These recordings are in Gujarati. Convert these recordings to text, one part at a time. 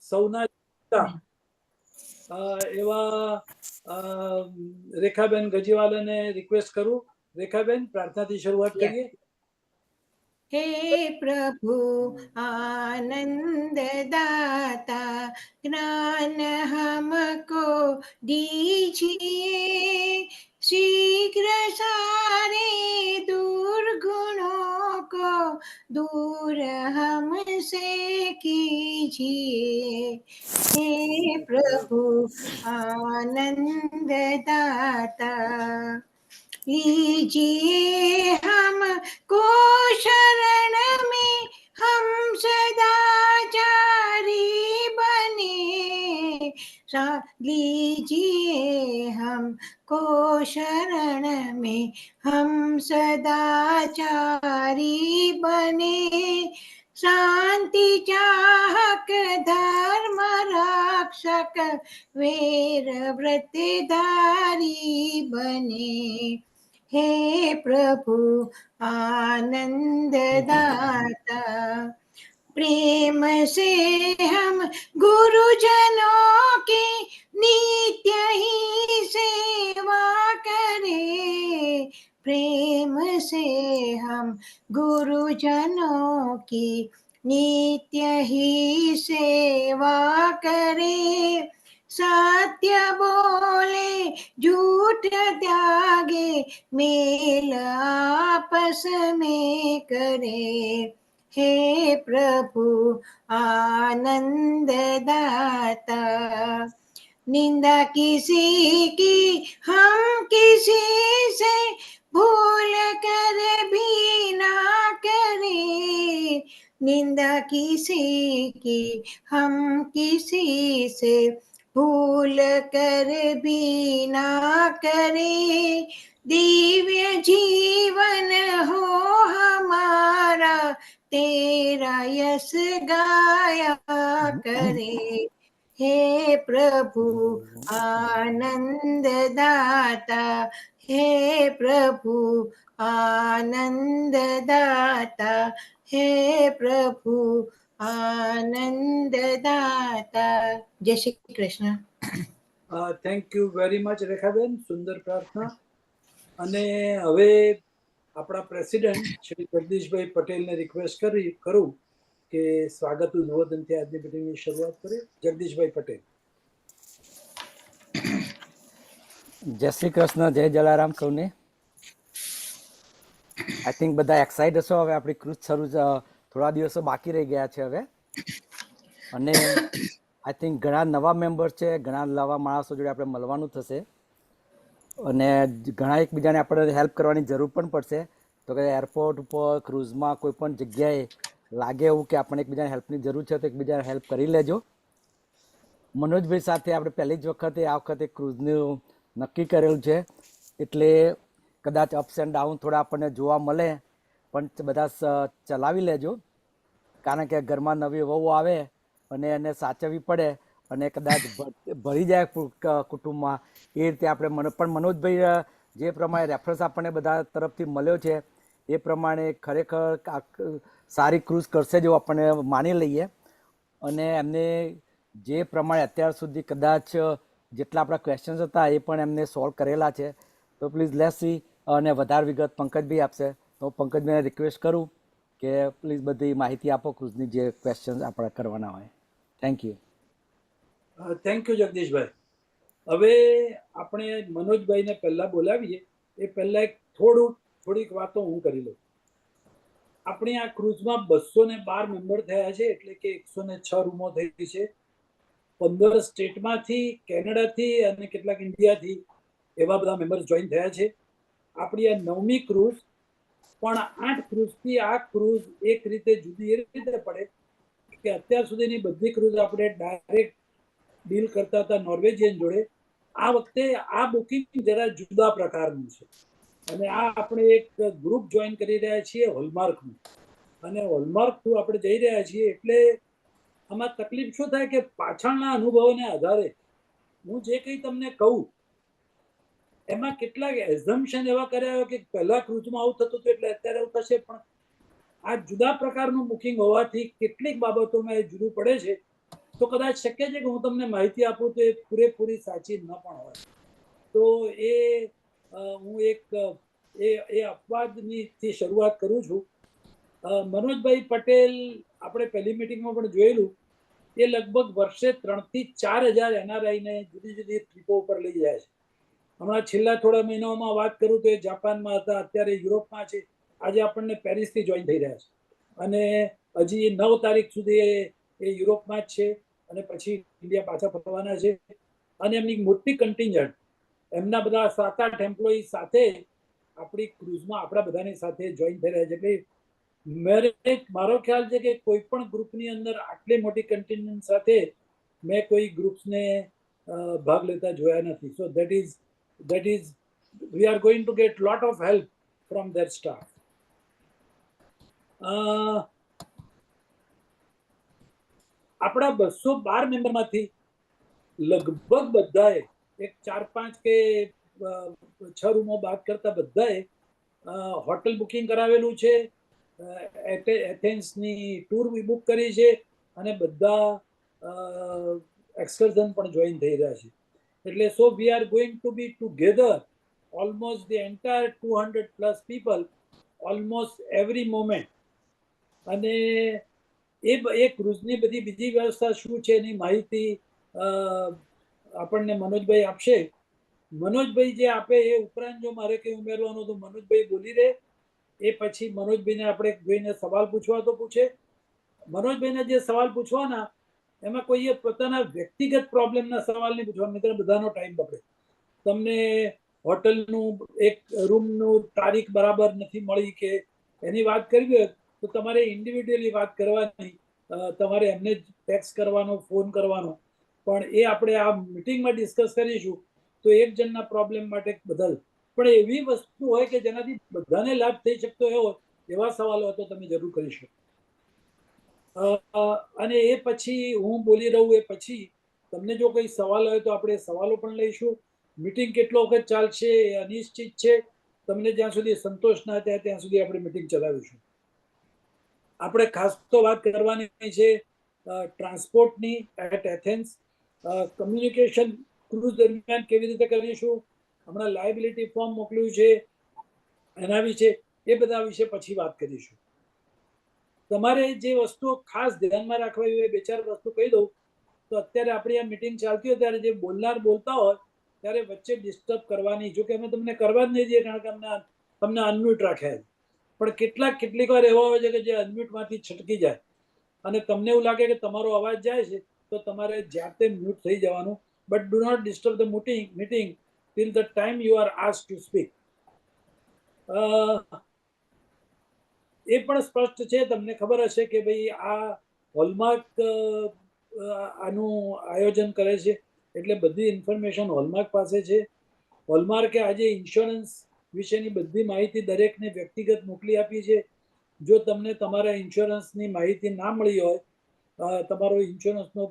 સૌના એવા રેખાબેન ગજીવાલાને રિક્વેસ્ટ કરું. રેખાબેન, પ્રાર્થનાથી શરૂઆત કરીએ. हे प्रभु आनंद दाता ज्ञान हमको दीजिए, शीघ्र सारे दुर्गुणों को दूर हमसे कीजिए। हे प्रभु आनंद दाता लीजिए हमको शरण में, हम सदाचारी बने। लीजिए हमको शरण में, हम सदाचारी बने। शांति चाहक धर्म रक्षक वीर व्रतधारी बने। हे प्रभु आनंद दाता प्रेम से हम गुरुजनों की नित्य ही सेवा करें। प्रेम से हम गुरुजनों की नित्य ही सेवा करें। सत्य बोले झूठ त्यागे, मेल आपस में करे। हे प्रभु आनंद दाता निंदा किसी की हम किसी से भूल कर भी ना करें। निंदा किसी की हम किसी से भूल कर भी ना करें। दिव्य जीवन हो हमारा, तेरा यश गाया करे। हे प्रभु आनंद दाता, हे प्रभु आनंद दाता, हे प्रभु आनंद दाता। जय Shri Krishna. Thank you very much રેખાબેન, સુંદર પ્રાર્થના. અને હવે આપણા પ્રેસિડેન્ટ શ્રી જગદીશભાઈ પટેલને રિક્વેસ્ટ કરું કે સ્વાગત ઉદ્બોધનથી આજની મિટિંગની શરૂઆત કરે. જગદીશભાઈ પટેલ. જય શ્રી કૃષ્ણ, જય જલારામ સૌને. આઈ થિંક બધા એક્સાઇટ હશો. હવે આપણી ક્રુઝ શરૂ થોડા દિવસો બાકી રહી ગયા છે હવે, અને આઈ થિંક ઘણા નવા મેમ્બર્સ છે, ઘણા નવા માણસો જોડે આપણે મળવાનું થશે, અને ઘણા એકબીજાને આપણે હેલ્પ કરવાની જરૂર પણ પડશે. તો કે એરપોર્ટ ઉપર, ક્રુઝમાં, કોઈ પણ જગ્યાએ લાગે એવું કે આપણે એકબીજાને હેલ્પની જરૂર છે તો એકબીજાને હેલ્પ કરી લેજો. મનોજભાઈ સાથે આપણે પહેલી જ વખતે આ વખતે ક્રુઝનું નક્કી કરેલું છે, એટલે કદાચ અપ્સ એન્ડ ડાઉન થોડા આપણને જોવા મળે, પણ બધા ચલાવી લેજો, કારણ કે ઘરમાં નવી વહુ આવે અને એને સાચવવી પડે અને કદાચ ભરી જાય કુટુંબમાં, એ રીતે આપણે પણ મનોજભાઈ જે પ્રમાણે રેફરન્સ આપણને બધા તરફથી મળ્યો છે એ પ્રમાણે ખરેખર સારી ક્રૂઝ કરશે જેવું આપણને માની લઈએ. અને એમને જે પ્રમાણે અત્યાર સુધી કદાચ જેટલા આપણા ક્વેશ્ચન્સ હતા એ પણ એમને સોલ્વ કરેલા છે. તો પ્લીઝ લેટ્સ સી. અને વધારે વિગત પંકજભાઈ આપશે, તો પંકજભાઈને રિક્વેસ્ટ કરું કે પ્લીઝ બધી માહિતી આપો ક્રુઝની જે ક્વેશ્ચન આપણે કરવાના હોય. Thank you. થેન્ક યુ જગદીશભાઈ. હવે આપણે મનોજભાઈને પહેલા બોલાવીએ એ પહેલા થોડીક વાતો હું કરી લઉં. આપણી આ ક્રુઝમાં 212 મેમ્બર થયા છે, એટલે કે 106 રૂમો થઈ છે. 15 સ્ટેટમાંથી, કેનેડાથી અને કેટલાક ઇન્ડિયાથી એવા બધા મેમ્બર્સ જોઈન થયા છે. આપણી આ 9મી ક્રુઝ, પણ 8 ક્રુઝથી આ ક્રુઝ એક રીતે જુદી એ રીતે પડે કે અત્યાર સુધીની બધી ક્રુઝ આપણે ડાયરેક્ટ ડીલ કરતા હતા નોર્વેજિયન જોડે. આ વખતે આ બુકિંગ જરા જુદા પ્રકારનું છે, અને આ આપણે એક ગ્રુપ જોઈન કરી રહ્યા છીએ હોલમાર્કનું, અને હોલમાર્ક થ્રુ આપણે જઈ રહ્યા છીએ. એટલે આમાં તકલીફ શું થાય કે પાછળના અનુભવોને આધારે હું જે કંઈ તમને કહું એમાં કેટલાક એઝમ્પશન એવા કર્યા કે પહેલા ક્રુઝમાં આવું થતું હતું એટલે અત્યારે આવું થશે, પણ આ જુદા પ્રકારનું બુકિંગ હોવાથી કેટલીક બાબતોમાં એ જુદું પડે છે. તો કદાચ શક્ય છે કે હું તમને માહિતી આપું તો એ પૂરેપૂરી સાચી ન પણ હોય. તો હું એક અપવાદથી શરૂઆત કરું છું. મનોજભાઈ પટેલ આપણે પહેલી મિટિંગમાં પણ જોયેલું, એ લગભગ વર્ષે 3,000 થી 4,000 NRI ને જુદી જુદી ટ્રીપો ઉપર લઈ જાય છે. હમણાં છેલ્લા થોડા મહિનાઓમાં વાત કરું તો એ જાપાનમાં હતા, અત્યારે યુરોપમાં છે, આજે આપણને પેરિસથી જોઈન થઈ રહ્યા છે, અને હજી 9 તારીખ સુધી એ યુરોપમાં જ છે, અને પછી ઇન્ડિયા પાછા ફરવાના છે. અને એમની મોટી કન્ટિન્જન્ટ, એમના બધા 7-8 એમ્પ્લોયી સાથે આપણી ક્રુઝમાં આપણા બધાની સાથે જોઈન થઈ રહ્યા છે. એટલે મારો ખ્યાલ છે કે કોઈ પણ ગ્રુપની અંદર આટલી મોટી કન્ટિન્જન્ટ સાથે મેં કોઈ ગ્રુપ્સને ભાગ લેતા જોયા નથી. સો that is we are going to get lot of help from their staff. આપણા 212 મેમ્બરમાંથી લગભગ બધાએ, એક 4-5 કે 6 રૂમો બાદ કરતા બધાએ હોટલ બુકિંગ કરાવેલું છે, એથેન્સની ટૂર બુક કરી છે, અને બધા એક્સકર્ઝન પણ જોઈન થઈ રહ્યા છે. એટલે so we are going to be together almost the entire 200+ people almost every moment. અને એ ક્રુઝની બધી બીજી વ્યવસ્થા શું છે એની માહિતી આપણને મનોજભાઈ આપશે. મનોજભાઈ જે આપે એ ઉપરાંત જો મારે કંઈ ઉમેરવાનું તો મનોજભાઈ બોલી રહે, એ પછી મનોજભાઈને આપણે જોઈને સવાલ પૂછવા તો પૂછે. મનોજભાઈને જે સવાલ પૂછવાના એમાં કોઈએ પોતાના વ્યક્તિગત પ્રોબ્લેમના સવાલ નહીં પૂછવા, મિત્ર બધાનો ટાઈમ બગડે. તમને હોટલનું એક રૂમનું તારીખ બરાબર નથી મળી કે એની વાત કરવી હોય તો તમારે ઇન્ડિવિડ્યુઅલી વાત કરવાની, તમારે એમને જ ટેક્સ્ટ કરવાનો, ફોન કરવાનો. પણ એ આપણે આ મિટિંગમાં ડિસ્કસ કરીશું. તો એક જણના પ્રોબ્લેમ માટે બધા, પણ એવી વસ્તુ હોય કે જેનાથી બધાને લાભ થઈ શકતો હોય એવા સવાલો તો તમે જરૂર કરી શકો. અને એ પછી હું બોલી રહું એ પછી તમને જો કોઈ સવાલ હોય તો આપણે સવાલો પણ લઈશું. મિટિંગ કેટલો વખત ચાલશે એ અનિશ્ચિત છે. તમને જ્યાં સુધી સંતોષ ના થાય ત્યાં સુધી આપણે મિટિંગ ચલાવીશું. આપણે ખાસ તો વાત કરવાની છે ટ્રાન્સપોર્ટની એટ એથેન્સ. કમ્યુનિકેશન ક્રુઝ દરમિયાન કેવી રીતે કરીશું, હમણાં લાયબિલિટી ફોર્મ મોકલ્યું છે એના વિશે, એ બધા વિશે પછી વાત કરીશું. તમારે જે વસ્તુઓ ખાસ ધ્યાનમાં રાખવા એ 2-4 વસ્તુ કહી દઉં. તો અત્યારે આપણી આ મિટિંગ ચાલતી હોય ત્યારે જે બોલનાર બોલતા હોય ત્યારે વચ્ચે ડિસ્ટર્બ કરવાની, જો કે અમે તમને કરવા જ નહીં દઈએ કારણ કે તમને અનમ્યુટ રાખ્યા છે. પણ કેટલીક વાર એવા હોય છે કે જે અનમ્યુટમાંથી છટકી જાય અને તમને એવું લાગે કે તમારો અવાજ જાય છે તો તમારે જાતે મ્યુટ થઈ જવાનું. But do not disturb the meeting till the time you are asked to speak. એ પણ સ્પષ્ટ છે, તમને ખબર હશે કે ભાઈ આ હોલમાર્ક આનું આયોજન કરે છે, એટલે બધી ઇન્ફોર્મેશન હોલમાર્ક પાસે છે. હોલમાર્કે આજે ઇન્સ્યોરન્સ વિશેની બધી માહિતી દરેકને વ્યક્તિગત મોકલી આપી છે. જો તમને તમારા ઇન્સ્યોરન્સની માહિતી ના મળી હોય, તમારો ઇન્સ્યોરન્સનો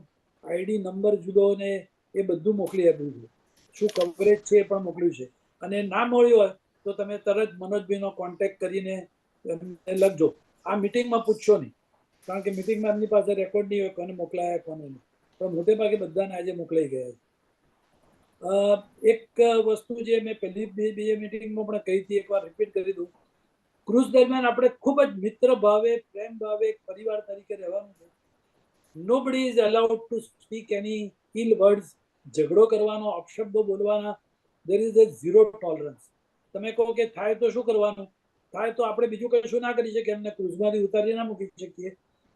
આઈડી નંબર જુદો ને એ બધું મોકલી આપ્યું છે, શું કવરેજ છે એ પણ મોકલ્યું છે. અને ના મળ્યું હોય તો તમે તરત મનોજભાઈનો કોન્ટેક્ટ કરીને લખજો. આ મિટિંગમાં પૂછશો નહીં, કારણ કે મિટિંગમાં એમની પાસે રેકોર્ડ નહીં હોય કોને મોકલાયા કોને નહીં, પણ મોટે ભાગે બધાને આજે મોકલાઈ ગયા છે. એક વસ્તુ જે મેં બીજી મિટિંગમાં પણ કહી હતી, એકવાર રિપીટ કરી દઉં. ક્રુઝ દરમિયાન આપણે ખૂબ જ મિત્ર ભાવે, પ્રેમ ભાવે, એક પરિવાર તરીકે રહેવાનું છે. Nobody is allowed to speak any ill words. ઝઘડો કરવાનો, અપશબ્દો બોલવાના, there is a zero tolerance. તમે કહો કે થાય તો શું કરવાનું, થાય તો આપણે બીજું કશું ના કરી શકીએ, એમને ક્રુઝમાંથી ઉતારી ના મૂકી શકીએ,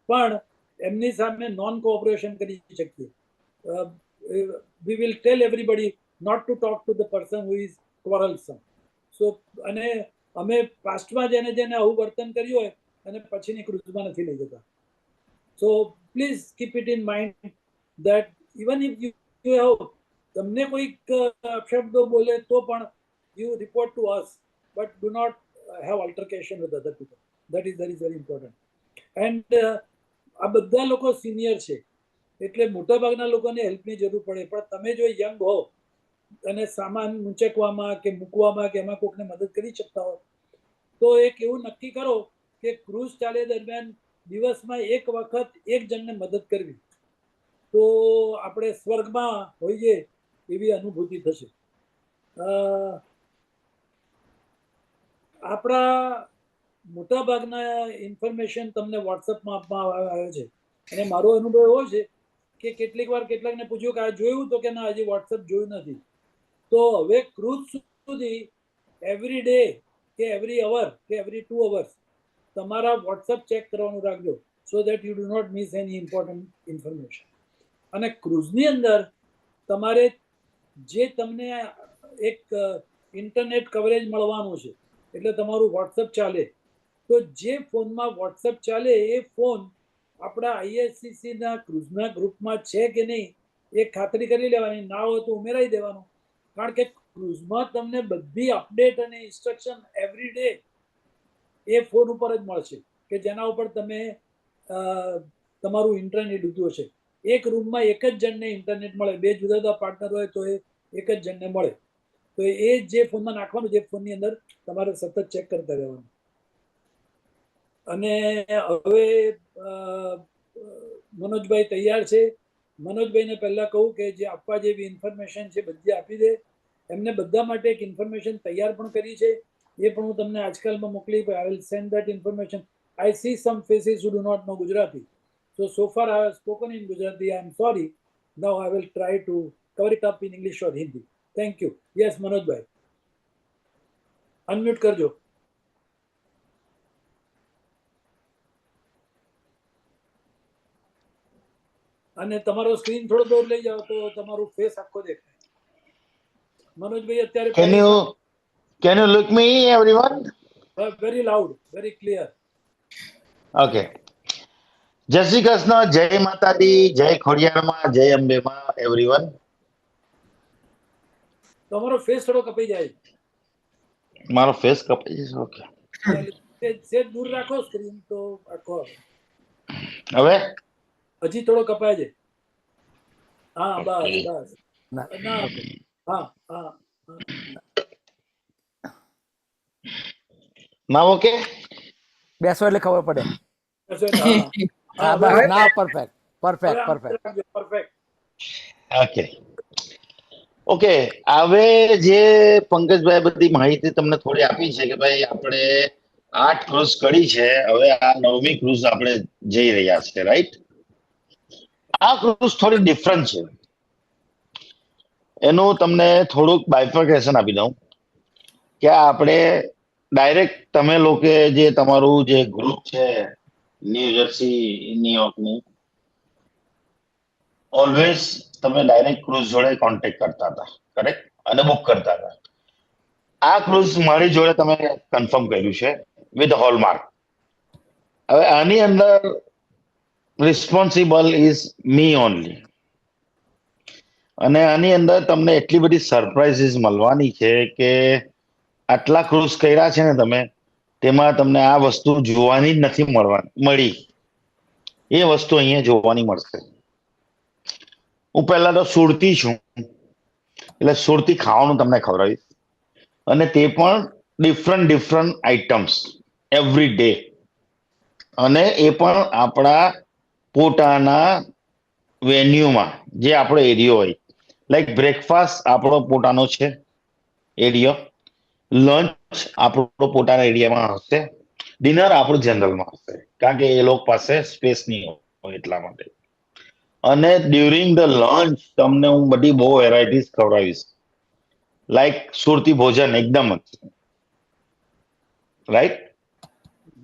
પણ એમની સામે નોન કોઓપરેશન કરી શકીએ. we will tell everybody not to talk to the person who is quarrelsome. So અને અમે પાસ્ટમાં જેને આવું વર્તન કર્યું હોય અને પછીની ક્રુઝમાં નથી લઈ જતા. So please keep it in mind that even if you have, તમને કોઈક અપશબ્દો બોલે તો પણ you report to us, but do not have altercation with other people. That is very important. And આ બધા લોકો સિનિયર છે એટલે મોટાભાગના લોકોને હેલ્પની જરૂર પડે, પણ તમે જો યંગ હો અને સામાન ઊંચકવામાં કે મૂકવામાં કે એમાં કોઈકને મદદ કરી શકતા હો તો એક એવું નક્કી કરો કે ક્રુઝ ચાલે દરમિયાન દિવસમાં એક વખત એક જણને મદદ કરવી. તો આપણે સ્વર્ગમાં હોઈએ એવી અનુભૂતિ થશે. આપણા મોટાભાગના ઇન્ફોર્મેશન તમને વોટ્સઅપમાં આપવામાં આવે છે, અને મારો અનુભવ એવો છે કે કેટલીક વાર કેટલાકને પૂછ્યું કે આ જોયું તો કે ના, હજી વોટ્સઅપ જોયું નથી. તો હવે ક્રૂઝ સુધી એવરી ડે કે એવરી અવર કે એવરી 2 અવર્સ તમારા વોટ્સઅપ ચેક કરવાનું રાખજો, so that you do not miss any important information. અને ક્રૂઝની અંદર તમારે જે તમને એક ઇન્ટરનેટ કવરેજ મળવાનું છે, એટલે તમારું વોટ્સઅપ ચાલે, તો જે ફોનમાં વોટ્સઅપ ચાલે એ ફોન આપણા આઈએસસીસીના ક્રૂઝના ગ્રુપમાં છે કે નહીં એ ખાતરી કરી લેવાની. ના હોય તો ઉમેરાઈ દેવાનું, કારણ કે ક્રૂઝમાં તમને બધી અપડેટ અને ઇન્સ્ટ્રક્શન એવરી ડે એ ફોન ઉપર જ મળશે કે જેના ઉપર તમે તમારું ઇન્ટરનેટ લીધું હશે. એક રૂમમાં એક જ જણને ઇન્ટરનેટ મળે, 2 જુદા જુદા પાર્ટનર હોય તો એ એક જ જણને મળે. તો એ જે ફોનમાં નાખવાનું, જે ફોનની અંદર તમારે સતત ચેક કરતા રહેવાનું. અને હવે મનોજભાઈ તૈયાર છે. મનોજભાઈને પહેલા કહું કે જે આપવા જેવી ઇન્ફોર્મેશન છે બધી આપી દે. એમને બધા માટે એક ઇન્ફોર્મેશન તૈયાર પણ કરી છે, એ પણ હું તમને આજકાલમાં મોકલી. I will send that information. I see some faces who do not know Gujarati, so far I have spoken in Gujarati. I am sorry. Now I will try to cover it up in English or Hindi. Thank you. Yes, Manoj bhai, unmute કરજો. અને તમારો સ્ક્રીન થોડો દૂર લઈ જાઓ તો તમારું ફેસ આખો દેખાય. મનોજભાઈ અત્યારે Can you look me, everyone? very loud, very clear. Okay. જય શ્રી કૃષ્ણ, જય માતાજી, જય ખોડિયારમાં, જય અંબેમાં, everyone. તમારો ફેસ થોડો કપાઈ જાય. મારો ફેસ કપાઈ જશે. ઓકે, સેજ દૂર રાખો સ્ક્રીન તો આખો આવે. હવે હજી થોડો કપાય છે. હા, બસ Okay. બસ. ના, ના, okay. હા હા. ના ઓકે, બેસો એટલે ખબર પડે. હા હા, બસ. ના, perfect perfect perfect. Perfect. Okay, okay. હવે જે પંકજભાઈ બધી માહિતી તમને થોડી આપી છે કે ભાઈ આપણે 8 ક્રૂઝ કરી છે, હવે આ 9મી ક્રૂઝ આપણે જઈ રહ્યા છે, રાઈટ? આ ક્રૂઝ થોડી ડિફરન્ટ છે. એનું તમને થોડુંક બાયફર્કેશન આપી દઉં કે આપણે ડાયરેક્ટ તમે લોકો જે તમારું જે ગ્રુપ છે ન્યૂ જર્સી ન્યુયોર્કનું, ઓલવેઝ તમે ડાયરેક્ટ ક્રૂઝ જોડે કોન્ટેક્ટ કરતા હતા, કરેક્ટ? અને બુક કરતા હતા. આ ક્રૂઝ મારી જોડે તમે કન્ફર્મ કર્યું છે વિથ હોલમાર્ક. હવે આની અંદર રિસ્પોન્સિબલ ઇઝ મી ઓનલી. અને આની અંદર તમને એટલી બધી સરપ્રાઇઝીસ મળવાની છે કે આટલા ક્રૂઝ કર્યા છે ને તમે, તેમાં તમને આ વસ્તુ જોવાની જ નથી મળી. એ વસ્તુ અહીંયા જોવાની મળશે. હું પહેલા તો સુરતી છું, એટલે સુરતી ખાવાનું તમને ખવડાવીશ, અને તે પણ ડિફરન્ટ આઇટમ્સ એવરી ડે. અને એ પણ આપણા પોતાના વેન્યુમાં, જે આપણો એરિયો હોય. લાઈક બ્રેકફાસ્ટ આપણો પોતાનો છે એરિયો, લંચ આપણો પોતાના એરિયામાં હશે, ડિનર આપણું જનરલમાં હશે, કારણ કે એ લોકો પાસે સ્પેસ નહીં હોય એટલા માટે. અને ડ્યુરિંગ ધ લંચ તમને હું બધી બહુ વેરાયટીઝ ખવડાવીશ, લાઈક સુરતી ભોજન એકદમ જ, right?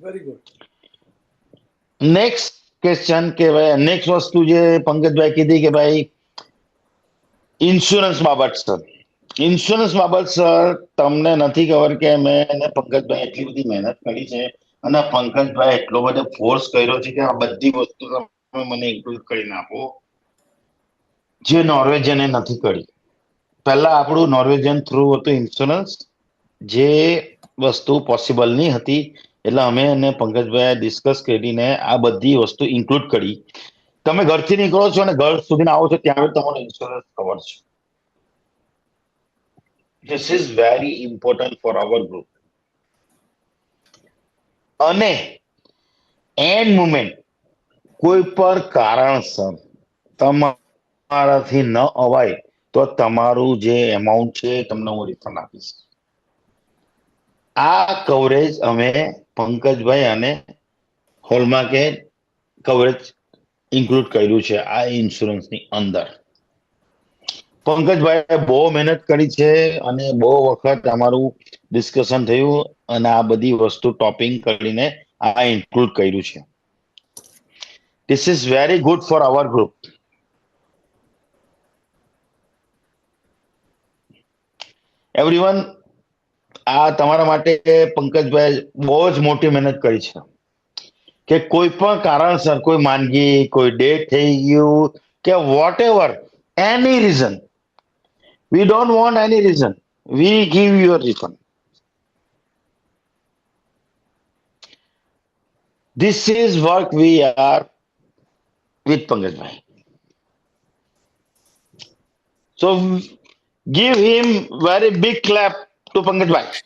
Very good. Next question કે ભાઈ, નેક્સ્ટ વસ્તુ જે પંકજભાઈ કીધી કે ભાઈ ઇન્સ્યોરન્સ બાબત સર. ઇન્સ્યોરન્સ બાબત સર તમને નથી ખબર કે મેં અને પંકજભાઈ એટલી બધી મહેનત કરી છે, અને પંકજભાઈ એટલો બધો ફોર્સ કર્યો છે કે આ બધી વસ્તુ તમે મને ઇન્ક્લુડ કરીને આપો, જે નોર્વેજિયને નથી કરી. પહેલા આપણું નોર્વેજિયન થ્રુ હતું ઇન્સ્યોરન્સ, જે વસ્તુ પોસિબલ નહીં હતી, એટલે અમે અને પંકજભાઈ ડિસ્કસ કરીને આ બધી વસ્તુ ઇન્ક્લુડ કરી. તમે ઘરથી નીકળો છો અને ઘર સુધી આવો છો ત્યારે તમારો ઇન્સ્યોરન્સ કવર છે. This is very important for our group. અને એન્ડ મુમેન્ટ કોઈ પર કારણસર તમારાથી ન અવાય તો તમારું જે એમાઉન્ટ છે એ તમને હું રિફંડ આપીશ. આ કવરેજ અમે પંકજભાઈ અને હોલમાર્કે કવરેજ ઇન્ક્લુડ કર્યું છે આ ઇન્સ્યોરન્સની અંદર. પંકજભાઈએ બહુ મહેનત કરી છે અને બહુ વખત અમારું ડિસ્કશન થયું અને આ બધી વસ્તુ ટોપિંગ કરીને આ ઇન્ક્લુડ કર્યું છે. This is very good for our group. Everyone, આ તમારા માટે પંકજભાઈ બહુ જ મોટી મહેનત કરી છે કે કોઈ પણ કારણસર કોઈ માંદગી, કોઈ ડેટ થઈ ગયું કે whatever any reason, we don't want any reason, we give you a refund. This is work we are with Pankaj. So give him very big clap to Pankaj.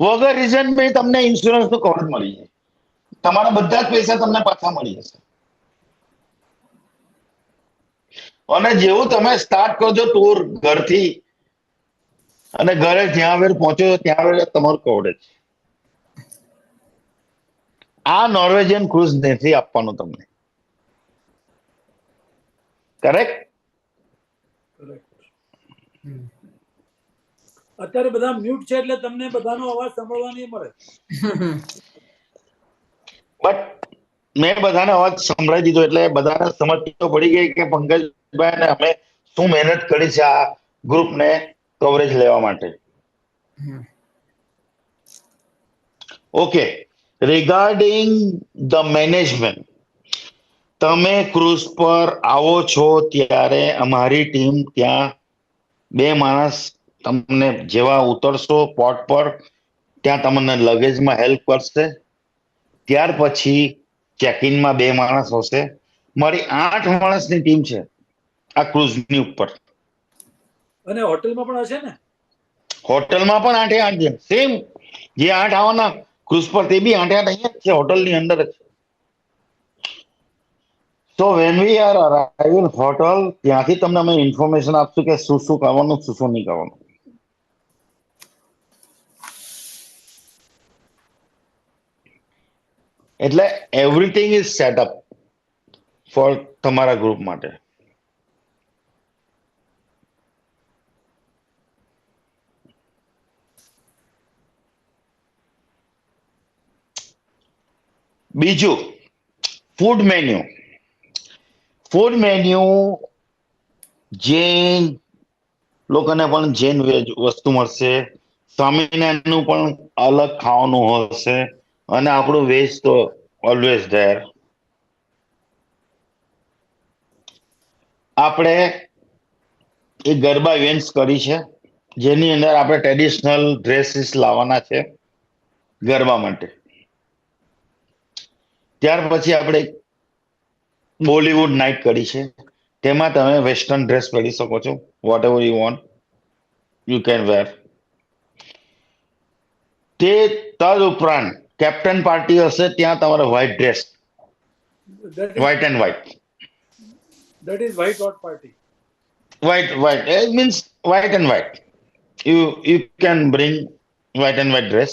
વગર રીઝન ભાઈ તમને ઇન્સ્યોરન્સ નું કવરેજ મળી જાય, તમારા બધા જ પૈસા તમને પાછા મળી જશે. અને જેવું તમે સ્ટાર્ટ કરજો ટૂર ઘરથી અને ઘરે જ્યાં વેર પહોંચો ત્યાં વેર તમારું કવરેજ. આ નોર્વેજિયન ક્રુઝ નથી આપવાનું તમને. કરેક્ટ? અત્યારે બધા મ્યુટ છે એટલે તમને બધાનો અવાજ સાંભળવા નહીં મળે. બટ મેં બધાને અવાજ સંભળાવી દીધો એટલે બધાને સમજ તો પડી ગઈ કે પંકજભાઈ ને અમે શું મહેનત કરી છે આ ગ્રુપને કવરેજ લેવા માટે. ઓકે, રિગાર્ડિંગ ધ મેનેજમેન્ટ, તમે ક્રુઝ પર આવો છો ત્યારે અમારી ટીમ ત્યાં 2 માણસ તમને જેવા ઉતરશો પોર્ટ પર ત્યાં તમને લગેજમાં હેલ્પ કરશે. ત્યાર પછી ચેકિનમાં 2 માણસ હશે. મારી 8 માણસની ટીમ છે આ ક્રુઝની ઉપર. અને હોટલમાં પણ હશે ને? હોટલમાં પણ 8 જણ સેમ જે 8 આવવાના ક્રુઝ પર તે બી 8 અહીંયા જ છે હોટલની અંદર જ. So when we are arriving hotel ત્યાંથી તમને અમે ઇન્ફોર્મેશન આપશું કે શું શું કરવાનું, શું શું નહીં કરવાનું. એટલે એવરીથિંગ ઇઝ સેટઅપ ફોર તમારા ગ્રુપ માટે. બીજું, food menu. Food menu Jain લોકોને પણ જૈન વસ્તુ મળશે, સ્વામિનારાયણનું પણ અલગ ખાવાનું હશે અને આપણું વેજ તો ઓલવેઝ ધેર. આપણે એક ગરબા ઇવેન્ટ્સ કરી છે જેની અંદર આપણે ટ્રેડિશનલ ડ્રેસીસ લાવવાના છે ગરબા માટે. ત્યાર પછી આપણે બોલિવૂડ નાઇટ કરી છે, તેમાં તમે વેસ્ટર્ન ડ્રેસ પહેરી શકો છો, whatever you want you can wear. તે તદ ઉપરાંત કેપ્ટન પાર્ટી હશે ત્યાં તમારે white dress, white and white. That is white hot party. White. It means white and white. You can bring white and white dress.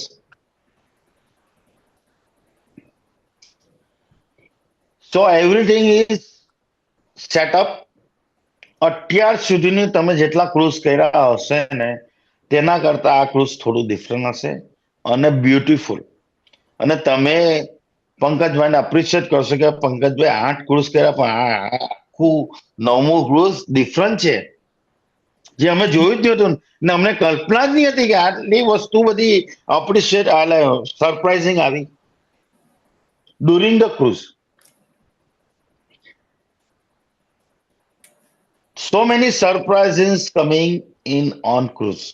So everything is set up. અત્યાર સુધીની તમે જેટલા ક્રુઝ કર્યા હશે ને તેના કરતા આ ક્રુઝ થોડું ડિફરન્ટ હશે અને બ્યુટીફુલ. અને તમે પંકજભાઈને એપ્રિશિએટ કરશો કે પંકજભાઈ 8 ક્રુઝ કર્યા પણ આખું 9મું ક્રુઝ ડિફરન્ટ છે જે અમે જોયું જ નહોતું ને અમને કલ્પના જ નહીં હતી કે આટલી વસ્તુ બધી એપ્રિશિએટ સરપ્રાઇઝિંગ આવી during the cruise. So many surprises coming in on cruise.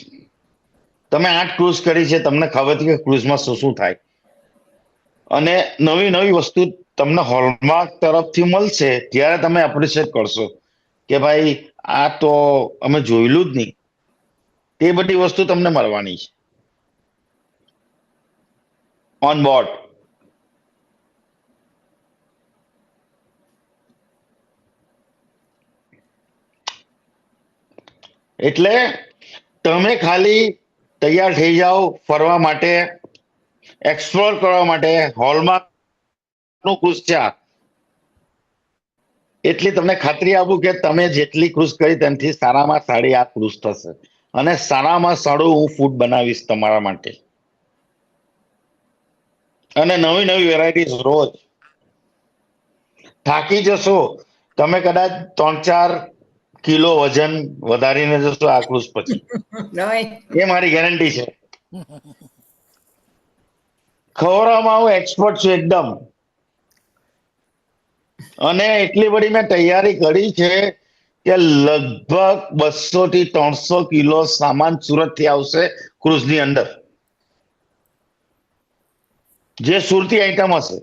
તમે 8 ક્રુઝ કરી છે, તમને ખબર છે કે ક્રુઝમાં શું શું થાય અને નવી નવી વસ્તુ તમને હોલમાર્ક તરફથી મળશે ત્યારે તમે એપ્રિશિએટ કરશો કે ભાઈ આ તો અમે જોયેલું જ નહીં. તે બધી વસ્તુ તમને મળવાની છે ઓન બોર્ડ. એટલે તમે ખાલી તૈયાર થઈ જાઓ ફરવા માટે, એક્સપ્લોર કરવા માટે. હોલમાર્ક નું ક્રુઝ છે આ. એટલી તમને ખાતરી આપું કે તમે જેટલી ક્રુઝ કરી તેનાથી સારામાં સારી આ ક્રુઝ થશે. અને સારામાં સારું હું ફૂડ બનાવીશ તમારા માટે, અને નવી નવી વેરાયટીઝ રોજ. થાકી જશો તમે, કદાચ 3-4 કિલો વજન વધારીને જશો આ ક્રુઝ પછી, એ મારી ગેરંટી છે. ખવડાવવામાં હું એક્સપર્ટ છું એકદમ. અને એટલી બધી મેં તૈયારી કરી છે કે લગભગ 200 થી 300 કિલો સામાન સુરત થી આવશે ક્રુઝ ની અંદર, જે સુરતી આઈટમ હશે.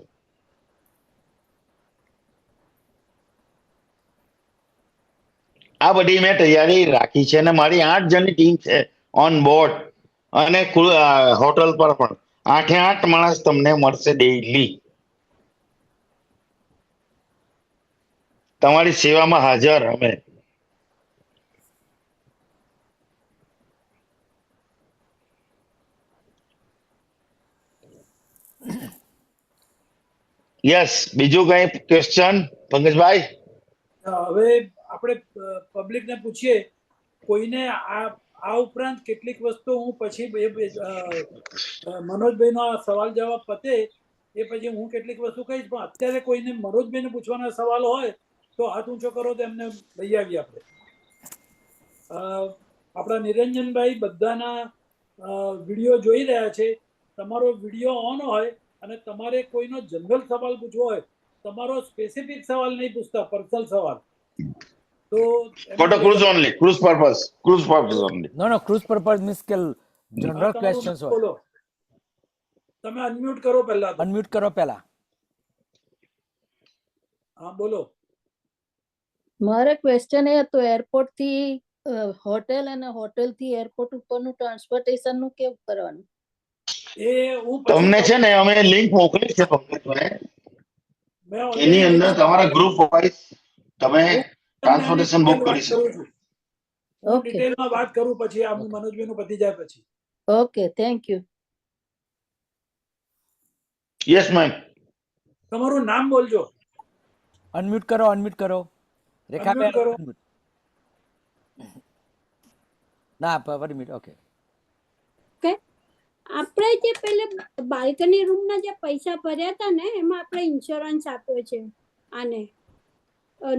આ બધી મેં તૈયારી રાખી છે, અને મારી 8 જણની ટીમ છે ઓન બોર્ડ. અને હોટલ પર પણ 8 માણસ તમને મળશે ડેઈલી, તમારી સેવામાં હાજર અમે. યસ, બીજું કઈ ક્વેશ્ચન પંકજભાઈ? હવે આપણે પબ્લિકને પૂછીએ, કોઈને આ ઉપરાંત કેટલીક વસ્તુ હું પછી મનોજભાઈનો સવાલ જવાબ પતે એ પછી હું કેટલીક વસ્તુ કહીશ, પણ અત્યારે કોઈને મનોજભાઈને પૂછવાના સવાલ હોય તો હાથ ઊંચો કરો તો એમને લઈ આવીએ આપણે. આપણા નિરંજનભાઈ બધાના વિડીયો જોઈ રહ્યા છે. તમારો વિડીયો ઓન હોય અને તમારે કોઈનો જનરલ સવાલ પૂછવો હોય, તમારો સ્પેસિફિક સવાલ નહીં પૂછતા, પર્સનલ સવાલ, તો photo cruise only, cruise purpose only. No cruise purpose means કે જનરલ ક્વેશ્ચન્સ હોય. બોલો, તમે અનમ્યુટ કરો પહેલા. અનમ્યુટ કરો પહેલા. હા બોલો. મારે ક્વેશ્ચન એ હતો, એરપોર્ટ થી હોટેલ અને હોટેલ થી એરપોર્ટ ઉપરનું ટ્રાન્સપોર્ટેશન નું કેવું કરવાનું? એ હું તમને છે ને અમે લિંક મોકલી છે પંકજભાઈ, એની અંદર તમારા ગ્રુપ વાઇઝ તમે ટ્રાન્સપોર્ટેશન બુક કરી શકો. હું ડિટેલમાં વાત કરું પછી, આ મનોજભાઈ નું પતી જાય પછી. Okay, thank you. Yes ma'am. તમારું નામ બોલજો. અનમ્યુટ કરો, અનમ્યુટ કરો. રેખાબેન unmute. ના પર મિનિટ. ઓકે. આપણે જે પેલે બાલ્કની રૂમ ના જે પૈસા ભર્યા હતા ને, એમાં આપણે ઇન્સ્યોરન્સ આપ્યો છે આને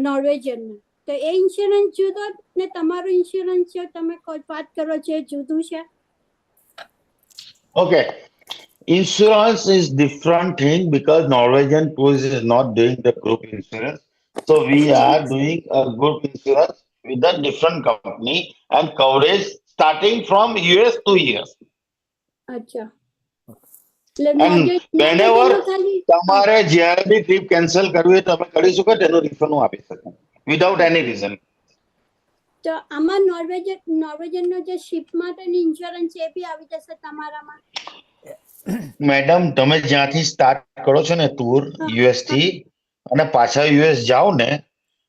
નોર્વેજિયન ને, તો એ ઇન્સ્યોરન્સ જુદો ને તમારો ઇન્સ્યોરન્સ જે તમે વાત કરો છો એ જુદું છે? Okay. Insurance is different thing because Norwegian Cruise is not doing the group insurance. So we are doing a group insurance with a different company and coverage starting from US to years. અચ્છા. And whenever તમારે જ્યારે બી ટ્રીપ કેન્સલ કરવી હોય તમે કરી શકો, તેનું રિફંડ હું આપી શકું વિધાઉટ એની રીઝન. તો આમાં નોર્વેજિયન નો જે શિપ માટેની ઇન્સ્યોરન્સ એ બી આવી જશે તમારામાં? મેડમ, તમે જ્યાંથી સ્ટાર્ટ કરો છો ને ટૂર યુએસ થી અને પાછા યુએસ જાઓ ને,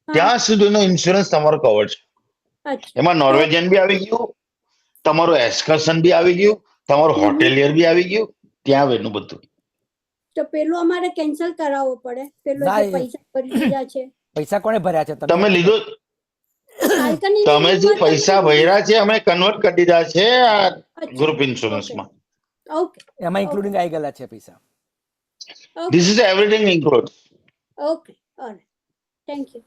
ત્યાં સુધીનો ઇન્સ્યોરન્સ તમારો કવર છે. એમાં નોર્વેજિયન બી આવી ગયું, તમારું એક્સકર્શન બી આવી ગયું, તમારું હોટેલિયર બી આવી ગયું, ત્યાં વેનું બધું. તો પેલું અમારે કેન્સલ કરાવવો પડે? પેલો જે પૈસા ભરી દીધા છે, પૈસા કોણે ભર્યા છે? તમે લીધો, તમે જે પૈસા ભર્યા છે અમે કન્વર્ટ કરી દીધા છે આ ગ્રુપ ઇન્સ્યોરન્સમાં. ઓકે, એમાં ઇન્ક્લુડિંગ આવી ગયેલા છે પૈસા. This is everything included. Okay, alright, thank you.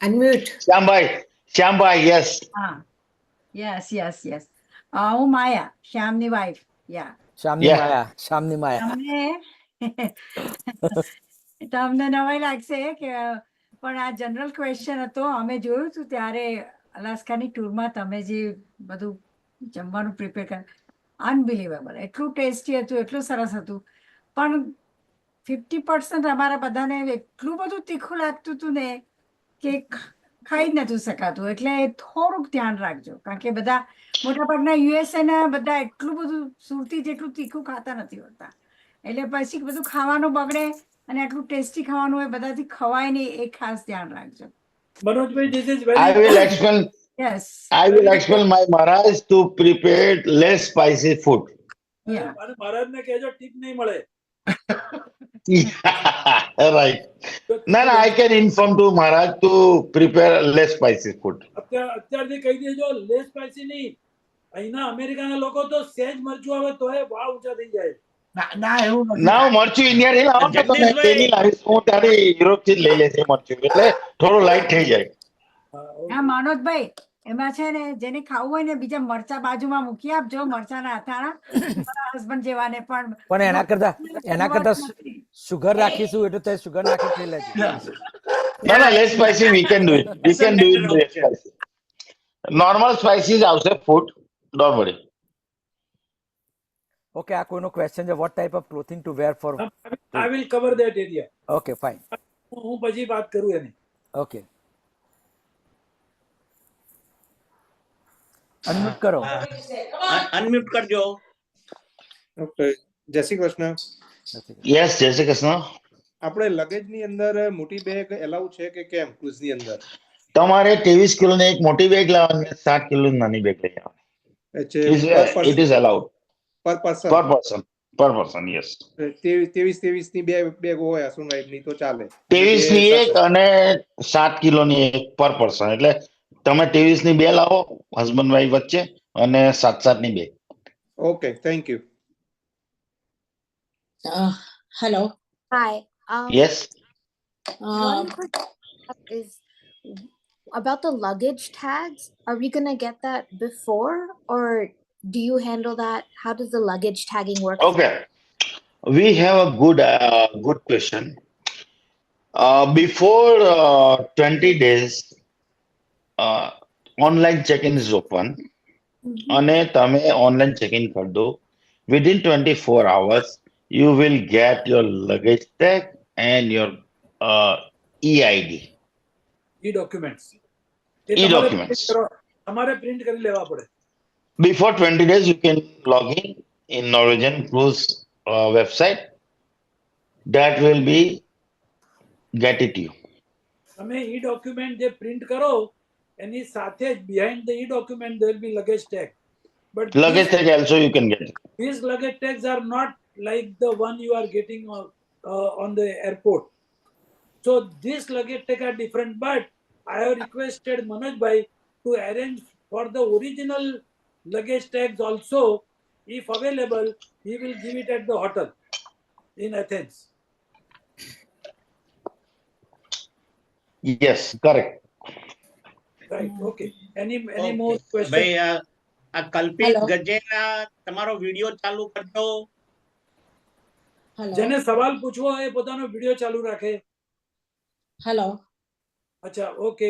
Unmute. Shyambhai, yes. હા, યસ. હું માયા, શ્યામની વાઇફ. યા, શ્યામની માયા. તમને નવાઈ લાગશે કે પણ આ જનરલ ક્વેશ્ચન હતો. અમે જોયું હતું ત્યારે અલાસ્કાની ટૂરમાં તમે જે બધું જમવાનું પ્રિપેર કર, અનબિલીવેબલ, એટલું ટેસ્ટી હતું, એટલું સરસ હતું. પણ 50% અમારા બધાને એટલું બધું તીખું લાગતું હતું ને કે ખાઈ જ નતું શકાતું. એટલે થોડુંક ધ્યાન રાખજો, કારણ કે બધા મોટાભાગના યુએસએ ના બધા એટલું બધું સુરતી જેટલું તીખું ખાતા નથી હોતા. એટલે પછી બધું ખાવાનું બગડે અને આટલું ટેસ્ટી ખાવાનું હોય બધાથી ખવાય નહીં એ ખાસ ધ્યાન રાખજો. મનોજભાઈ, this is I very will explain. Yes. I will explain my Maharaj to prepare less spicy food. યા. અને મહારાજને કહેજો ટીપ નહીં મળે. Right. No, no, I can inform to Maharaj to prepare less spicy food. અત્યારથી કહી દેજો, લેસ સ્પાઈસી નહીં. અહીંના અમેરિકાના લોકો તો સહેજ મરચું આવે તો એ ભાવ ઊંચા થઈ જાય. ના એવું નથી. ના મરચું ઇન્ડિયા થી લાવો તો તમે તેની લાવીશ હું ત્યારે યુરોપ થી જ લઈ લેશે મરચું એટલે થોડું લાઈટ થઈ જાય. હા, okay. હા માનોજભાઈ, એમાં છે ને જેને ખાવું હોય ને બીજા મરચા બાજુમાં મૂકી આપજો, મરચાના અથાણા. મારા husband જેવાને પણ એના કરતા સુગર રાખીશું એટલે તે સુગર નાખી ખાઈ લેજો. ના ના less spicy we can do it. We can do it less spicy. Normal spices આવશે food. Don't worry. ઓકે, આ કોઈનો ક્વેશ્ચન છે, what type of clothing to wear for? I will cover that area. Okay fine. હું પછી વાત કરું એની. ઓકે, અનમ્યુટ કરો. અનમ્યુટ કરજો. ઓકે, જય શ્રી કૃષ્ણ. Yes, જય શ્રી કૃષ્ણ. આપણે લગેજ ની અંદર મોટી બેગ એલાઉ છે કે કેમ ક્રુઝ ની અંદર? તમારે 23 કિલોની એક મોટી બેગ લાવવાની 7 કિલોની નાની બેગ લઈ આવવાની. It is allowed પર પર્સન per person, yes. 23 ની બે બેગ હોય અસુનાઈબ ની તો ચાલે. 23 ની એક અને 7 કિલોની એક પર પર્સન એટલે તમે 23 ની બે લાવો હસબન્ડ વાઈફ વચ્ચે અને 7 ની બે. Okay, thank you. Hello. Hi. Yes. One question is about the luggage tags. Are we gonna get that before, or do you handle that? How does the luggage tagging work? Okay. We have a good question. Before 20 days, online check-in is open. અને તમે ઓનલાઈન ચેક-ઇન કરી દો. Within 24 hours, you will get your luggage tag and your EID. E-documents. E-documents. તમારે પ્રિન્ટ કરી લેવા પડે. Before 20 days, you can log in Norwegian Cruise website. That will be get it to you. તમે e-document જે પ્રિન્ટ કરો એની સાથે જ behind the e-document there will be luggage tag. But Luggage tag also you can get. these luggage tags are not like the one you are getting on the airport. So these luggage tags are different, but I have requested Manoj bhai to arrange for the original luggage tags also. If available, he will give it at the hotel in Athens. Yes, correct. Right, okay. Any more questions? ભાઈ આ કલ્પિત Hello. ગજેરા તમારો વિડિયો ચાલુ કરજો. Hello. જેને સવાલ પૂછવો હોય એ પોતાનો વિડિયો ચાલુ રાખે. Hello. અચ્છા, ઓકે.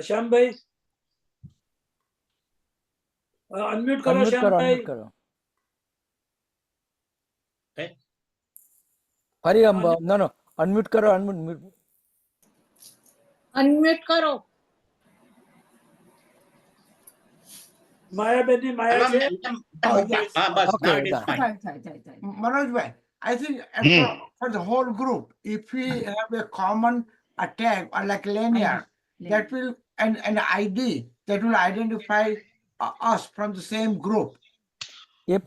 શ્યામભાઈ અનમ્યુટ કરો. અનમ્યુટ કરો, શ્યામભાઈ અનમ્યુટ કરો. ફરી નો અનમ્યુટ કરો, અનમ્યુટ. Unmute કરો. માયાબેન ની માયા છે. હા બસ Okay, now it is done. fine. થાય. Manojbhai, I think for the whole group, if we have a common tag or like lanyard, that will and an ID that will identify us from the same group. A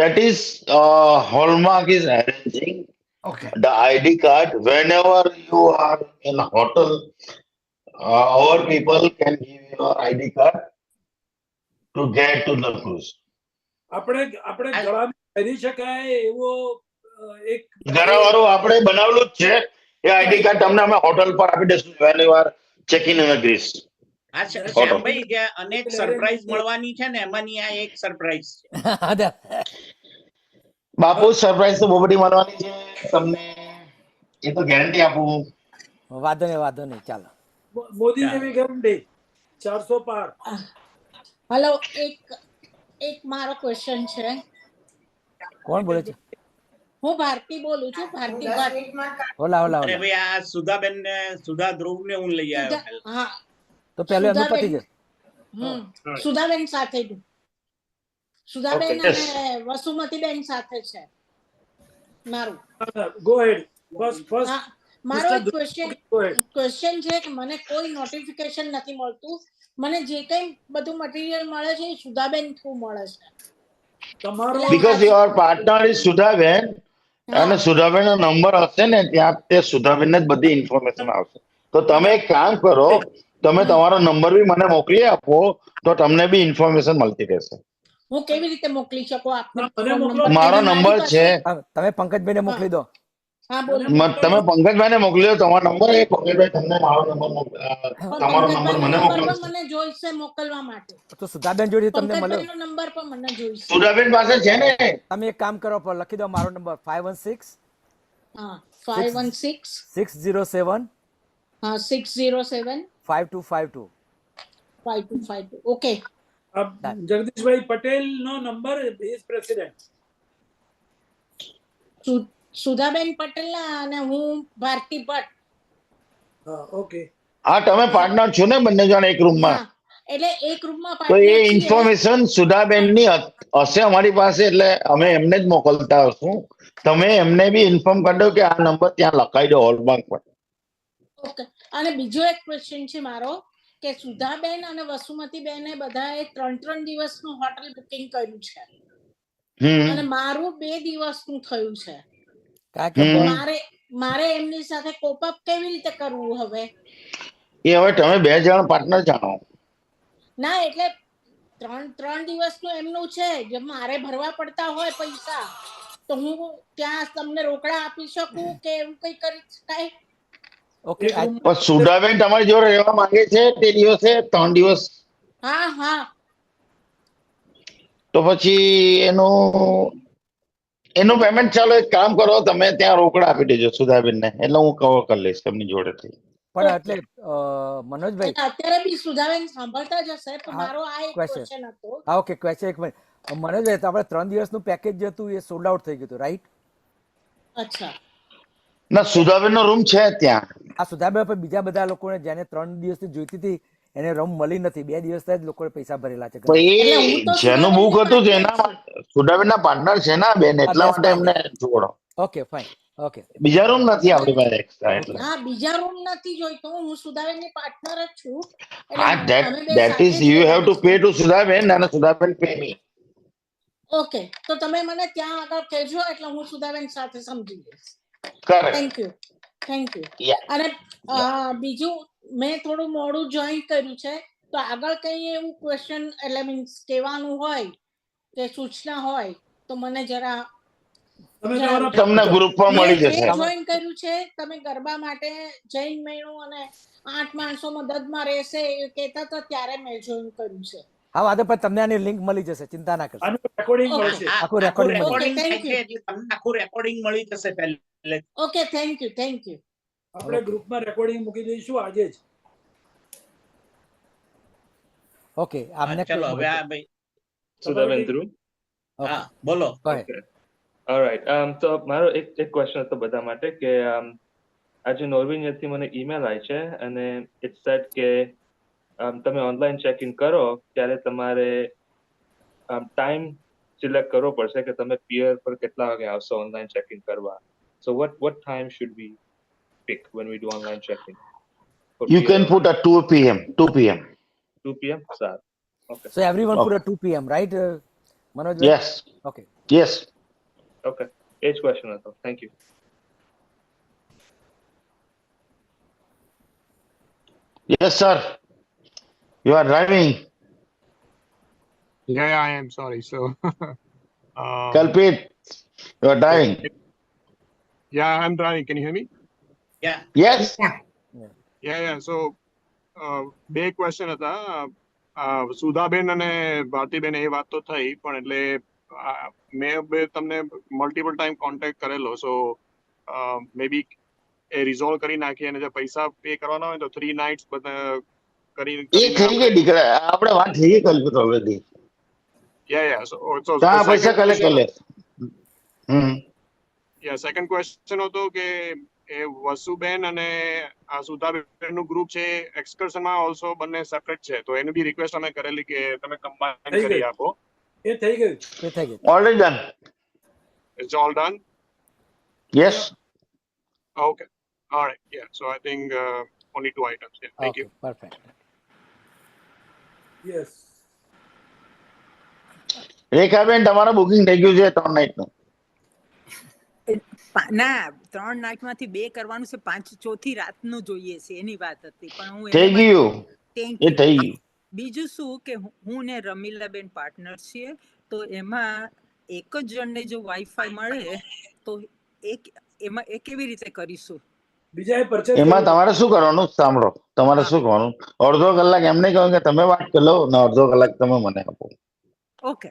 That is Hallmark is arranging Okay. the ID card whenever you are in a hotel. Our people can give you your ID card to get to the cruise. આપણે ગળામાં પહેરી શકાય એવો એક ઘરવાળું આપણે બનાવેલું જ છે એ આઈડી કાર્ડ તમને અમે હોટલ પર આપી દઈશું whenever check in Greece. આ શ્યામભાઈ જે અનેક સરપ્રાઈઝ મળવાની છે ને એમાંની આ એક સરપ્રાઈઝ છે. બાપુ સરપ્રાઈઝ તો બહુ બધી મળવાની છે તમને એ તો ગેરંટી આપું. વાંધો નહીં, ચાલો. મોદી જેવી ગેરંટી 400 પાર. Hello. એક મારો ક્વેશ્ચન છે. કોણ બોલે છે? હું ભારતી બોલું છું, ભારતી ભટ્ટ. ઓલા અરે ભાઈ આ સુધાબેન ને સુધા ધ્રુવ ને હું લઈ આવ્યો. હા, તો પહેલું એમનું પતી જશે. સુધાબેન સાથે છું. Sudhaben Okay, yes. અને વસુમતીબેન સાથે છે. મારું ગો હેડ ફર્સ્ટ હા, મારો એક ગો હેડ. ક્વેશ્ચન છે કે મને કોઈ નોટિફિકેશન નથી મળતું. મને જે કંઈ બધું મટીરિયલ મળે છે એ સુધાબેન થ્રુ મળે છે. તમારો because your partner is Sudhaben અને સુધાબેનનો નંબર હશે ને ત્યાં તે સુધાબેનને જ બધી ઇન્ફોર્મેશન આવશે. તો તમે એક કામ કરો, તમે તમારો નંબર બી મને મોકલી આપો તો તમને બી ઇન્ફોર્મેશન મળતી રહેશે. હું કેવી રીતે મોકલી શકું આપને મને ફોન મોકલો. નંબર? મારો એને મારી નંબર છે, પાસે- તમે પંકજભાઈને મોકલી દો. હા બોલો. તમે પંકજભાઈને મોકલી દો તમારો નંબર, એ પંકજભાઈ તમને મારો નંબર પણ તમારો નંબર પંકજભાઈનો મને નંબર મોકલો. પણ મને જોઈશે મોકલવા માટે. તો સુધાબેન જોડે તમને મળ્યો. પંકજભાઈનો નંબર પણ મને જોઈશે. સુધાબેન પાસે છે ને? તમે એક કામ કરો, પર લખી દો મારો નંબર 516 હા 516 607 હા 607 5252. 5252. ઓકે. જગદીશભાઈ પટેલ નો નંબર ઇઝ પ્રેસિડેન્ટ. સુધાબેન પટેલના અને હું ભારતી ભટ્ટ. હા ઓકે. હા, તમે પાર્ટનર છો ને બંને જણ એક રૂમમાં? હા એટલે એક રૂમમાં તો એ પાર્ટનર છીએ. ઇન્ફોર્મેશન સુધાબેનની હશે અમારી પાસે, એટલે અમે એમને જ મોકલતા હશું. તમે એમને બી ઇન્ફોર્મ કરી દો કે આ નંબર ત્યાં લખાઈ દો હોલમાર્ક પર. ઓકે. અને બીજો એક ક્વેશ્ચન છે મારો કે સુધાબેન અને વસુમતીબેને બધાએ 3 દિવસનું હોટલ બુકિંગ કર્યું છે અને મારું 2 દિવસનું થયું છે. મારે એમની સાથે કોપ અપ કેવી રીતે કરવું હવે? એ હવે તમે 2 જણ પાર્ટનર જાણો. ના એટલે 3 દિવસનું એમનું છે, જે મારે ભરવા પડતા હોય પૈસા, તો હું ત્યાં તમને રોકડા આપી શકું કે એવું કઈ કરી શકાય? ઓકે. પણ સુધાબેન તમારી જોડે રહેવા માંગે છે તે દિવસે 3 દિવસ? હા હા. તો પછી એનું પેમેન્ટ, ચાલો એક કામ કરો, તમે ત્યાં રોકડા આપી દેજો સુધાબેનને, એટલે હું કવર કરી લઈશ એમની જોડેથી. પણ એટલે મનોજભાઈ અત્યારે બી સુધાબેન સાંભળતા જ હશે, તો મારો આ એક ક્વેશ્ચન હતો. હા ઓકે. ક્વેશ્ચન એક મિનિટ. મનોજભાઈ, તો આપણે 3 દિવસનું પેકેજ જે હતું એ સોલ્ડ આઉટ થઈ ગયું હતું, રાઈટ? અચ્છા. ના, સુધાબેનનો રૂમ છે ત્યાં. આ સુધાબેન પર બીજા બધા લોકોને જેને 3 દિવસની જોઈતી હતી એને રૂમ મળી નથી. 2 દિવસના જ લોકોએ પૈસા ભરેલા છે. જેનું બુક હતું તેના સુધાબેનના પાર્ટનર છે ને બેન, એટલા માટે એમને જોડો. Okay fine. ઓકે. બીજા રૂમ નથી આપણી પાસે એક્સ્ટ્રા, એટલે. હા, બીજા રૂમ નથી જોઈતો. હું સુધાબેનની પાર્ટનર જ છું. હા, that is you have to pay to Sudhaben અને સુધાબેન pay me. ઓકે, તો તમે મને ત્યાં આગળ કહેજો એટલે હું સુધાબેન સાથે સમજી લઈશ. કરેક્ટ. Thank you. અને બીજું, મેં થોડું મોડું જોઈન કર્યું છે, તો આગળ કઈ એવું ક્વેશ્ચન એટલે મીન્સ કહેવાનું હોય કે સૂચના હોય તો મને જરા તમને ગ્રુપમાં મળી જશે. જોઈન કર્યું છે તમે ગરબા માટે જૈન મહિનું અને 8 માણસો મદદમાં રહેશે એ કહેતા હતા, ત્યારે મેં જોઈન કર્યું છે. હા, વાંધો પણ તમને આની લિંક મળી જશે, ચિંતા ના કરશો. આખું રેકોર્ડિંગ મળી જશે પહેલે. Okay, thank you. આપણે ગ્રુપમાં રેકોર્ડિંગ મૂકી દઈશું આજે જ. ઓકે. આપને ચલો હવે આ ભાઈ સુધાબેન ધ્રુવ. હા બોલો. ઓલરાઈટ. તો મારો એક ક્વેશ્ચન હતો બધા માટે કે આજે નોર્વેથી મને ઈમેલ આવી છે અને ઇટ સેડ કે તમે ઓનલાઈન ચેક ઇન કરો ત્યારે તમારે ટાઈમ સિલેક્ટ કરવો પડશે કે તમે પિયર પર કેટલા વાગે આવશો ઓનલાઈન ચેક ઇન કરવા. સો what time should we pick when we do online check-in? You can put at 2 p.m. 2 p.m. 2 p.m. Sir. Okay. So everyone put at 2 p.m. right? Manoj? Yes. Okay. Yes. Okay. Age question હતો. Thank you. Yes, sir. You are driving. Yeah, I am sorry. So, Kalpit, you are driving. Yeah, I'm driving. Can you hear me? Yeah. Yes. Yeah. So, બે ક્વેશ્ચન હતા. સુધાબેન અને ભારતીબેન એ વાત તો થઈ, પણ એટલે મેં તમને મલ્ટિપલ ટાઈમ કોન્ટેક્ટ કરેલો, સો મે બી એ રિઝોલ્વ કરી નાખીએ અને જે પૈસા પે કરવાના હોય તો 3 નાઇટ્સ બધા એ થઈ ગઈ દીકરા, આપણે વાત થઈ ગઈ કલ્પિત ઓલરેડી. સો પૈસા કલેક્ટ કરી લે. સેકન્ડ ક્વેશ્ચન હતો કે એ વસુબેન અને આ સુધાબેન નું ગ્રુપ છે એક્સકર્શન માં ઓલસો બંને સેપરેટ છે, તો એની બી રિક્વેસ્ટ અમે કરેલી કે તમે કમ્બાઈન કરી આપો. એ થઈ ગયું. એ થઈ ગયું. Already done. It's all done. Yes. Okay. All right. Yeah. So I think only 2 items. Yeah. Thank you. Perfect. Yes. Rekhaben તમારું બુકિંગ થઈ ગયું છે 3 નાઈટનું. ના 3 નાઈટમાંથી 2 કરવાનું છે, 5 ચોથી રાતનું જોઈએ છે એની વાત હતી, પણ હું થઈ ગયું. Thank A you. થઈ ગયું. બીજું શું કે હું ને રમીલાબેન પાર્ટનર છીએ, તો એમાં એક જ જણને જો વાઈફાઈ મળે તો એમાં એ કેવી રીતે કરીશું? બીજાએ પરચેસ એમાં તમારે શું કરવાનું સાંભળો, તમારે શું કરવાનું, અડધો કલાક એમને કહ્યું કે તમે વાત કરી લો ને અડધો કલાક તમે મને આપો. Okay,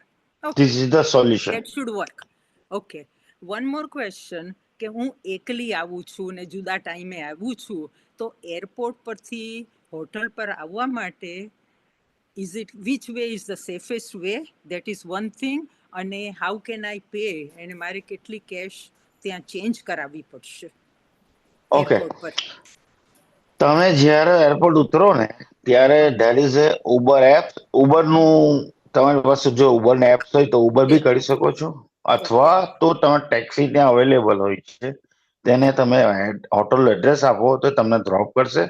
this is the solution. That should work. Okay, one more question કે હું એકલી આવું છું ને જુદા ટાઈમે આવું છું, તો એરપોર્ટ પરથી હોટલ પર આવવા માટે is it which way is the safest way? That is one thing. અને how can I pay? અને મારે કેટલી કેશ ત્યાં ચેન્જ કરાવવી પડશે ઓકે, એરપોર્ટ પર? તમે જ્યારે એરપોર્ટ ઉતરો ને ત્યારે there is a Uber app. ઉબરનું તમારી પાસે જો ઉબરની એપ હોય તો ઉબર બી કરી શકો છો, અથવા તો તમે ટેક્સી ત્યાં અવેલેબલ હોય છે, તેને તમે હોટલ એડ્રેસ આપો તો તમને ડ્રોપ કરશે.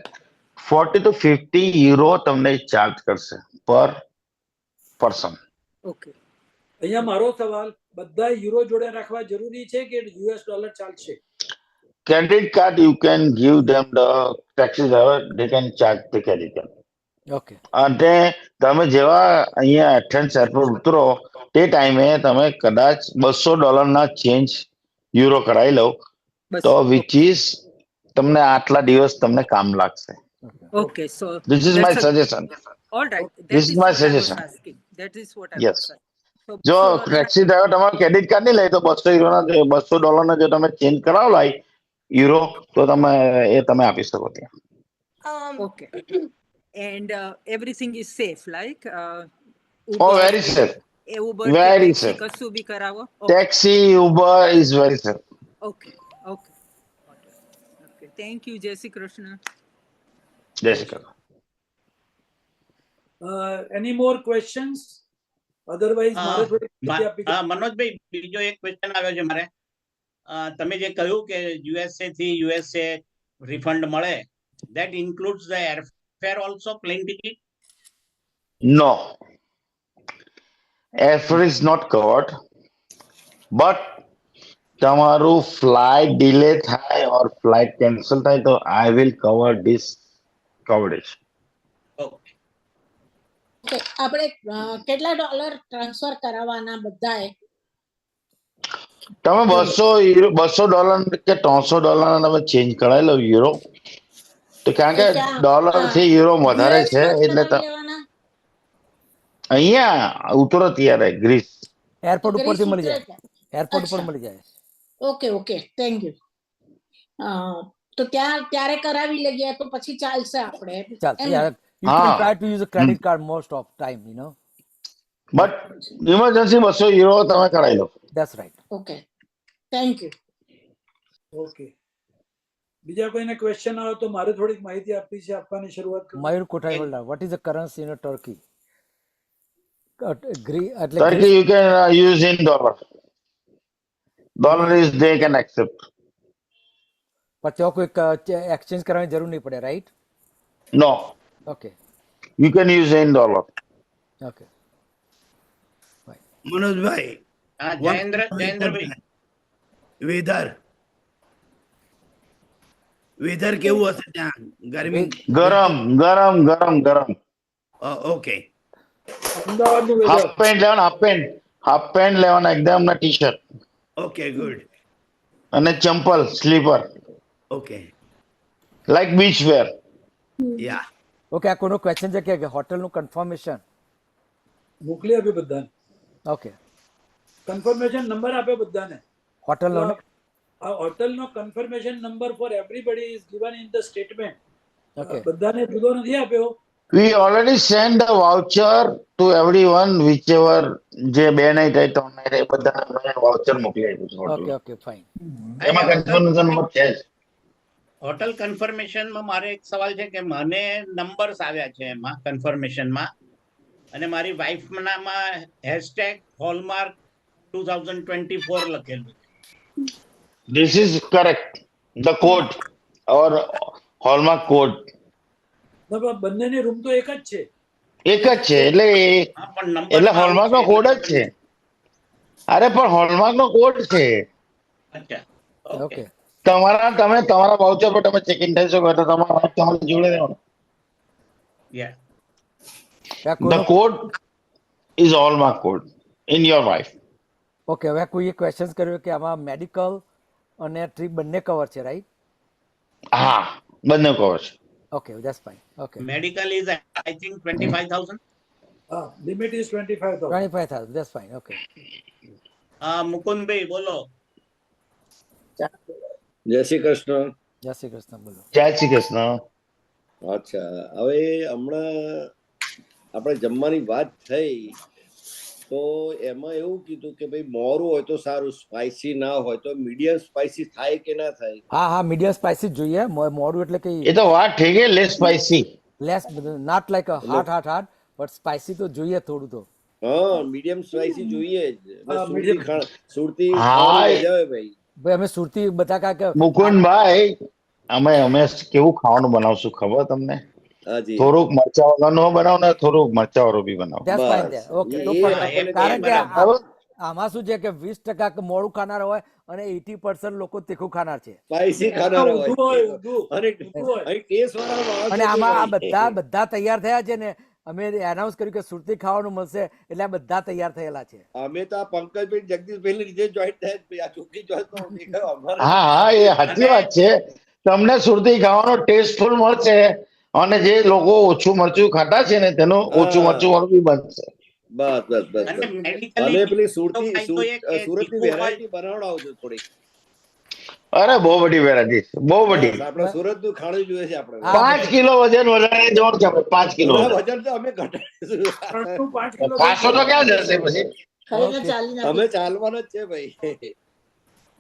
40 to 50 યુરો તમને ચાર્જ કરશે પર પર્સન. ઓકે, અહીંયા મારો સવાલ, બધા યુરો જોડે રાખવા જરૂરી છે કે યુએસ ડોલર ચાલશે? Credit card, you can give them the taxi driver, they can charge the credit card. Okay. અને તમે જેવા અહીંયા એથેન્સ એરપોર્ટ ઉતરો તે ટાઈમે તમે કદાચ $200 ચેન્જ યુરો કરાવી લો તો વિચ ઇઝ તમને આટલા દિવસ તમને કામ લાગશે. Okay, so This is my suggestion. all right, This that is is my what I was suggestion. asking. That is what I Yes. was asking. So જો $200 ટેક્સી ડ્રાઈવર તમારો ક્રેડિટ કાર્ડ નહીં લે તો $200 જો તમે ચેન્જ કરાવો લાય યુરો તો તમે એ તમે આપી શકો ત્યાં. okay. And everything is safe, like Oh, very safe. Uber Very taxi safe. કશું બી કરાવો? Taxi, Uber is very safe. Okay, okay. Okay, thank you. જય શ્રી કૃષ્ણ. જય શ્રી કૃષ્ણ. એની મોર ક્વેશ્ચન્સ? અધરવાઇઝ મારે થોડી મનોજભાઈ બીજો એક ક્વેશ્ચન આવ્યો છે મારે. તમે જે કહ્યું કે યુએસએ થી યુએસએ રિફંડ મળે, that includes the airfare also, plane ticket? No. Airfare is not covered. But તમારું ફ્લાઇટ ડિલે થાય or ફ્લાઇટ કેન્સલ થાય તો I will cover this coverage. Okay, આપણે કેટલા ડોલર ટ્રાન્સફર કરાવવાના બધાએ? તમે $200 કે $300 તમે ચેન્જ કરાવી લો યુરો, તો કારણ કે ડોલર થી યુરો વધારે છે એટલે અહીંયા ઉતરો ત્યારે ગ્રીસ એરપોર્ટ ઉપરથી મળી જાય, એરપોર્ટ ઉપર મળી જાય. Okay, okay, thank you. તો ત્યારે કરાવી લઈએ તો પછી ચાલશે આપણે? ચાલશે. You can try to use a credit card most of time, you know. But emergency €200 તમે કરાવી લો. That's right. Okay, thank you. Okay, બીજા કોઈને ક્વેશ્ચન આવે તો મારે થોડીક માહિતી આપવાની શરૂઆત કરું. મયુર કોઠારીવાલા, what is the currency in Turkey? Turkey you can use in dollar. Dollar is they can accept. પછી કોઈ એક્સચેન્જ કરવાની જરૂર નહીં પડે, right? No. Okay. You can use in dollar. Okay. મનોજભાઈ, જયેન્દ્રભાઈ, વેધર કેવું હશે ત્યાં? ગરમી? ગરમ ગરમ ગરમ ગરમ. ઓકે. હાફ પેન્ટ લેવાના, હાફ પેન્ટ લેવાના એકદમ ના ટી શર્ટ. Okay, good. અને ચંપલ slipper. Okay. Like beach wear. Yeah. Okay, આ કોઈનો ક્વેશ્ચન છે કે હોટલનું કન્ફર્મેશન મોકલી આપ્યો બધાને? ઓકે, કન્ફર્મેશન નંબર આપ્યો બધાને. હોટલનો હોટલનો confirmation number for everybody is given in the statement. Okay, બધાને જુદો નથી આપ્યો. We already send the voucher to everyone whichever જે 2 નાઈટ હોય 3 નાઈટ હોય બધાને વાઉચર મોકલી આપ્યું છે. Okay, okay, fine. એમાં કન્ફર્મેશન નંબર છે જ. હોટલ કન્ફર્મેશનમાં મારે એક સવાલ છે કે મને નંબર્સ આવ્યા છે એમાં કન્ફર્મેશનમાં, અને મારી વાઇફનામાં #હોલમાર્ક 2024 લખેલું. This is correct. The code or hallmark code બંનેની રૂમ તો એક જ છે. એક જ છે એટલે હોલમાર્ક નો કોડ જ છે. અરે પણ હોલમાર્ક નો કોડ છે. ઓકે તમારા વાઉચર પર તમે ચેક ઇન થઈ શકો તો તમારા તમારે જોડે રહેવાનું. The code is hallmark code in your wife. Okay, હવે કોઈ ક્વેશ્ચન કર્યો કે આમાં મેડિકલ અને ટ્રીપ બંને કવર છે, રાઈટ? હા, બંને કવર છે. Okay, that's fine. Okay. Medical is, I think, 25,000. Limit is 25,000. 25,000. That's fine. Okay. Mukund ભાઈ બોલો. જય શ્રી કૃષ્ણ. જય શ્રી કૃષ્ણ બોલો. જય શ્રી કૃષ્ણ. અચ્છા, હવે હમણાં આપણે જમવાની વાત થઈ તો એમાં એવું કીધું કે ભાઈ મોરું હોય તો સારું, સ્પાઇસી ના હોય તો મીડિયમ સ્પાઇસી થાય કે ના થાય? હા, મીડિયમ સ્પાઇસી જોઈએ. મોરું એટલે કે એ તો વાત થઈ ગઈ, less spicy. Less, not like a hard, but spicy તો જોઈએ થોડું તો. હા, મીડિયમ સ્પાઇસી જોઈએ જ. સુરતી ભાઈ અમે સુરતી બધા કે મુકુંદભાઈ, અમે કેવું ખાવાનું બનાવશું ખબર તમને? થોડુંક મરચા વગરનું બનાવો ને થોડુંક મરચા વાળું બી બનાવો. કારણ કે આમાં શું છે કે 20% મોડું ખાનાર હોય અને 80% લોકો તીખું ખાનાર છે. સ્પાઇસી ખાનાર હોય અને આમાં આ બધા તૈયાર થયા છે ને. અમે એનાઉન્સ કર્યું કે સુરતી ખાવાનું મળશે એટલે આ બધા તૈયાર થયેલા છે. અમે તો આ પંકજભાઈ જગદીશભાઈ ની રીતે જોઈન્ટ થયા, આ ચોખ્ખી જોઈન્ટ. હા, એ સાચી વાત છે. તમને સુરતી ખાવાનો ટેસ્ટફુલ મળશે અને જે લોકો ઓછું મરચું ખાતા છે ને તેનું ઓછું મરચું વાળું બી બનશે. બસ અને પેલી સુરતની વેરાયટી બનાવડાવજો થોડી. અરે બહુ બધી વેરાયટી, બહુ બધી. આપણે સુરત નું ખાણું જોઈએ છે. આપણે 5 કિલો વજન વધારે જવાનું છે. 5 કિલો વજન તો અમે ઘટાડીશું. 500 તો ક્યાં જશે પછી? અમે ચાલવાના જ છે ભાઈ.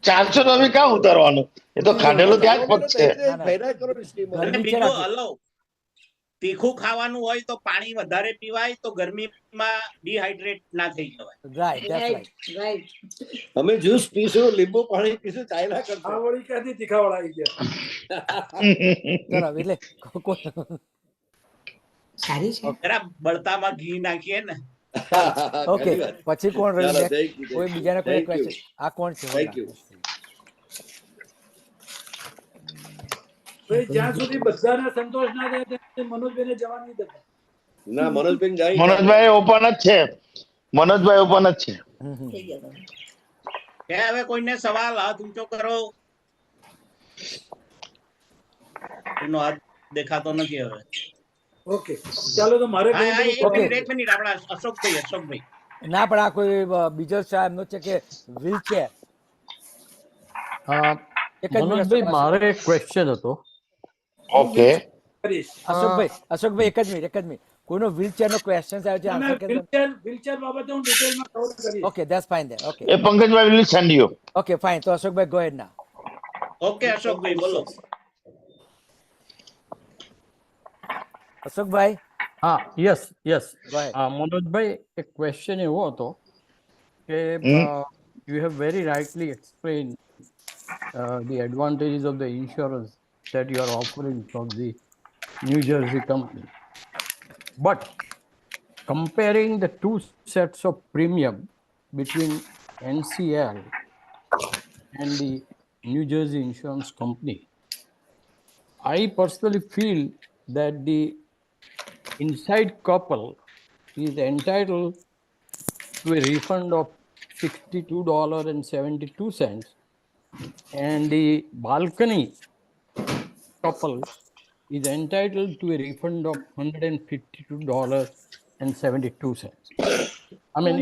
400 તો અમે ક્યાં ઉતારવાનું? એ તો ખાધેલું ત્યાં જ પચશે. બીજું હલો, તીખું ખાવાનું હોય તો પાણી વધારે પીવાય તો ગરમીમાં ડિહાઇડ્રેટ ના થઈ જવાય. અમે જ્યુસ પીશું, લીંબુ પાણી પીશું, ચાય ના કરશું. આ વળી ક્યાંથી તીખા વાળા આવી ગયા? જરા બળતામાં ઘી નાખીએ ને. ઓકે, પછી કોણ રહ્યું? કોઈ બીજાને કોઈ ક્વેશ્ચન? આ કોણ છે? Thank you. જ્યાં સુધી બધાને સંતોષ ના થાય ત્યાં મનોજભાઈને જવા નહીં દેતા. ના, મનોજભાઈ જાય. મનોજભાઈ ઓપન જ છે. મનોજભાઈ ઓપન જ છે. હવે કોઈને સવાલ હાથ ઊંચો કરો. એનો હાથ દેખાતો નથી હવે. ઓકે, ચાલો તો મારે એક મિનિટ, આપણા અશોકભાઈ. ના, પણ આ કોઈ બીજો છે એમનો છે કે વ્હીલ ચેર. મનોજભાઈ, મારે એક ક્વેશ્ચન હતો. ઓકે, અશોકભાઈ એક જ મિનિટ. કોઈનો વ્હીલચેર નો ક્વેશ્ચન આવ્યો છે? આન્સર કે વ્હીલચેર બાબતે હું ડિટેલમાં કવર કરીશ. Okay, that's fine then. Okay, એ પંકજભાઈ will send you. Okay, fine. તો અશોકભાઈ ગો હેડ નાઉ. ઓકે, અશોકભાઈ બોલો. અશોકભાઈ. હા, યસ. મનોજભાઈ, એક ક્વેશ્ચન એવો હતો કે you have very rightly explained the advantages of the insurance that you are offering from the New Jersey company. But comparing the two sets of premium between NCL and the New Jersey Insurance Company, I personally feel that the inside couple is entitled to a refund of $62.72 and the balcony couple is entitled to a refund of $152.72. I mean,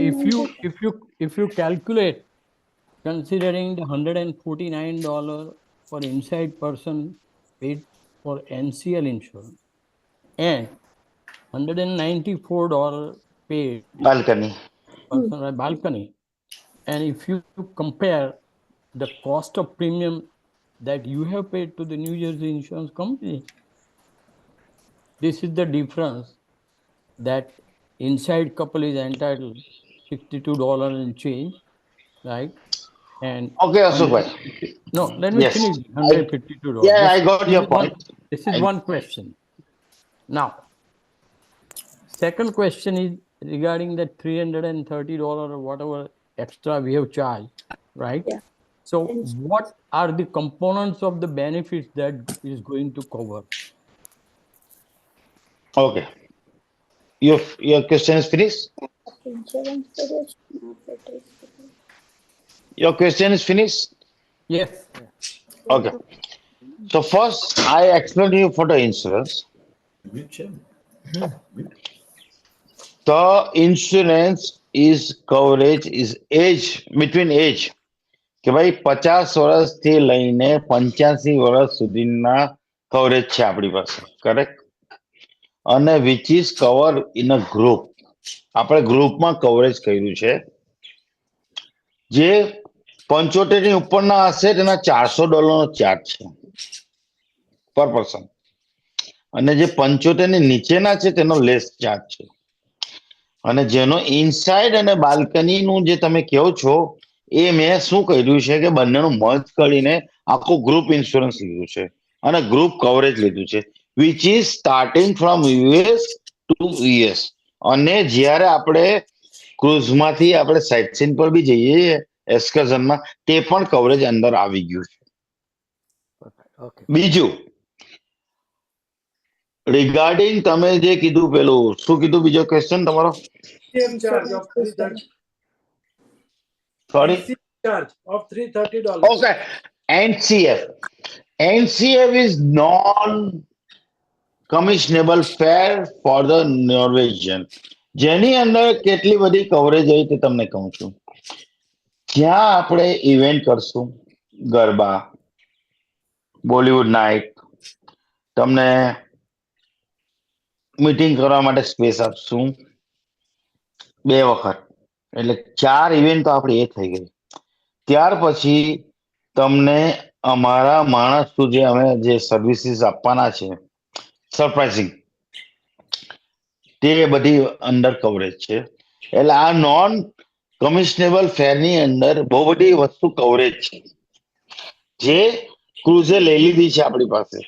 if you calculate, considering the $149 for inside person paid for NCL insurance and $194 paid balcony person balcony, and if you compare the cost of premium that you have paid to the New Jersey Insurance Company, this is the difference that inside couple is entitled $62 and change, right? And Okay, Ashokbhai. no, let me Yes. finish. $152. Yeah, I got your point. This is one question. Now, second question is regarding the $330 or whatever extra we have charged, right? Yeah. So, what are the components of the benefits that is going to cover? Okay. Your question is finished? Insurance coverage, malpractice. Your question is finished? Yes. Okay. So first, I explained you for the insurance. The insurance is coverage is age between age. કે ભાઈ 50 વર્ષથી લઈને 85 વર્ષ સુધીના કવરેજ છે આપણી પાસે, કરેક્ટ? અને which is cover in a group. આપણે ગ્રુપમાં કવરેજ કર્યું છે. જે 75 ની ઉપરના હશે તેના $400 ચાર્જ છે પર પર્સન. અને જે 75 ની નીચેના છે તેનો લેસ ચાર્જ છે. અને જેનો ઇનસાઇડ અને બાલ્કનીનું જે તમે કહો છો એ મેં શું કર્યું છે કે બંનેનું મર્જ કરીને આખું ગ્રુપ ઇન્સ્યોરન્સ લીધું છે અને ગ્રુપ કવરેજ લીધું છે, which is starting from US to US. અને જ્યારે આપણે ક્રુઝમાંથી આપણે સાઇટ સીન પર બી જઈએ એક્સકર્ઝનમાં, તે પણ કવરેજ અંદર આવી ગયું છે. બીજું રિગાર્ડિંગ તમે જે કીધું પેલું શું કીધું બીજો ક્વેશ્ચન તમારો? charge of 330. Sorry? Charge of $330. Okay. NCF. NCF is non-commissionable fare for the Norwegian. જેની અંદર કેટલી બધી કવરેજ હોય તે તમને કહું છું. જ્યાં આપણે ઇવેન્ટ કરશું, ગરબા, બોલિવૂડ નાઇટ, તમને મીટિંગ કરવા માટે સ્પેસ આપશું 2 વખત, એટલે 4 ઇવેન્ટ તો આપણી એ થઈ ગઈ. ત્યાર પછી તમને અમારા માણસ જે અમે જે સર્વિસીસ આપવાના છે સરપ્રાઇઝિંગ, તે બધી અંડર કવરેજ છે. એટલે આ નોન કમિશનેબલ ફેરની અંદર બહુ બધી વસ્તુ કવરેજ છે જે ક્રુઝે લઈ લીધી છે આપણી પાસે.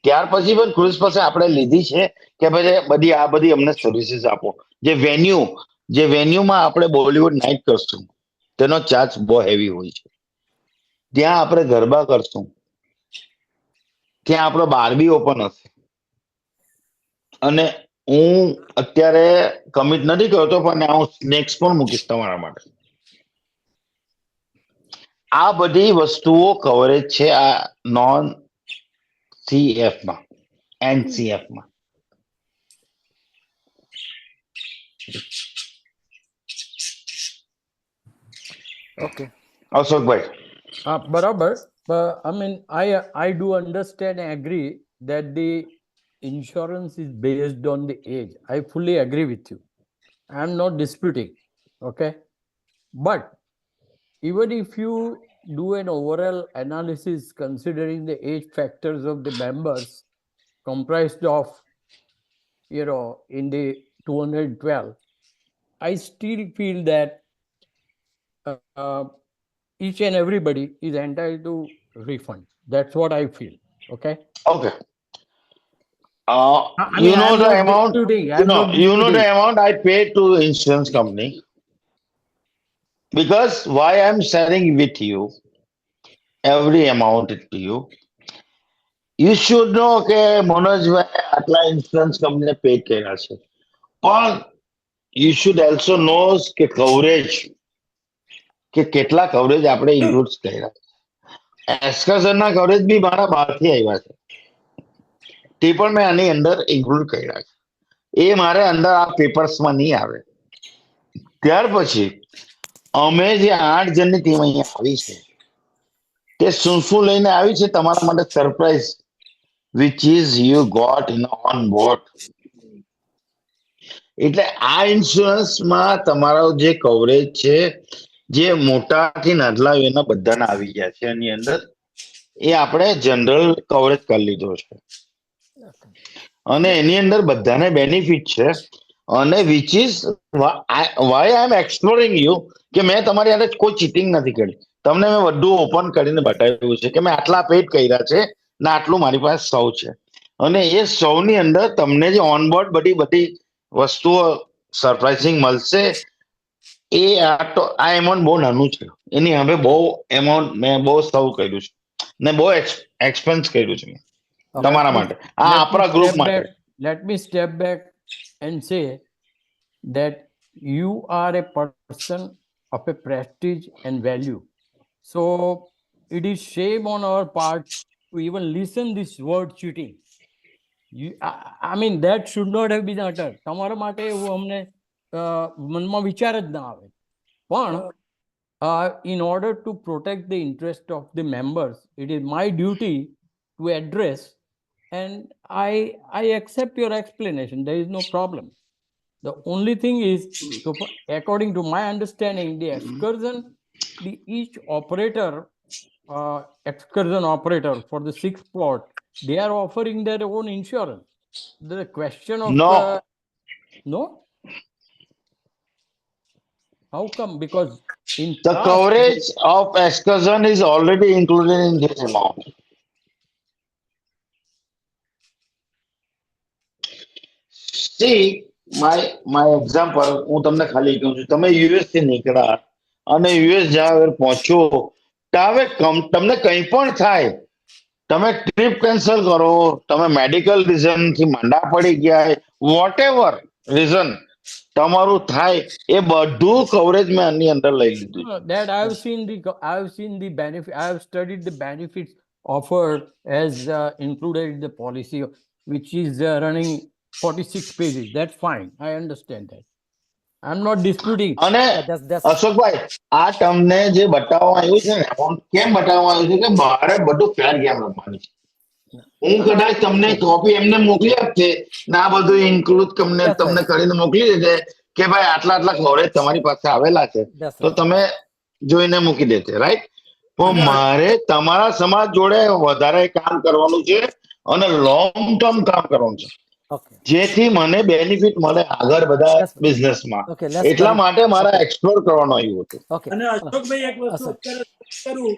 ત્યાર પછી પણ ક્રુઝ પાસે આપણે લીધી છે કે ભાઈ બધી આ બધી અમને સર્વિસીસ આપો. જે વેન્યુમાં આપણે બોલિવૂડ નાઇટ કરશું તેનો ચાર્જ બહુ હેવી હોય છે. ત્યાં આપણે ગરબા કરશું, ત્યાં આપણો બાર બી ઓપન હશે. અને હું અત્યારે કમિટ નથી કરતો પણ હું સ્નેક્સ પણ મૂકીશ તમારા માટે. આ બધી વસ્તુઓ કવરેજ છે આ નોન CF માં, NCF માં. Okay. Ashokbhai. Barabar. But I mean, I do understand and agree that the insurance is based on the age. I fully agree with you. I'm not disputing. Okay. But even if you do an overall analysis considering the age factors of the members comprised of, in the 212, I still feel that each and everybody is entitled to refund. That's what I feel. Okay. Okay. You know the amount. You know the amount I paid to the insurance company. Because why I'm sharing with you every amount to you. You should know કે મનોજભાઈ આટલા ઇન્સ્યોરન્સ કંપનીને પે કર્યા છે. પણ you should also know કે કવરેજ કે કેટલા કવરેજ આપણે ઇન્ક્લુડ કર્યા. એક્સકર્ઝનના કવરેજ બી મારા બહારથી આવ્યા છે, તે પણ મેં આની અંદર ઇન્ક્લુડ કર્યા છે. એ મારે અંદર આ પેપર્સમાં નહીં આવે. ત્યાર પછી અમે જે 8 જણની ટીમ અહીંયા આવી છે તે શું શું લઈને આવી છે તમારા માટે surprise, which is you got in on board. એટલે આ ઇન્સ્યોરન્સમાં તમારો જે કવરેજ છે જે મોટાથી નાટલા એના બધાના આવી ગયા છે એની અંદર, એ આપણે જનરલ કવરેજ કરી લીધો છે. અને એની અંદર બધાને બેનિફિટ છે. અને which is why I am exploring you કે મેં તમારી અંદર કોઈ ચીટિંગ નથી કરી. તમને મેં બધું ઓપન કરીને બતાવ્યું છે કે મેં આટલા પેડ કર્યા છે ને આટલું મારી પાસે સૌ છે, અને એ સૌની અંદર તમને જે ઓનબોર્ડ બધી વસ્તુઓ સરપ્રાઇઝિંગ મળશે. એ આ એમાઉન્ટ બહુ નાનું છે, એની હવે બહુ એમાઉન્ટ મેં બહુ સૌ કર્યું છે ને બહુ એક્સપેન્સ કર્યું છે તમારા માટે, આ આપણા ગ્રુપ માટે. Let me step back and say that you are a person of a prestige and value. So it is shame on our part to even listen this word cheating. I mean, that should not have been uttered. તમારા માટે એવું અમને મનમાં વિચાર જ ના આવે. પણ in order to protect the interest of the members, it is my duty to address, and I accept your explanation. There is no problem. The only thing is, so according to my understanding, the each operator, excursion operator for the 6th plot, they are offering their own insurance. The question of no? How come? Because in the coverage of excursion is already included in this amount. See, my example, હું તમને ખાલી કહું છું, તમે યુએસ થી નીકળ્યા અને યુએસ જ્યાં પહોંચો ત્યારે તમને કંઈ પણ થાય, તમે ટ્રીપ કેન્સલ કરો, તમે મેડિકલ રીઝન થી માંદા પડી ગયા, વોટ એવર રીઝન તમારું થાય, એ બધું કવરેજ મેં આની અંદર લઈ લીધું. That I have seen the benefit. I have studied the benefits offered as included in the policy, which is running 46 pages. That's fine. I understand that. I'm not disputing. અને અશોકભાઈ, આ તમને જે બતાવવામાં આવ્યું છે ને, કેમ બતાવવામાં આવ્યું છે કે બહાર બધું ફેર ગેમ રમવાની છે. હું કદાચ તમને કોપી એમને મોકલી આપશે ને આ બધું ઇન્ક્લુડ તમને કરીને મોકલી દેશે કે ભાઈ આટલા કવરેજ તમારી પાસે આવેલા છે, તો તમે જોઈને મૂકી દેશે, રાઈટ? પણ મારે તમારા સમાજ જોડે વધારે કામ કરવાનું છે અને લોંગ ટર્મ કામ કરવાનું છે, જેથી મને બેનિફિટ મળે આગળ બધા બિઝનેસમાં. એટલા માટે મારા એક્સપ્લોર કરવાનું આવ્યું હતું. અને અશોકભાઈ, એક વસ્તુ અત્યારે કરું,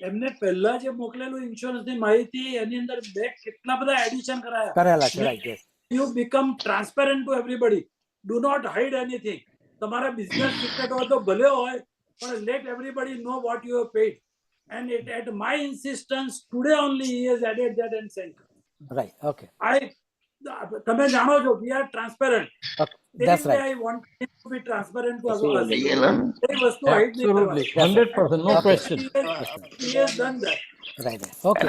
એમને પહેલા જે મોકલેલું ઇન્સ્યોરન્સ ની માહિતી, એની અંદર કેટલા બધા એડિશન કરેલા છે. You become transparent to everybody. Do not hide anything. તમારા બિઝનેસ સિક્રેટ હોય તો ભલે હોય, પણ let everybody know what you have paid. And at my insistence, today only he has added that and sent. Right. Okay. તમે જાણો છો, we are transparent. That's right. I want him to be transparent to us. Absolutely. 100%. No question. He has done that. Right. Okay.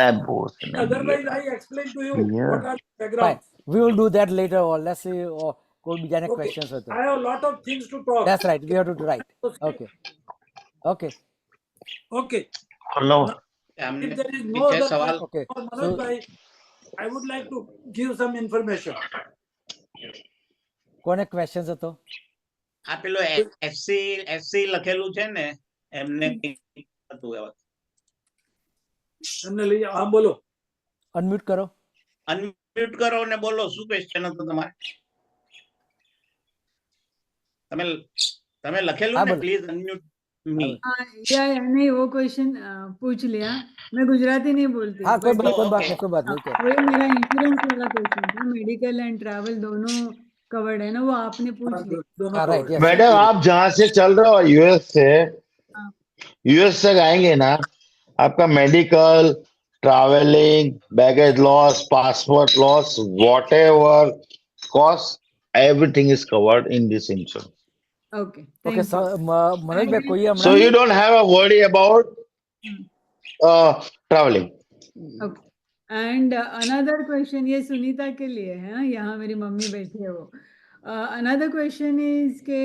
Otherwise, I explain to you what are the background. We will do that later, or let's see, or કોઈ બીજાને questions હતો. I have a lot of things to talk. That's right. We have to write. Okay. Okay. Okay. Hello. If there is no other question, okay. Manoj bhai, I would like to give some information. કોને questions હતો? આ પેલો એસસી લખેલું છે ને, એમને હતું એમને લઈ હા, બોલો. અનમ્યુટ કરો. અનમ્યુટ કરો ને બોલો, શું ક્વેશ્ચન હતો તમારે? તમે લખેલું ને, પ્લીઝ અનમ્યુટ મી. नहीं, वो क्वेश्चन पूछ लिया. मैं गुजराती नहीं बोलती. हाँ, कोई बात नहीं. वो मेरा इंश्योरेंस वाला क्वेश्चन था. मेडिकल एंड ट्रैवल दोनों कवर्ड है ना, वो आपने पूछ लिया. मैडम, आप जहाँ से चल रहे हो यूएस से आएंगे ना, आपका medical, travelling, baggage loss, passport loss, what ever cost, everything is covered in this insurance. Okay. So Manoj bhai, कोई So you don't have a worry about traveling. Okay. And another question, ये सुनीता के लिए है, यहाँ मेरी मम्मी बैठी है वो. Another question is कि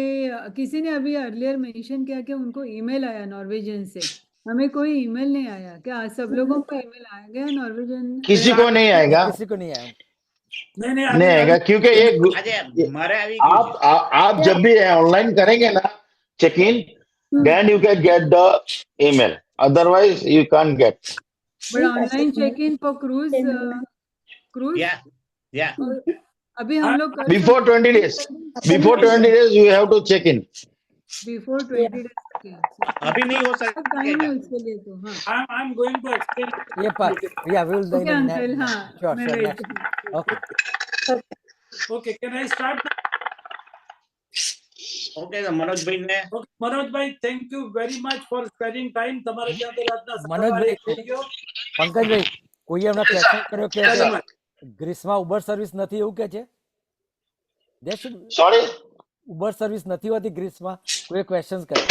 किसी ने अभी अर्लियर मेंशन किया कि उनको ईमेल आया नॉर्वेजियन से. हमें कोई ईमेल नहीं आया. क्या सब लोगों को ईमेल आ गया नॉर्वेजियन? किसी को नहीं आएगा. किसी को नहीं आया. नहीं आएगा, क्योंकि आप जब भी ऑनलाइन करेंगे ना check in, then you can get the email. Otherwise, you can't get. But online check-in for cruise. Yeah. अभी हम लोग Before 20 days, you have to check in. Before 20 days. अभी नहीं हो टाइम सकेगा। है उसके लिए तो हाँ. I'm going to explain. ये part, yeah, we will Okay, uncle, हाँ. sure, मैं sure, wait next. करूँ. Okay. Okay, can I start? Okay મનોજભાઈ ને Okay, Manojbhai, thank you very much for spending time. તમારે ત્યાં તો રાતના 12:30 થઈ ગયો. પંકજભાઈ, કોઈએ હમણાં ક્વેશ્ચન કર્યો કે Very much. ગ્રીસમાં ઉબર સર્વિસ નથી એવું કે છે? સોરી, ઉબર સર્વિસ નથી હોતી ગ્રીસમાં? કોઈ ક્વેશ્ચન કરે?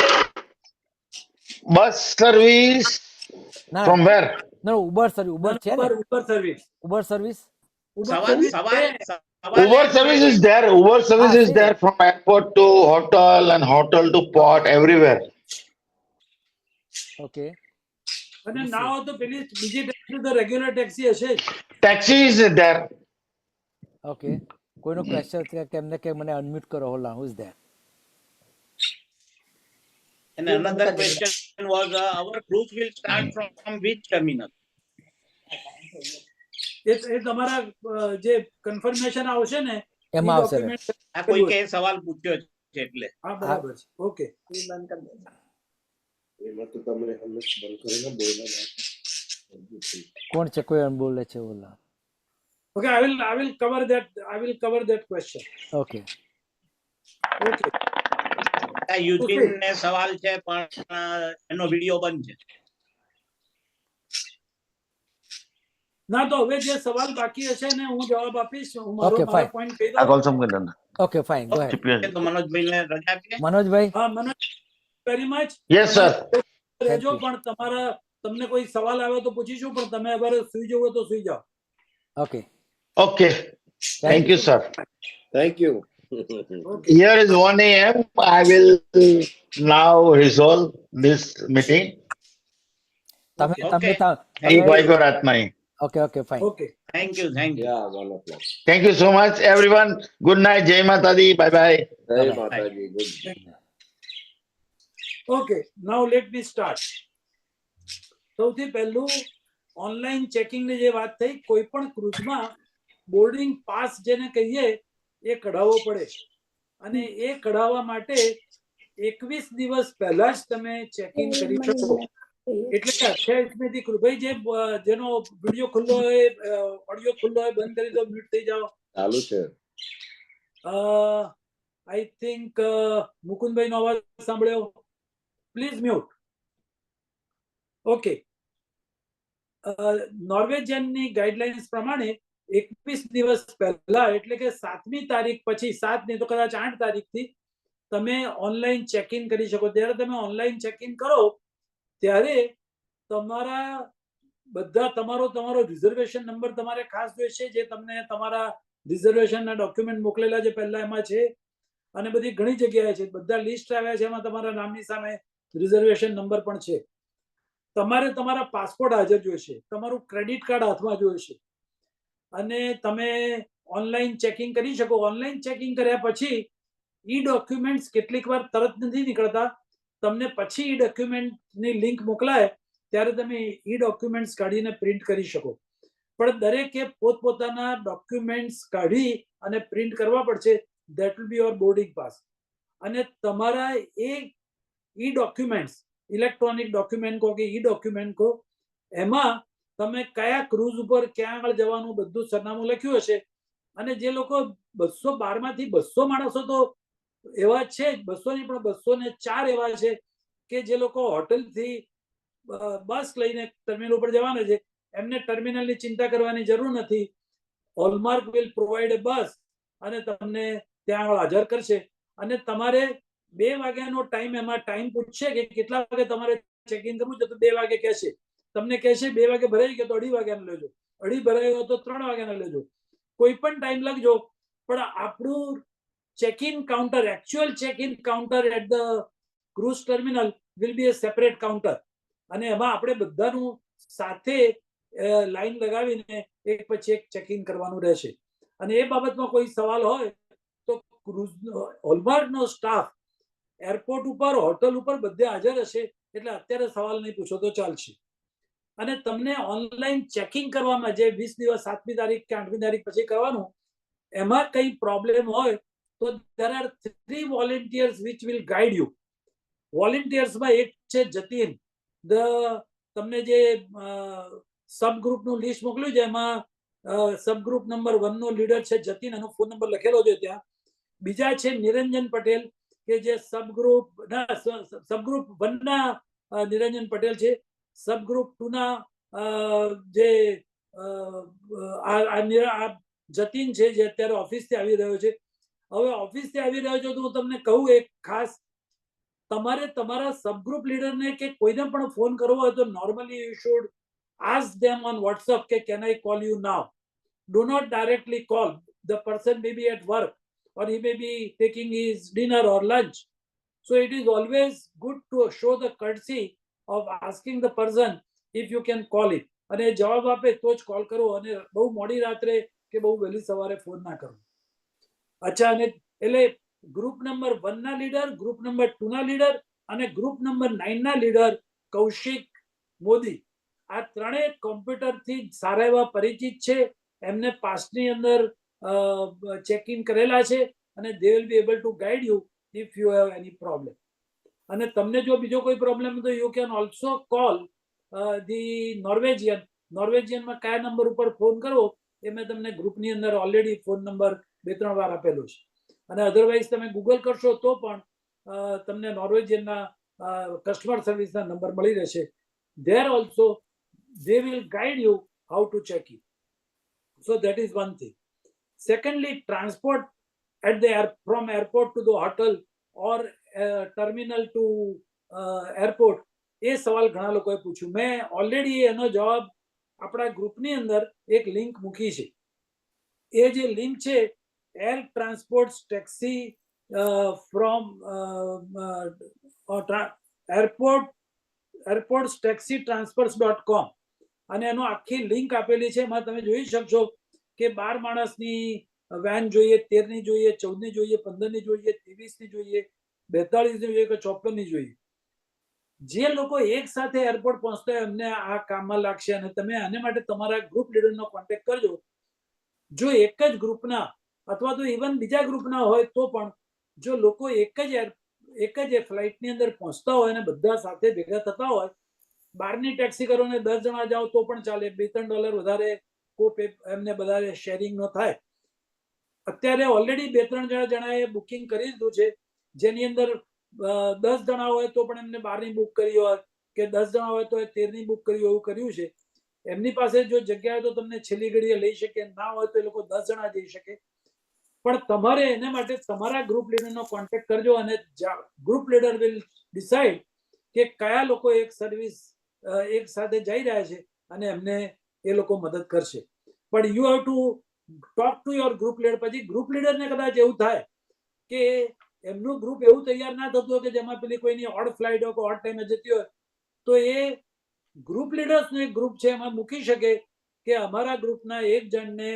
Bus service from where? No, Uber service, Uber છે ને? Uber service. Uber service? Uber service is there. Uber service is there from airport to hotel and hotel to port, everywhere. Okay. અને ના હોય તો પેલી બીજી ટેક્સી તો રેગ્યુલર ટેક્સી હશે જ. Taxi is there. Okay. કોઈનો ક્વેશ્ચન છે કે એમને કે મને અનમ્યુટ કરો? હોલા, who is there? And another question was our cruise will start from which terminal? એ તમારા જે કન્ફર્મેશન આવશે ને એમાં આવશે. આ કોઈ કે સવાલ પૂછ્યો છે એટલે. હા, બરાબર છે. ઓકે. એમાં તો તમને હંમેશ બંધ કરીને બોલવા. કોણ છે? કોઈ બોલે છે? ઓલા. Okay, I will cover that question. Okay. Okay. યુજીન ને સવાલ છે પણ એનો વિડિયો બંધ છે. ના તો હવે જે સવાલ બાકી હશે ને હું જવાબ આપીશ. હું મારો પોઈન્ટ કહી આ દઉં. Call સંબંધન. Okay, fine. Go ahead. તો મનોજભાઈ ને રજા આપીએ. મનોજભાઈ. હા, Manoj, very much. Yes sir. રહેજો, પણ તમને કોઈ સવાલ આવ્યો તો પૂછીશું, પણ તમે હવે સુઈ જવું હોય તો સુઈ જાઓ. Okay. Okay. Thank you sir. Thank you. Here is 1 a.m. I will now resolve this meeting. ભાઈ કો રાતમાં. Okay, okay, fine. Okay. Thank you. Yeah, 1 o'clock. Thank you so much everyone. Good night. Jai Mata Di. Bye bye. Jai Mata Di. Good night. Okay, now let me start. સૌથી પહેલું ઓનલાઈન ચેકિંગ ની જે વાત થઈ, કોઈ પણ ક્રુઝમાં બોર્ડિંગ પાસ જેને કહીએ એ કઢાવવો પડે, અને એ કઢાવવા માટે 21 દિવસ પહેલા જ તમે ચેકિંગ કરી શકો. એટલે કે 28મી થી ભાઈ જેનો વિડિયો ખુલ્લો હોય, ઓડિયો ખુલ્લો હોય, બંધ કરી દો, મ્યુટ થઈ જાઓ. ચાલુ છે. આઈ થિંક મુકુંદભાઈ નો અવાજ સાંભળ્યો? Please mute. ઓકે. નોર્વેજિયનની ગાઈડલાઇન્સ પ્રમાણે 21 દિવસ પહેલા, એટલે કે 7મી તારીખ પછી, 7 નહીં તો કદાચ 8 તારીખથી તમે ઓનલાઈન ચેક ઇન કરી શકો. ત્યારે તમે ઓનલાઈન ચેક ઇન કરો ત્યારે તમારો રિઝર્વેશન નંબર તમારે ખાસ જોઈશે, જે તમને તમારા રિઝર્વેશનના ડોક્યુમેન્ટ મોકલેલા છે પહેલા એમાં છે, અને બધી ઘણી જગ્યાએ છે, બધા લિસ્ટ આવ્યા છે, એમાં તમારા નામની સામે રિઝર્વેશન નંબર પણ છે. તમારે તમારા પાસપોર્ટ હાજર જોઈશે, તમારું ક્રેડિટ કાર્ડ હાથમાં જોઈશે, અને તમે ઓનલાઈન ચેકિંગ કરી શકો. ઓનલાઈન ચેકિંગ કર્યા પછી ઈ ડોક્યુમેન્ટ્સ કેટલીક વાર તરત નથી નીકળતા, તમને પછી ઈ ડોક્યુમેન્ટની લિંક મોકલાય ત્યારે તમે ઈ ડોક્યુમેન્ટ્સ કાઢીને પ્રિન્ટ કરી શકો. પણ દરેકે પોતપોતાના ડોક્યુમેન્ટ્સ કાઢી અને પ્રિન્ટ કરવા પડશે. That will be your boarding pass. અને તમારા એ ઈ ડોક્યુમેન્ટ્સ, ઇલેક્ટ્રોનિક ડોક્યુમેન્ટ કહો કે ઈ ડોક્યુમેન્ટ કહો, એમાં તમે કયા ક્રૂઝ ઉપર ક્યાં આગળ જવાનું બધું સરનામું લખ્યું હશે. અને જે લોકો 212 માંથી 200 માણસો તો એવા છે જ, 200 નહીં પણ 204 એવા છે કે જે લોકો હોટલથી બસ લઈને ટર્મિનલ ઉપર જવાના છે. એમને ટર્મિનલની ચિંતા કરવાની જરૂર નથી. હોલમાર્ક વિલ પ્રોવાઈડ એ બસ અને તમને ત્યાં આગળ હાજર કરશે. અને તમારે 2 વાગ્યાનો ટાઈમ, એમાં ટાઈમ પૂછશે કે કેટલા વાગે તમારે ચેક ઇન કરવું છે, તો 2 વાગે કહેશે. તમને કહેશે 2 વાગે ભરાઈ ગયો તો 2:30 વાગ્યાનો લેજો, 2:30 ભરાઈ ગયો તો 3 વાગ્યાનો લેજો. કોઈ પણ ટાઈમ લખજો, પણ આપણું check in counter, actual check in counter at the cruise terminal will be a separate counter. અને એમાં આપણે બધાનું સાથે લાઈન લગાવીને એક પછી એક ચેક ઇન કરવાનું રહેશે. અને એ બાબતમાં કોઈ સવાલ હોય તો ક્રુઝ હોલમાર્કનો સ્ટાફ એરપોર્ટ ઉપર, હોટલ ઉપર બધે હાજર હશે, એટલે અત્યારે સવાલ નહીં પૂછો તો ચાલશે. અને તમને ઓનલાઈન ચેકિંગ કરવામાં જે 20 દિવસ 7મી તારીખ કે 8મી તારીખ પછી કરવાનું, એમાં કઈ પ્રોબ્લેમ હોય તો there are 3 volunteers which will guide you. વોલેન્ટિયર્સમાં એક છે જતીન. તમને જે સબ ગ્રુપનું લિસ્ટ મોકલ્યું છે એમાં સબ ગ્રુપ નંબર 1 નો લીડર છે જતીન, એનો ફોન નંબર લખેલો છે ત્યાં. બીજા છે નિરંજન પટેલ કે જે સબગ્રુપ 1 ના નિરંજન પટેલ છે. સબગ્રુપ 2 ના જે જતીન છે જે અત્યારે ઓફિસથી આવી રહ્યો છે. હવે ઓફિસથી આવી રહ્યો છે તો હું તમને કહું એક ખાસ, તમારે તમારા સબગ્રુપ લીડરને કે કોઈને પણ ફોન કરવો હોય તો normally you should ask them on WhatsApp કે can I call you now. Do not directly call. The person may be at work or he may be taking his dinner or lunch. So it is always good to show the courtesy of asking the person if you can call it. અને જવાબ આપે તો જ કોલ કરો, અને બહુ મોડી રાત્રે કે બહુ વહેલી સવારે ફોન ના કરો. અચ્છા, અને એટલે ગ્રુપ નંબર 1 ના લીડર, ગ્રુપ નંબર 2 ના લીડર અને ગ્રુપ નંબર 9 ના લીડર કૌશિક મોદી, આ ત્રણેય કોમ્પ્યુટરથી સારા એવા પરિચિત છે. એમને પાસ્ટની અંદર ચેક ઇન કરેલા છે અને they will be able to guide you if you have any problem. અને તમને જો બીજો કોઈ પ્રોબ્લેમ તો you can also call the નોર્વેજિયનમાં કયા નંબર ઉપર ફોન કરવો એ મેં તમને ગ્રુપની અંદર ઓલરેડી ફોન નંબર 2-3 વાર આપેલો છે. અને અધરવાઇઝ તમે ગૂગલ કરશો તો પણ તમને નોર્વેજિયનના કસ્ટમર સર્વિસના નંબર મળી રહેશે. There also they will guide you how to check it. So that is one thing. Secondly, transport at the from airport to the hotel or terminal to airport, એ સવાલ ઘણા લોકોએ પૂછ્યું. મેં ઓલરેડી એનો જવાબ આપણા ગ્રુપની અંદર એક લિંક મૂકી છે. એ જે લિંક છે air transport taxi from airports taxi transfers, અને એનો આખી લિંક આપેલી છે. એમાં તમે જોઈ શકશો કે 12 માણસની વેન જોઈએ, 13ની જોઈએ, 14ની જોઈએ, 15ની જોઈએ, 23ની જોઈએ, 42ની જોઈએ કે 54ની જોઈએ. જે લોકો એક સાથે એરપોર્ટ પહોંચતા હોય એમને આ કામમાં લાગશે. અને તમે આને માટે તમારા ગ્રુપ લીડરનો કોન્ટેક્ટ કરજો. જો એક જ ગ્રુપના અથવા તો ઇવન બીજા ગ્રુપના હોય તો પણ જો લોકો એક જ ફ્લાઇટની અંદર પહોંચતા હોય અને બધા સાથે ભેગા થતા હોય, 12ની ટેક્સી કરો ને 10 જણા જાઓ તો પણ ચાલે. $2-3 વધારે એમને બધા શેરિંગ નો થાય. અત્યારે ઓલરેડી 2-3 જણાએ બુકિંગ કરી દીધું છે, જેની અંદર 10 જણા હોય તો પણ એમને 12ની બુક કરી હોય કે 10 જણા હોય તો 13ની બુક કરી એવું કર્યું છે. એમની પાસે જો જગ્યા હોય તો તમને છેલ્લી ઘડીએ લઈ શકે, ના હોય તો એ લોકો 10 જણા જઈ શકે. પણ તમારે એને માટે તમારા ગ્રુપ લીડરનો કોન્ટેક્ટ કરજો અને ગ્રુપ લીડર વિલ ડિસાઇડ કે કયા લોકો એક સર્વિસ એક સાથે જઈ રહ્યા છે અને એમને એ લોકો મદદ કરશે. But you have to talk to your group leader. પછી ગ્રુપ લીડરને કદાચ એવું થાય કે એમનું ગ્રુપ એવું તૈયાર ના થતું હોય કે જેમાં પેલી કોઈની ઓડ ફ્લાઇટ હોય કે ઓડ ટાઈમે જતી હોય, તો એ ગ્રુપ લીડર્સનું એક ગ્રુપ છે એમાં મૂકી શકે કે અમારા ગ્રુપના એક જણને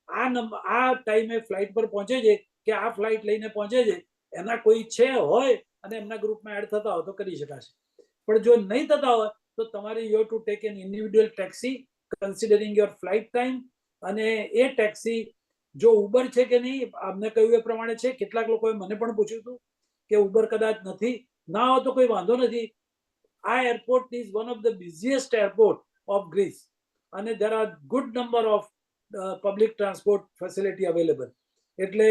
આ ટાઈમે ફ્લાઇટ પર પહોંચે છે કે આ ફ્લાઇટ લઈને પહોંચે છે, એના કોઈ છે હોય અને એમના ગ્રુપમાં એડ થતા હોય તો કરી શકાશે. પણ જો નહીં થતા હોય તો તમારે you have to take N individual taxi considering your flight time. અને એ ટેક્સી જો ઉબર છે કે નહીં, અમને કહ્યું એ પ્રમાણે છે. કેટલાક લોકોએ મને પણ પૂછ્યું હતું કે ઉબર કદાચ નથી, ના હોય તો કોઈ વાંધો નથી. આ airport is one of the busiest airport of Greece અને there are good number of public transport facility available. એટલે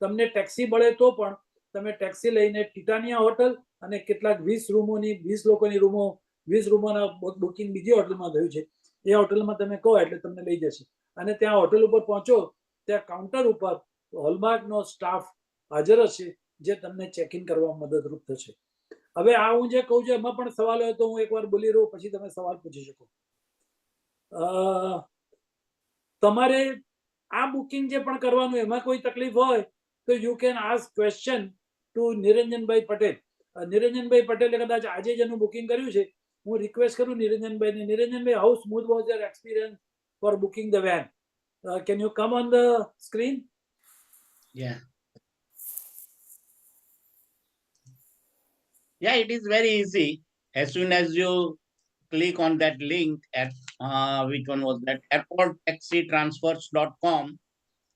તમને ટેક્સી મળે તો પણ તમે ટેક્સી લઈને ટિટાનિયા હોટલ અને કેટલાક 20 લોકોની રૂમો 20 રૂમોના બુકિંગ બીજી હોટલમાં થયું છે, એ હોટલમાં તમે કહો એટલે તમને લઈ જશે. અને ત્યાં હોટલ ઉપર પહોંચો ત્યાં કાઉન્ટર ઉપર હોલમાર્કનો સ્ટાફ હાજર હશે જે તમને ચેક ઇન કરવામાં મદદરૂપ થશે. હવે આ હું જે કહું છું એમાં પણ સવાલ હોય તો હું એકવાર બોલી રહું, પછી તમે સવાલ પૂછી શકો. તમારે આ બુકિંગ જે પણ કરવાનું એમાં કોઈ તકલીફ હોય તો you can ask question to Niranjanbhai Patel. Niranjanbhai પટેલે કદાચ આજે જ એનું બુકિંગ કર્યું છે. હું રિક્વેસ્ટ કરું નિરંજનભાઈને, નિરંજનભાઈ, how smooth was your experience for booking the van? Can you come on the screen? Yeah, it is very easy. As soon as you click on that link at which one was that, airporttaxitransfers.com,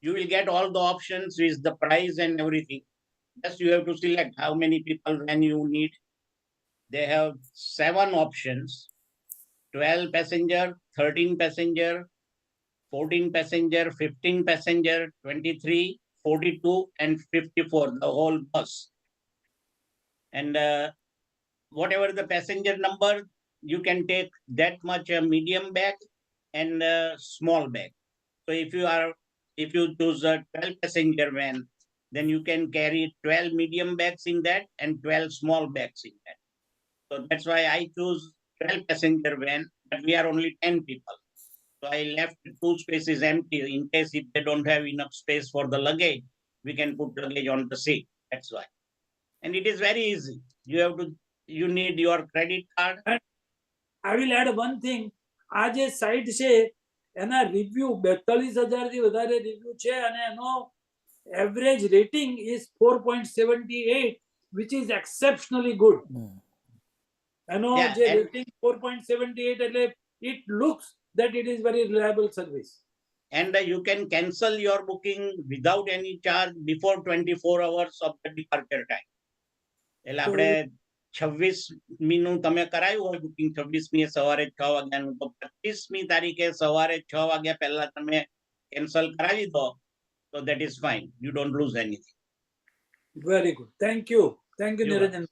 you will get all the options with the price and everything. Just you have to select how many people when you need they have 7 options: 12 passenger, 13 passenger, 14 passenger, 15 passenger, 23, 42, and 54, the whole bus. And whatever the passenger number, you can take that much a medium bag and a small bag. So if you choose a 12 passenger van, then you can carry 12 medium bags in that and 12 small bags in that. So that's why I choose 12 passenger van, but we are only 10 people. So I left 2 spaces empty in case if they don't have enough space for the luggage, we can put luggage on the seat. That's why. And it is very easy. You need your credit card. And I will add one thing. આ જે સાઇટ છે એના રિવ્યુ 42,000 થી વધારે રિવ્યુ છે અને એનો average rating is 4.78, which is exceptionally good. એનો જે રેટિંગ 4.78 એટલે it looks that it is very reliable service. And you can cancel your booking without any charge before 24 hours of the departure time. એટલે આપણે 26મી નું તમે કરાયું હોય બુકિંગ 26મી સવારે 6 વાગ્યાનું, તો 25મી તારીખે સવારે 6 વાગ્યા પહેલા તમે કેન્સલ કરાવી દો, તો that is fine. You don't lose anything. Very good. Thank you નિરંજન.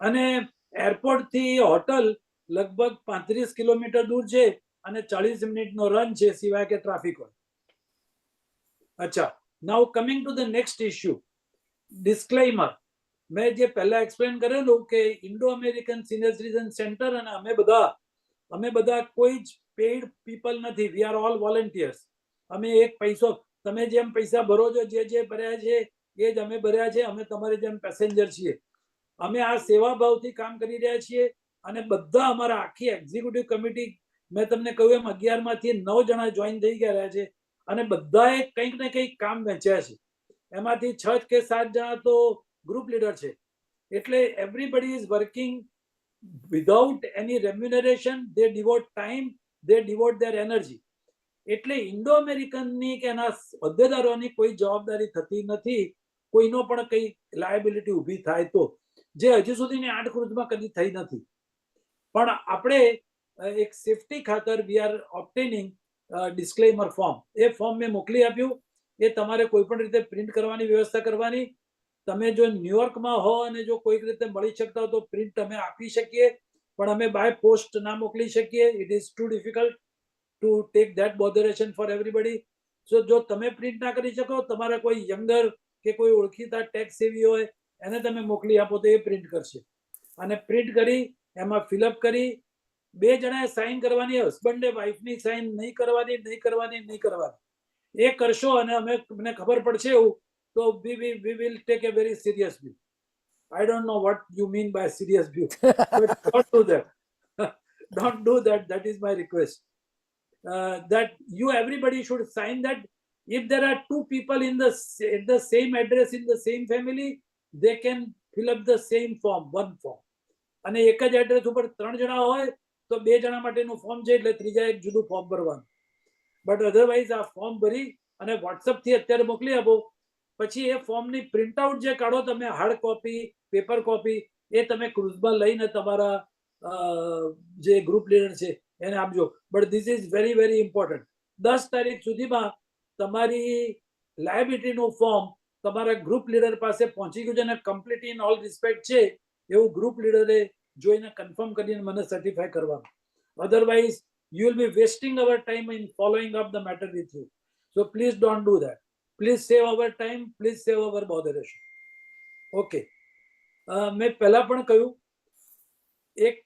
અને એરપોર્ટ થી હોટલ લગભગ 35 કિલોમીટર દૂર છે અને 40 મિનિટનો રન છે, સિવાય કે ટ્રાફિક હોય. અચ્છા, now coming to the next issue, disclaimer. મેં જે પહેલા એક્સપ્લેન કરેલું કે Indo American senior citizen centre અને અમે બધા કોઈ જ પેઇડ પીપલ નથી. We are all volunteers. અમે એક પૈસો, તમે જેમ પૈસા ભરો છો, જે ભર્યા છે એ જ અમે ભર્યા છે. અમે તમારે જેમ પેસેન્જર છીએ. અમે આ સેવાભાવથી કામ કરી રહ્યા છીએ અને બધા અમારા આખી એક્ઝિક્યુટિવ કમિટી, મેં તમને કહ્યું એમ 11 માંથી 9 જણા જોઈન થઈ ગયા છે અને બધાએ કંઈક ને કંઈક કામ વેચ્યા છે. એમાંથી 6 કે 7 જણા તો ગ્રુપ લીડર છે. એટલે everybody is working without any remuneration. They devote time, they devote their energy. એટલે ઇન્ડો અમેરિકનની કે એના હોદ્દેદારોની કોઈ જવાબદારી થતી નથી કોઈનો પણ કઈ લાયબિલિટી ઊભી થાય તો, જે હજી સુધીની 8 ક્રુઝમાં કદી થઈ નથી. પણ આપણે એક સેફટી ખાતર we are obtaining disclaimer form. એ ફોર્મ મેં મોકલી આપ્યું. એ તમારે કોઈ પણ રીતે પ્રિન્ટ કરવાની વ્યવસ્થા કરવાની. તમે જો ન્યુયોર્કમાં હો અને જો કોઈક રીતે મળી શકતા હો તો પ્રિન્ટ અમે આપી શકીએ, પણ અમે બાય પોસ્ટ ના મોકલી શકીએ. It is too difficult to take that botheration for everybody. So જો તમે પ્રિન્ટ ના કરી શકો, તમારા કોઈ યંગર કે કોઈ ઓળખીતા ટેક્સ સેવી હોય એને તમે મોકલી આપો તો એ પ્રિન્ટ કરશે. અને પ્રિન્ટ કરી એમાં ફિલઅપ કરી 2 જણાએ સાઇન કરવાની, હસબન્ડે વાઇફની સાઇન નહીં કરવાની. એ કરશો અને અમને ખબર પડશે એવું તો we will take a very serious view. I don't know what you mean by serious view, but don't do that. Don't do that. That is my request. That you everybody should sign that. If there are 2 people in the same address in the same family, they can fill up the same form, one form. અને એક જ એડ્રેસ ઉપર 3 જણા હોય તો 2 જણા માટેનું ફોર્મ છે, એટલે ત્રીજા એક જુદું ફોર્મ ભરવાનું. બટ અધરવાઇઝ આ ફોર્મ ભરી અને વોટ્સઅપથી અત્યારે મોકલી આપો. પછી એ ફોર્મની પ્રિન્ટઆઉટ જે કાઢો તમે, હાર્ડ કોપી, પેપર કોપી, એ તમે ક્રુઝમાં લઈને તમારા જે ગ્રુપ લીડર છે એને આપજો. But this is very very important. 10 તારીખ સુધીમાં તમારી લાયબિલિટીનું ફોર્મ તમારા ગ્રુપ લીડર પાસે પહોંચી ગયું છે અને કમ્પ્લીટ ઇન ઓલ રિસ્પેક્ટ છે એવું ગ્રુપ લીડરે જોઈને કન્ફર્મ કરીને મને સર્ટિફાય કરવાનું. Otherwise you will be wasting our time in following up the matter with you. So please don't do that. Please save our time. Please save our botheration. Okay. મેં પહેલા પણ કહ્યું, એક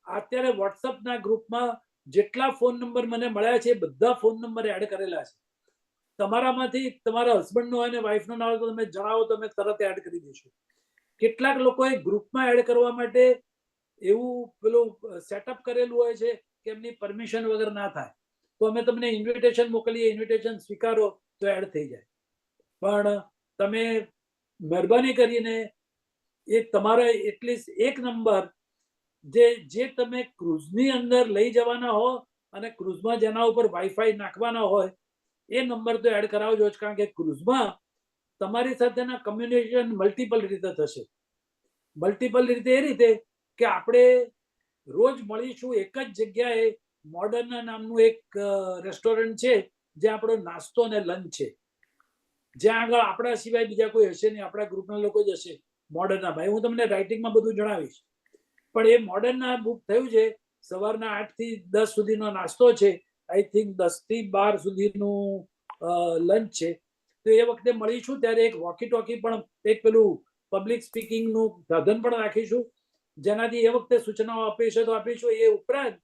અત્યારે વોટ્સઅપના ગ્રુપમાં જેટલા ફોન નંબર મને મળ્યા છે બધા ફોન નંબર એડ કરેલા છે. તમારામાંથી તમારા હસબન્ડનો હોય ને વાઈફનો ના હોય તો તમે જણાવો તો અમે તરત એડ કરી દઈશું. કેટલાક લોકોએ ગ્રુપમાં એડ કરવા માટે એવું પેલું સેટઅપ કરેલું હોય છે કે એમની પરમિશન વગર ના થાય, તો અમે તમને ઇન્વિટેશન મોકલીએ, ઇન્વિટેશન સ્વીકારો તો એડ થઈ જાય. પણ તમે મહેરબાની કરીને એ તમારા એટલીસ્ટ એક નંબર જે તમે ક્રુઝની અંદર લઈ જવાના હો અને ક્રુઝમાં જેના ઉપર વાઈફાઈ નાખવાના હોય એ નંબર તો એડ કરાવજો જ, કારણ કે ક્રુઝમાં તમારી સાથેના કમ્યુનિકેશન મલ્ટિપલ રીતે થશે. મલ્ટિપલ રીતે એ રીતે કે આપણે રોજ મળીશું એક જ જગ્યાએ. મોડર્ન નામનું એક રેસ્ટોરન્ટ છે જ્યાં આપણો નાસ્તો અને લંચ છે, જ્યાં આગળ આપણા સિવાય બીજા કોઈ હશે નહીં, આપણા ગ્રુપના લોકો જ હશે. મોડર્નના ભાઈ હું તમને રાઇટિંગમાં બધું જણાવીશ. પણ એ મોડર્નના બુક થયું છે સવારના 8 થી 10 સુધીનો નાસ્તો છે, આઈ થિંક 10 થી 12 સુધીનું લંચ છે. તો એ વખતે મળીશું ત્યારે એક વોકી ટોકી પણ, એક પેલું પબ્લિક સ્પીકિંગનું સાધન પણ રાખીશું, જેનાથી એ વખતે સૂચનાઓ આપી છે તો આપીશું. એ ઉપરાંત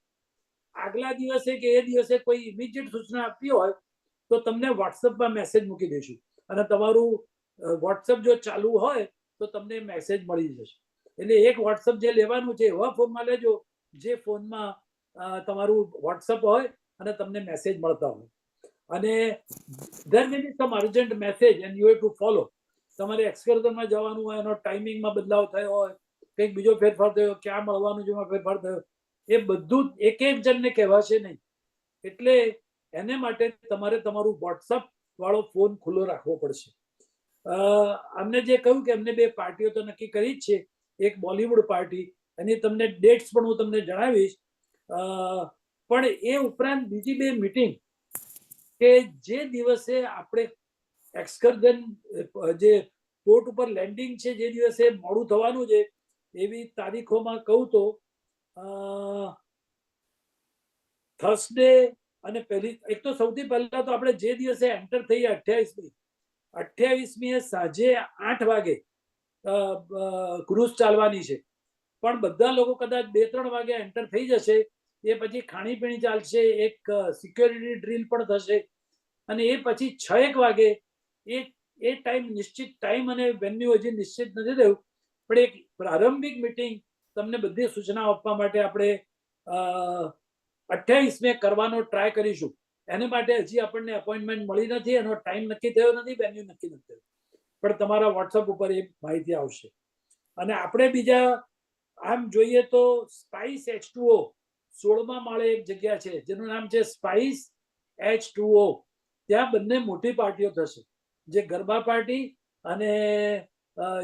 આગલા દિવસે કે એ દિવસે કોઈ ઇમિડિયેટ સૂચના આપવી હોય તો તમને વોટ્સઅપમાં મેસેજ મૂકી દઈશું, અને તમારું વોટ્સઅપ જો ચાલુ હોય તો તમને મેસેજ મળી જશે. એટલે એક વોટ્સઅપ જે લેવાનું છે એવા ફોનમાં લેજો જે ફોનમાં તમારું વોટ્સઅપ હોય અને તમને મેસેજ મળતા હોય. અને there may be some urgent message and you have to follow. તમારે એક્સકર્ઝનમાં જવાનું હોય, એનો ટાઈમિંગમાં બદલાવ થયો હોય, કંઈક બીજો ફેરફાર થયો, ક્યાં મળવાનું છે એમાં ફેરફાર થયો, એ બધું એક એક જણને કહેવાશે નહીં. એટલે એને માટે તમારે તમારું વોટ્સઅપ વાળો ફોન ખુલ્લો રાખવો પડશે. અમને જે કહ્યું કે અમને 2 પાર્ટીઓ તો નક્કી કરી જ છે, એક બોલિવૂડ પાર્ટી, એની તમને ડેટ્સ પણ હું તમને જણાવીશ. પણ એ ઉપરાંત બીજી 2 મીટિંગ કે જે દિવસે આપણે એક્સકર્ઝન જે પોર્ટ ઉપર લેન્ડિંગ છે જે દિવસે મોડું થવાનું છે એવી તારીખોમાં કહું તો થર્સડે અને એક તો સૌથી પહેલા તો આપણે જે દિવસે એન્ટર થઈએ 28મી સાંજે 8 વાગે ક્રૂઝ ચાલવાની છે. પણ બધા લોકો કદાચ 2-3 વાગે એન્ટર થઈ જશે. એ પછી ખાણીપીણી ચાલશે, એક સિક્યોરિટી ડ્રીલ પણ થશે, અને એ પછી 6-1 વાગે એ ટાઈમ નિશ્ચિત ટાઈમ અને વેન્યુ હજી નિશ્ચિત નથી થયું, પણ એક પ્રારંભિક મીટિંગ તમને બધી સૂચનાઓ આપવા માટે આપણે 28મે કરવાનો ટ્રાય કરીશું. એને માટે હજી આપણને અપોઇન્ટમેન્ટ મળી નથી, એનો ટાઈમ નક્કી થયો નથી, વેન્યુ નક્કી નથી થયું, પણ તમારા વોટ્સઅપ ઉપર એ માહિતી આવશે. અને આપણે બીજા આમ જોઈએ તો સ્પાઇસ H2O 16મા માળે એક જગ્યા છે જેનું નામ છે સ્પાઇસ H2O. ત્યાં બંને મોટી પાર્ટીઓ થશે, જે ગરબા પાર્ટી અને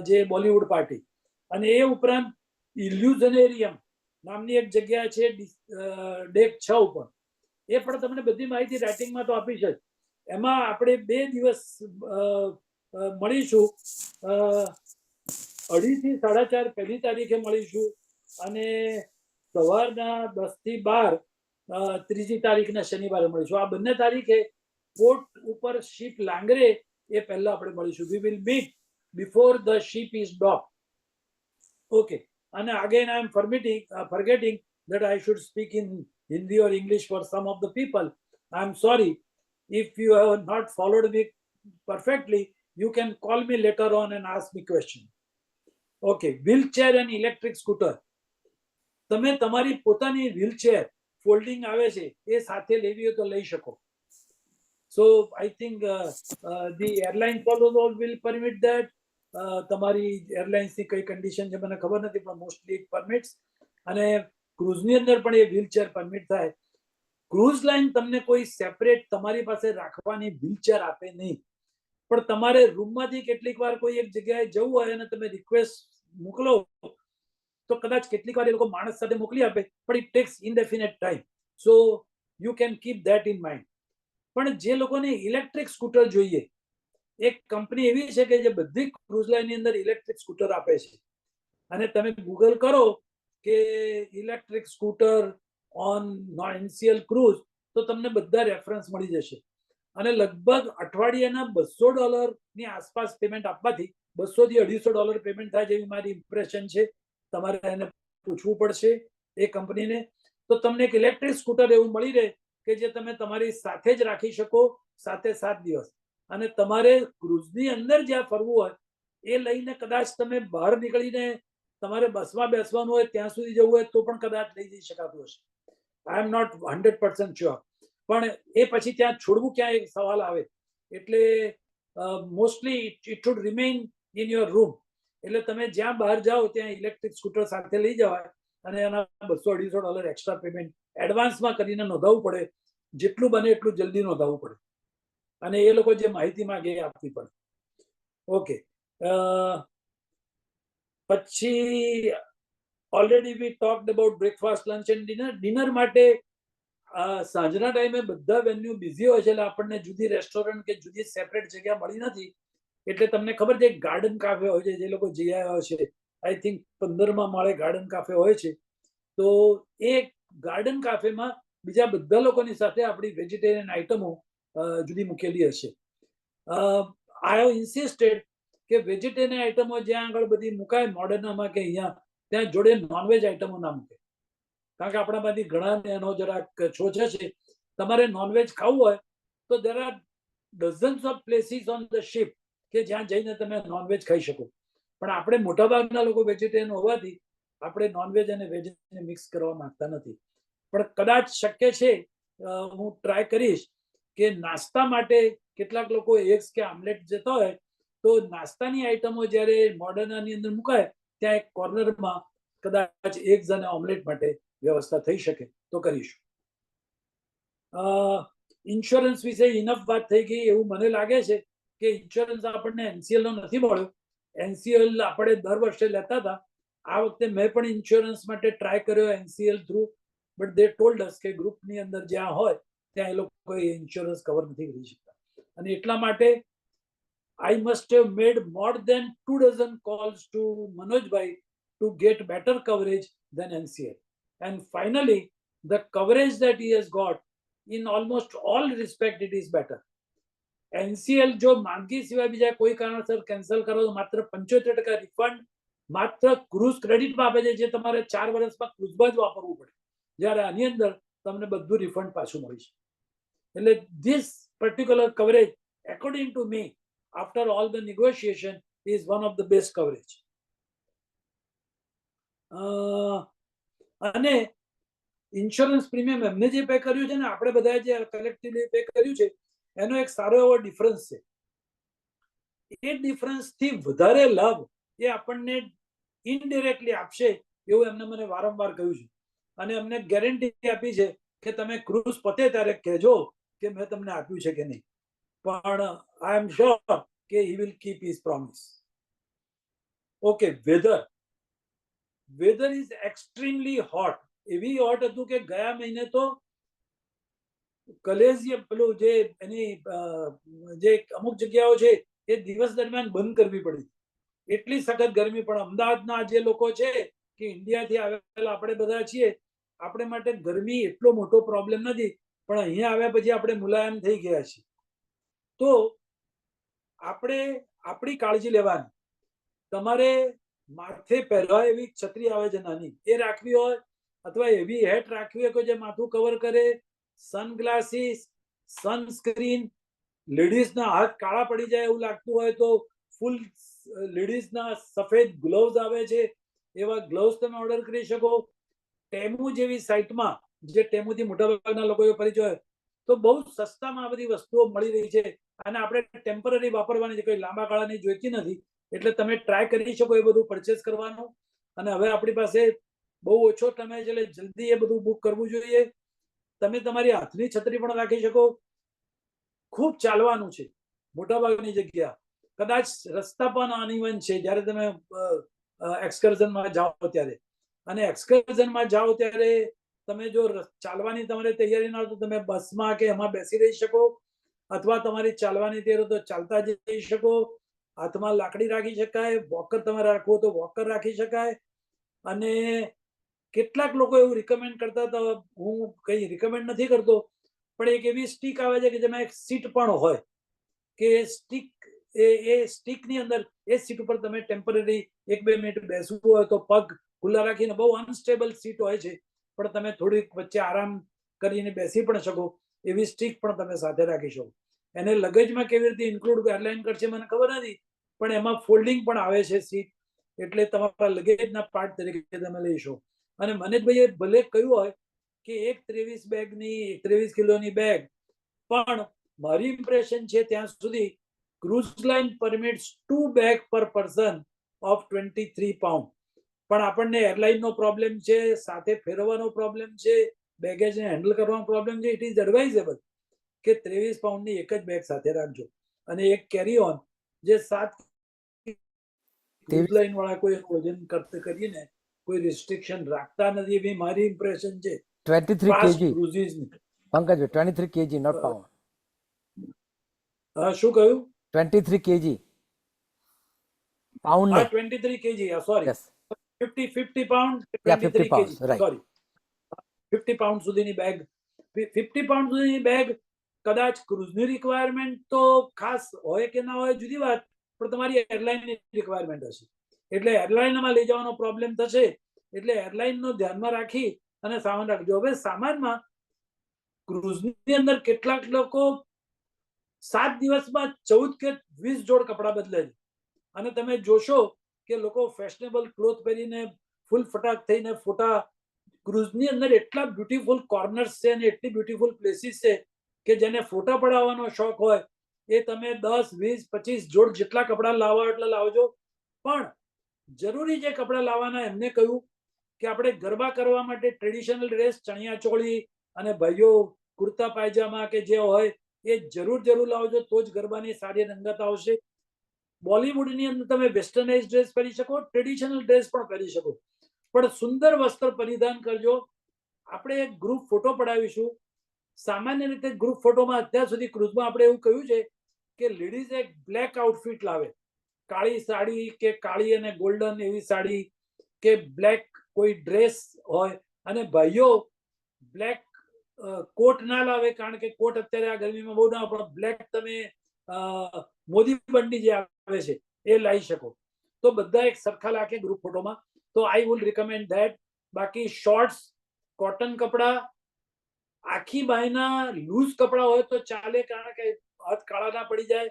જે બોલિવૂડ પાર્ટી. અને એ ઉપરાંત ઇલ્યુઝનેરિયમ નામની એક જગ્યા છે ડેક 6 ઉપર. એ પણ તમને બધી માહિતી રાઇટિંગમાં તો આપી છે. એમાં આપણે 2 દિવસ મળીશું, 2:30 થી 4:30 પહેલી તારીખે મળીશું, અને સવારના 10 થી 12 ત્રીજી તારીખના શનિવારે મળીશું. આ બંને તારીખે પોર્ટ ઉપર શિપ લાંગરે એ પહેલા આપણે મળીશું. We will meet before the ship is dock. Okay. અને again I am forgetting that I should speak in Hindi or English for some of the people. I am sorry. If you have not followed me perfectly, you can call me later on and ask me question. Okay. Wheelchair and electric scooter. તમે તમારી પોતાની વ્હીલચેર ફોલ્ડિંગ આવે છે એ સાથે લેવી હોય તો લઈ શકો. So I think the airlines also will permit that. તમારી એરલાઇન્સની કઈ કન્ડિશન છે મને ખબર નથી, પણ મોસ્ટલી ઇટ પરમિટ્સ. અને ક્રૂઝની અંદર પણ એ વ્હીલચેર પરમિટ થાય. ક્રૂઝ લાઇન તમને કોઈ સેપરેટ તમારી પાસે રાખવાની વ્હીલચેર આપે નહીં, પણ તમારે રૂમમાંથી કેટલીક વાર કોઈ એક જગ્યાએ જવું હોય અને તમે રિક્વેસ્ટ મોકલો તો કદાચ કેટલીક વાર એ લોકો માણસ સાથે મોકલી આપે, પણ it tax indefinite time. So you can keep that in mind. પણ જે લોકોને ઇલેક્ટ્રિક સ્કૂટર જોઈએ, એક કંપની એવી છે કે જે બધી ક્રૂઝ લાઇનની અંદર ઇલેક્ટ્રિક સ્કૂટર આપે છે, અને તમે ગૂગલ કરો કે electric scooter on NCL cruise તો તમને બધા રેફરન્સ મળી જશે. અને લગભગ અઠવાડિયાના $200 ની આસપાસ પેમેન્ટ આપવાથી $200 થી $250 પેમેન્ટ થાય જેવી મારી ઇમ્પ્રેશન છે. તમારે એને પૂછવું પડશે એ કંપનીને. તો તમને એક ઇલેક્ટ્રિક સ્કૂટર એવું મળી રહે કે જે તમે તમારી સાથે જ રાખી શકો 7 દિવસ. અને તમારે ક્રૂઝની અંદર જ્યાં ફરવું હોય એ લઈને કદાચ તમે બહાર નીકળીને તમારે બસમાં બેસવાનું હોય ત્યાં સુધી જવું હોય તો પણ કદાચ લઈ જઈ શકાતું હશે. આઈ એમ નોટ 100% શ્યોર. પણ એ પછી ત્યાં છોડવું ક્યાં એક સવાલ આવે. એટલે mostly it should remain in your room. એટલે તમે જ્યાં બહાર જાઓ ત્યાં ઇલેક્ટ્રિક સ્કૂટર સાથે લઈ જવાય, અને એના $200-250 એક્સ્ટ્રા પેમેન્ટ એડવાન્સમાં કરીને નોંધાવવું પડે. જેટલું બને એટલું જલ્દી નોંધાવવું પડે, અને એ લોકો જે માહિતી માંગે એ આપવી પડે. ઓકે. પછી already we talked about breakfast, lunch and dinner માટે સાંજના ટાઈમે બધા વેન્યુ બિઝી હોય છે, એટલે આપણને જુદી રેસ્ટોરન્ટ કે જુદી સેપરેટ જગ્યા મળી નથી. એટલે તમને ખબર છે ગાર્ડન કાફે હોય છે, જે લોકો જઈ આવ્યા છે, આઈ થિંક 15મા માળે ગાર્ડન કાફે હોય છે. તો એ ગાર્ડન કાફેમાં બીજા બધા લોકોની સાથે આપણી વેજીટેરિયન આઈટમો જુદી મૂકેલી હશે. આઈ હેવ ઇન્સિસ્ટેડ કે વેજીટેરિયન આઈટમો જ્યાં આગળ બધી મુકાય મોડર્નામાં કે અહીંયા, ત્યાં જોડે નોનવેજ આઈટમો ના મૂકે. કારણ કે આપણામાંથી ઘણાને એનો જરાક છોછે છે. તમારે નોનવેજ ખાવું હોય તો there are dozens of places on the ship કે જ્યાં જઈને તમે નોનવેજ ખાઈ શકો. પણ આપણે મોટાભાગના લોકો વેજીટેરિયન હોવાથી આપણે નોનવેજ અને વેજને મિક્સ કરવા માંગતા નથી. પણ કદાચ શક્ય છે, હું ટ્રાય કરીશ કે નાસ્તા માટે કેટલાક લોકો એગ્સ કે આમલેટ જતા હોય તો નાસ્તાની આઈટમો જ્યારે મોડર્નાની અંદર મુકાય ત્યાં એક કોર્નરમાં કદાચ એગ્સ અને ઓમલેટ માટે વ્યવસ્થા થઈ શકે તો કરીશું. ઇન્સ્યોરન્સ વિશે ઇનફ વાત થઈ ગઈ એવું મને લાગે છે કે ઇન્સ્યોરન્સ આપણને એનસીએલ નો નથી મળ્યો. એનસીએલ આપણે દર વર્ષે લેતા હતા. આ વખતે મેં પણ ઇન્સ્યોરન્સ માટે ટ્રાય કર્યો NCL through, but they told અસ કે ગ્રુપની અંદર જ્યાં હોય ત્યાં એ લોકો ઇન્સ્યોરન્સ કવર નથી કરી શકતા. અને એટલા માટે I must have made more than 24 calls to Manojbhai to get better coverage than NCL. And finally, the coverage that he has got, in almost all respect, it is better. NCL જો માંગી સિવાય બીજા કોઈ કારણસર કેન્સલ કરો તો માત્ર 75% રિફંડ માત્ર ક્રૂઝ ક્રેડિટમાં આપે છે, જે તમારે 4 વર્ષમાં ક્રૂઝમાં જ વાપરવું પડે, જ્યારે આની અંદર તમને બધું રિફંડ પાછું મળી છે. એટલે this particular coverage, according to me, after all the negotiation, is one of the best coverage. અને ઇન્સ્યોરન્સ પ્રીમિયમ એમને જે પે કર્યું છે ને આપણે બધાએ જે કલેક્ટિવલી પે કર્યું છે એનો એક સારો એવો ડિફરન્સ છે. એ ડિફરન્સથી વધારે લાભ એ આપણને ઇનડિરેક્ટલી આપશે એવું એમને મને વારંવાર કહ્યું છે. અને અમને ગેરંટી આપી છે કે તમે ક્રૂઝ પતે ત્યારે કહેજો કે મેં તમને આપ્યું છે કે નહીં. પણ આઈ એમ શ્યોર કે he will keep his promise. Okay, weather is extremely hot. એવી હોટ હતું કે ગયા મહિને તો કલેઝિયમ પેલું જે એની જે અમુક જગ્યાઓ છે એ દિવસ દરમિયાન બંધ કરવી પડી. એટલી સખત ગરમી. પણ અમદાવાદના જે લોકો છે કે ઇન્ડિયાથી આવેલા આપણે બધા છીએ, આપણે માટે ગરમી એટલો મોટો પ્રોબ્લેમ નથી. પણ અહીંયા આવ્યા પછી આપણે મુલાયમ થઈ ગયા છીએ. તો આપણે આપણી કાળજી લેવાની. તમારે માથે પહેરવા એવી છત્રી આવે છે નાની, એ રાખવી હોય, અથવા એવી હેટ રાખવી હોય કે જે માથું કવર કરે, સનગ્લાસીસ, સનસ્ક્રીન. લેડીઝના હાથ કાળા પડી જાય એવું લાગતું હોય તો ફૂલ લેડીઝના સફેદ ગ્લોવ્સ આવે છે, એવા ગ્લોવ્સ તમે ઓર્ડર કરી શકો. ટેમુ જેવી સાઇટમાં, જે ટેમુથી મોટાભાગના લોકોએ પરિચય હોય, તો બહુ સસ્તામાં આ બધી વસ્તુઓ મળી રહી છે. અને આપણે ટેમ્પરરી વાપરવાની છે, કોઈ લાંબા ગાળાની જોઈતી નથી. એટલે તમે ટ્રાય કરી શકો એ બધું પરચેસ કરવાનું. અને હવે આપણી પાસે બહુ ઓછો સમય છે એટલે જલ્દી એ બધું બુક કરવું જોઈએ. તમે તમારી હાથની છત્રી પણ રાખી શકો. ખૂબ ચાલવાનું છે મોટાભાગની જગ્યા. કદાચ રસ્તા પણ અનઇવન છે જ્યારે તમે એક્સકર્ઝનમાં જાઓ ત્યારે. અને એક્સકર્ઝનમાં જાઓ ત્યારે તમે જો ચાલવાની તમારી તૈયારી ના હોય તો તમે બસમાં કે એમાં બેસી રહી શકો, અથવા તમારી ચાલવાની તૈયારી તો ચાલતા જઈ શકો. હાથમાં લાકડી રાખી શકાય, વોકર તમે રાખવો તો વોકર રાખી શકાય. અને કેટલાક લોકો એવું રિકમેન્ડ કરતા હતા, હું કઈ રિકમેન્ડ નથી કરતો, પણ એક એવી સ્ટીક આવે છે કે જેમાં એક સીટ પણ હોય, કે સ્ટીક એ સ્ટીકની અંદર એ સીટ ઉપર તમે ટેમ્પરરી 1-2 મિનિટ બેસવું હોય તો પગ ખુલ્લા રાખીને, બહુ અનસ્ટેબલ સીટ હોય છે પણ તમે થોડીક વચ્ચે આરામ કરીને બેસી પણ શકો એવી સ્ટીક પણ તમે સાથે રાખી શકો. એને લગેજમાં કેવી રીતે ઇન્ક્લુડ એરલાઇન કરશે મને ખબર નથી, પણ એમાં ફોલ્ડિંગ પણ આવે છે સીટ, એટલે તમારા લગેજના પાર્ટ તરીકે તમે લઈ શકો. અને મનેશભાઈએ ભલે કહ્યું હોય કે એક 23 બેગની 23 કિલોની બેગ, પણ મારી ઇમ્પ્રેશન છે ત્યાં સુધી ક્રુઝ લાઇન પરમિટ્સ 2 બેગ પર પર્સન ઓફ 23 પાઉન્ડ. પણ આપણને એરલાઇનનો પ્રોબ્લેમ છે, સાથે ફેરવવાનો પ્રોબ્લેમ છે, બેગેજને હેન્ડલ કરવાનો પ્રોબ્લેમ છે. ઇટ ઇઝ એડવાઇઝેબલ કે 23 પાઉન્ડની એક જ બેગ સાથે રાખજો. અને એક કેરી ઓન જે 7 ક્રુઝ લાઇન વાળા કોઈ વજન કરીને કોઈ રિસ્ટ્રિક્શન રાખતા નથી એવી મારી ઇમ્પ્રેશન છે 23 ફાસ્ટ kg ક્રુઝિસની. પંકજભાઈ 23 kg નોટ પાઉન્ડ. શું કહ્યું? 23 kg પાઉન્ડ હા, નહીં. 23 kg, sorry, yes 50 pound, yeah 50 23 pounds, kg, right. Sorry, 50 pound સુધીની બેગ. 50 પાઉન્ડ સુધીની બેગ કદાચ ક્રુઝની રિક્વાયરમેન્ટ તો ખાસ હોય કે ના હોય જુદી વાત, પણ તમારી એરલાઇનની રિક્વાયરમેન્ટ હશે એટલે એરલાઇનમાં લઈ જવાનો પ્રોબ્લેમ થશે, એટલે એરલાઇનનો ધ્યાનમાં રાખી અને સામાન રાખજો. હવે સામાનમાં ક્રુઝની અંદર કેટલાક લોકો 7 દિવસમાં 14 કે 20 જોડ કપડાં બદલે છે અને તમે જોશો કે લોકો ફેશનેબલ ક્લોથ પહેરીને ફૂલ ફટાક થઈને ફોટા, ક્રુઝની અંદર એટલા બ્યુટીફુલ કોર્નર્સ છે અને એટલી બ્યુટીફુલ પ્લેસીસ છે કે જેને ફોટા પડાવવાનો શોખ હોય એ તમે 10, 20, 25 જોડ જેટલા કપડાં લાવો એટલા લાવજો. પણ જરૂરી જે કપડાં લાવવાના એમને કહ્યું કે આપણે ગરબા કરવા માટે ટ્રેડિશનલ ડ્રેસ, ચણિયા ચોળી અને ભાઈઓ કુર્તા પાયજામા કે જે હોય એ જરૂર લાવજો, તો જ ગરબાની સારી રંગત આવશે. બોલિવૂડની અંદર તમે વેસ્ટર્નાઇઝ ડ્રેસ પહેરી શકો, ટ્રેડિશનલ ડ્રેસ પણ પહેરી શકો, પણ સુંદર વસ્ત્ર પરિધાન કરજો. આપણે એક ગ્રુપ ફોટો પડાવીશું. સામાન્ય રીતે ગ્રુપ ફોટોમાં અત્યાર સુધી ક્રુઝમાં આપણે એવું કહ્યું છે કે લેડીઝ એક બ્લેક આઉટફિટ લાવે, કાળી સાડી કે કાળી અને ગોલ્ડન એવી સાડી કે બ્લેક કોઈ ડ્રેસ હોય, અને ભાઈઓ બ્લેક કોટ ના લાવે કારણ કે કોટ અત્યારે આ ગરમીમાં બહુ ના, પણ બ્લેક તમે મોદી બંડી જે આવે છે એ લાવી શકો. તો બધા એક સરખા લાગે ગ્રુપ ફોટોમાં, તો આઈ વુડ રિકમેન્ડ ધેટ. બાકી શોર્ટ્સ, કોટન કપડા, આખી બાયના લૂઝ કપડા હોય તો ચાલે કારણ કે હાથ કાળા ના પડી જાય,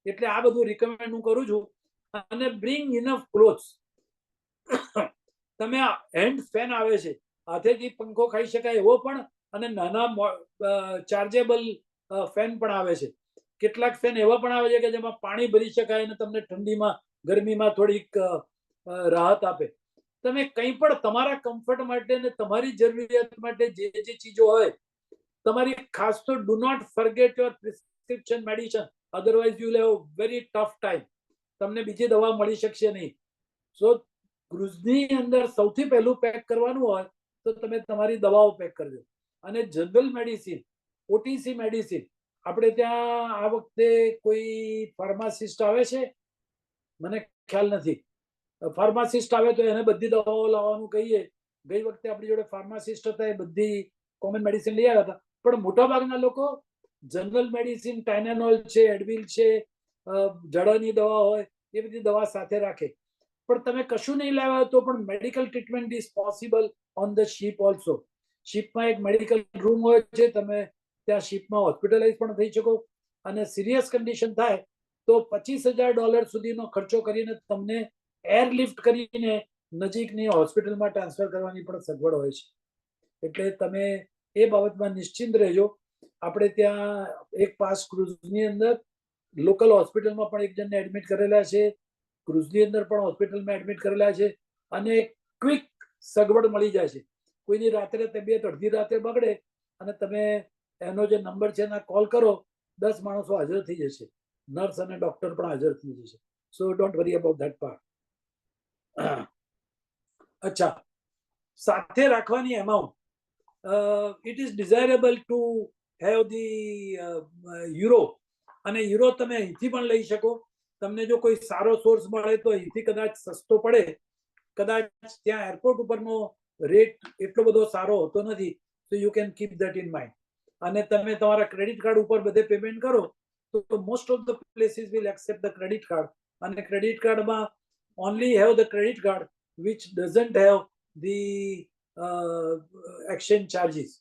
એટલે આ બધું રિકમેન્ડ હું કરું છું. અને બ્રિંગ ઇનફ ક્લોથ્સ. તમે હેન્ડ ફેન આવે છે, હાથેથી પંખો ખાઈ શકાય એવો પણ, અને નાના ચાર્જેબલ ફેન પણ આવે છે. કેટલાક ફેન એવા પણ આવે છે કે જેમાં પાણી ભરી શકાય અને તમને ઠંડીમાં ગરમીમાં થોડીક રાહત આપે. તમે કંઈ પણ તમારા કમ્ફર્ટ માટે ને તમારી જરૂરિયાત માટે જે જે ચીજો હોય, તમારી ખાસ તો do not forget your prescription medicine, otherwise you will have very tough time. તમને બીજી દવા મળી શકશે નહીં. સો ક્રુઝની અંદર સૌથી પહેલું પેક કરવાનું હોય તો તમે તમારી દવાઓ પેક કરજો. અને જનરલ મેડિસિન, ઓટીસી મેડિસિન, આપણે ત્યાં આ વખતે કોઈ ફાર્માસિસ્ટ આવે છે મને ખ્યાલ નથી. ફાર્માસિસ્ટ આવે તો એને બધી દવાઓ લાવવાનું કહીએ. ગઈ વખતે આપણી જોડે ફાર્માસિસ્ટ હતા, એ બધી કોમન મેડિસિન લઈ આવ્યા હતા, પણ મોટાભાગના લોકો જનરલ મેડિસિન, ટાઇનાનોલ છે, એડવિલ છે, જડાની દવા હોય એ બધી દવા સાથે રાખે. પણ તમે કશું નહીં લાવ્યા તો પણ medical treatment is possible on the ship also. શિપમાં એક મેડિકલ રૂમ હોય છે, તમે ત્યાં શિપમાં હોસ્પિટલાઇઝ પણ થઈ શકો, અને સિરિયસ કન્ડિશન થાય તો $25,000 સુધીનો ખર્ચો કરીને તમને એરલિફ્ટ કરીને નજીકની હોસ્પિટલમાં ટ્રાન્સફર કરવાની પણ સગવડ હોય છે. એટલે તમે એ બાબતમાં નિશ્ચિંત રહેજો. આપણે ત્યાં એક પાસ ક્રુઝની અંદર લોકલ હોસ્પિટલમાં પણ એક જણને એડમિટ કરેલા છે, ક્રુઝની અંદર પણ હોસ્પિટલમાં એડમિટ કરેલા છે, અને ક્વિક સગવડ મળી જાય છે. કોઈની રાત્રે તબિયત અડધી રાત્રે બગડે અને તમે એનો જે નંબર છે એના કોલ કરો, 10 માણસો હાજર થઈ જશે, નર્સ અને ડોક્ટર પણ હાજર થઈ જશે. સો don't worry about that part. અચ્છા, સાથે રાખવાની amount, it is desirable to have the euro, અને યુરો તમે અહીંથી પણ લઈ શકો. તમને જો કોઈ સારો સોર્સ મળે તો અહીંથી કદાચ સસ્તો પડે, કદાચ ત્યાં એરપોર્ટ ઉપરનો રેટ એટલો બધો સારો હોતો નથી, તો you can keep that in mind. અને તમે તમારા ક્રેડિટ કાર્ડ ઉપર બધે પેમેન્ટ કરો તો most of the places will accept the credit card, અને ક્રેડિટ કાર્ડમાં only have the credit card which doesn't have the exchange charges.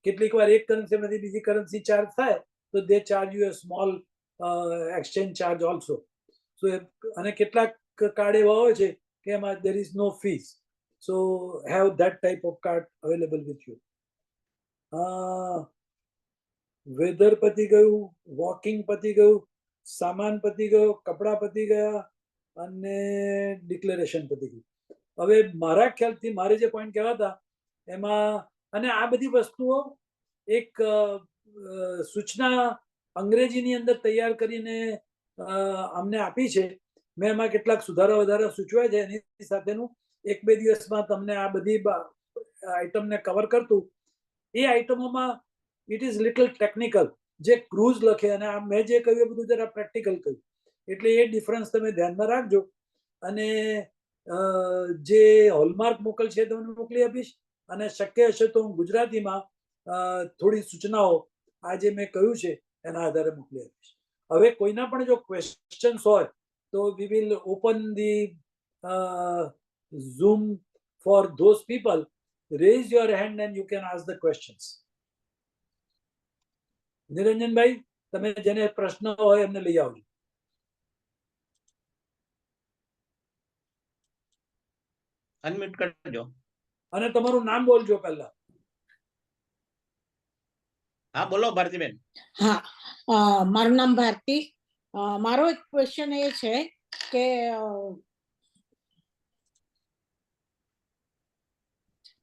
કેટલીક વાર એક કરન્સીમાંથી બીજી કરન્સી ચાર્જ થાય તો they charge you a small exchange charge also. So અને કેટલાક કાર્ડ એવા હોય છે કે એમાં there is no fees. So have that type of card available with you. Weather પતી ગયું, વોકિંગ પતી ગયું, સામાન પતી ગયો, કપડા પતી ગયા, અને ડિક્લેરેશન પતી ગયું. હવે મારા ખ્યાલથી મારે જે પોઈન્ટ કહેવા હતા એમાં, અને આ બધી વસ્તુઓ એક સૂચના અંગ્રેજીની અંદર તૈયાર કરીને અમને આપી છે. મેં એમાં કેટલાક સુધારા વધારા સૂચવ્યા છે, એની સાથેનું 1-2 દિવસમાં તમને આ બધી આઈટમને કવર કરતું. એ આઈટમોમાં ઇટ ઇઝ લિટલ ટેકનિકલ. જે ક્રૂઝ લખે અને આ મેં જે કહ્યું એ બધું જરા પ્રેક્ટિકલ કહ્યું, એટલે એ ડિફરન્સ તમે ધ્યાનમાં રાખજો. અને જે હોલમાર્ક મોકલશે તમને મોકલી આપીશ, અને શક્ય હશે તો હું ગુજરાતીમાં થોડી સૂચનાઓ આ જે મેં કહ્યું છે એના આધારે મોકલી આપીશ. હવે કોઈના પણ જો ક્વેશ્ચન્સ હોય તો we will open the Zoom for those people. Raise your hand and you can ask the questions. Niranjanbhai, તમે જેને પ્રશ્ન હોય એમને લઈ આવજો. અનમ્યુટ કરજો અને તમારું નામ બોલજો પહેલા. હા બોલો ભારતીબેન. હા, મારું નામ ભારતી. મારો એક ક્વેશ્ચન એ છે કે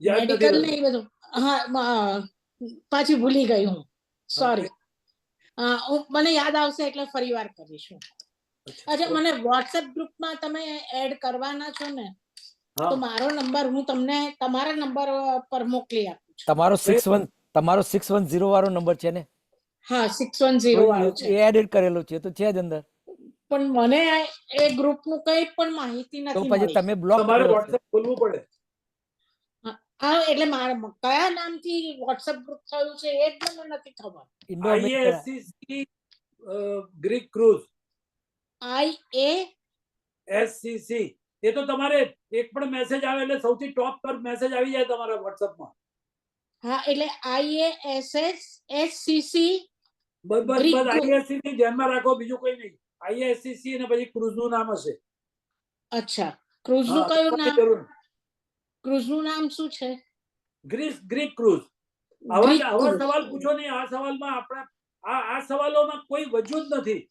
મેડિકલ ને એ બધું, હા પાછી ભૂલી ગઈ હું, સોરી. મને યાદ આવશે એટલે ફરી વાર કરીશું. અચ્છા, મને વોટ્સએપ ગ્રુપમાં તમે એડ કરવાના છો ને, તો મારો નંબર હું તમને તમારા નંબર પર મોકલી આપું છું. તમારો 610 વાળો નંબર છે ને? હા, 610 વાળો છે. એ એડિટ કરેલો છે તો છે જ અંદર. પણ મને એ ગ્રુપ નું કઈ પણ માહિતી નથી. તો પછી તમે બ્લોક તમારે વોટ્સએપ ખોલવું પડે. હા, એટલે મારે કયા નામથી વોટ્સએપ ગ્રુપ થયું છે એ જ મને નથી ખબર. IASCC Greek cruise. IASCC. એ તો તમારે એક પણ મેસેજ આવે એટલે સૌથી ટોપ પર મેસેજ આવી જાય તમારા વોટ્સએપમાં. હા, એટલે IASSCC બસ IASCC ધ્યાનમાં રાખો, બીજું કોઈ નહીં. IASCC અને પછી ક્રૂઝ નું નામ હશે. અચ્છા, ક્રૂઝ નું કયું નામ? ક્રૂઝ નું નામ શું છે? Greek cruise. આવા સવાલ પૂછો નહીં. આ સવાલમાં આપણે આ સવાલોમાં કોઈ વજૂદ નથી.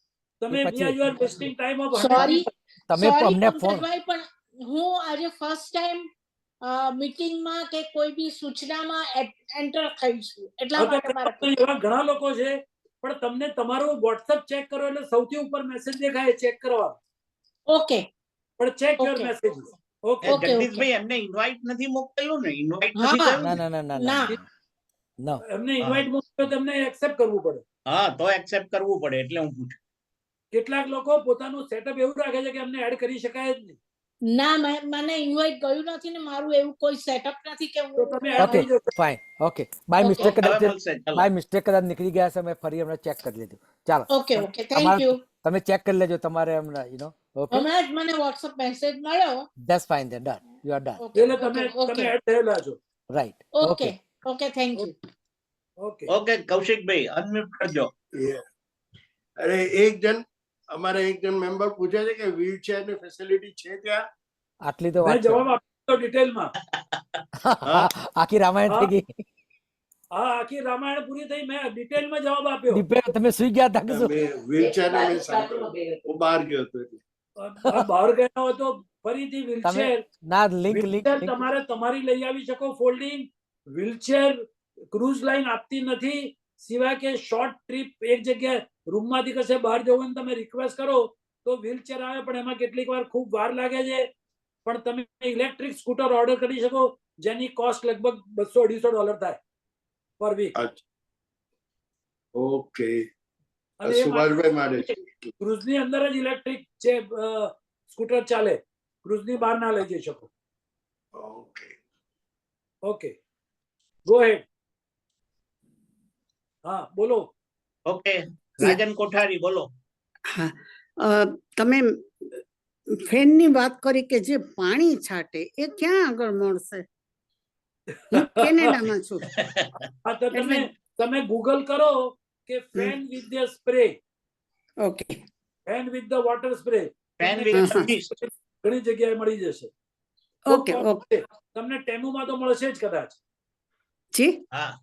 તમે you are wasting time of. Sorry, તમે અમને ફોન. પણ હું આજે ફર્સ્ટ ટાઈમ મીટિંગમાં કે કોઈ બી સૂચનામાં એન્ટર થઈ છું, એટલા માટે એવા ઘણા લોકો છે, પણ તમને તમારું વોટ્સએપ ચેક કરો એટલે સૌથી ઉપર મેસેજ દેખાય, ચેક કરવા. ઓકે, પણ ચેક યોર મેસેજ. ઓકે, જગદીશભાઈ એમને ઇન્વાઇટ નથી મોકલેલું ને? ઇન્વાઇટ નથી કર્યું? ના, એમને ઇન્વાઇટ મોકલ્યો, તમને એક્સેપ્ટ કરવું પડે. હા, તો એક્સેપ્ટ કરવું પડે, એટલે હું પૂછું. કેટલાક લોકો પોતાનું સેટઅપ એવું રાખે છે કે અમને એડ કરી શકાય જ નહીં. ના, મને ઇન્વાઇટ ગયું નથી ને, મારું એવું કોઈ સેટઅપ નથી કે okay fine. Okay, by mistake કદાચ નીકળી ગયા છે, મેં ફરી હમણાં ચેક કરી લીધું. ચાલો, ઓકે, થેન્ક યુ. તમે ચેક કરી લેજો તમારે હમણાં, યુ નો. ઓકે, હમણાં જ મને વોટ્સએપ મેસેજ મળ્યો. That's fine, then done, you are done. એટલે તમે એડ થયેલા છો. Right. Okay, thank you. Okay, Kaushikbhai unmute કરજો. અરે અમારા એક જણ મેમ્બર પૂછે છે કે વ્હીલચેર ની ફેસિલિટી છે ત્યાં? આટલી તો વાત જવાબ આપતો ડિટેલમાં. આખી રામાયણ થઈ ગઈ. હા, આખી રામાયણ પૂરી થઈ, મેં ડિટેલમાં જવાબ આપ્યો. તમે સુઈ ગયા હતા કે શું? વ્હીલચેર ને મેં સાંભળ્યું, હું બહાર ગયો હતો એટલે. બહાર ગયા હો તો ફરીથી વ્હીલચેર ના લિંક તમારે તમારી લઈ આવી શકો. ફોલ્ડિંગ વ્હીલચેર ક્રૂઝ લાઇન આપતી નથી, સિવાય કે શોર્ટ ટ્રીપ એક જગ્યાએ રૂમમાંથી કશે બહાર જવું તમે રિક્વેસ્ટ કરો તો વ્હીલચેર આવે, પણ એમાં કેટલીક વાર ખૂબ વાર લાગે છે. પણ તમે ઇલેક્ટ્રિક સ્કૂટર ઓર્ડર કરી શકો, જેની કોસ્ટ લગભગ $200-250 થાય પર વીક. ઓકે, ક્રૂઝ ની અંદર જ ઇલેક્ટ્રિક છે સ્કૂટર ચાલે, ક્રૂઝ ની બહાર ના લઈ જઈ શકો. Okay, go ahead. હા, બોલો. ઓકે, રાજન કોઠારી બોલો. હા, તમે ફેન ની વાત કરી કે જે પાણી છાંટે એ ક્યાં આગળ મળશે? હું કેનેડામાં છું. હા, તો તમે ગૂગલ કરો કે fan with the spray. Okay, fan with the water spray. Fan with ઘણી જગ્યાએ મળી જશે. ઓકે, તમને ટેમુમાં તો મળશે જ કદાચ. જી હા,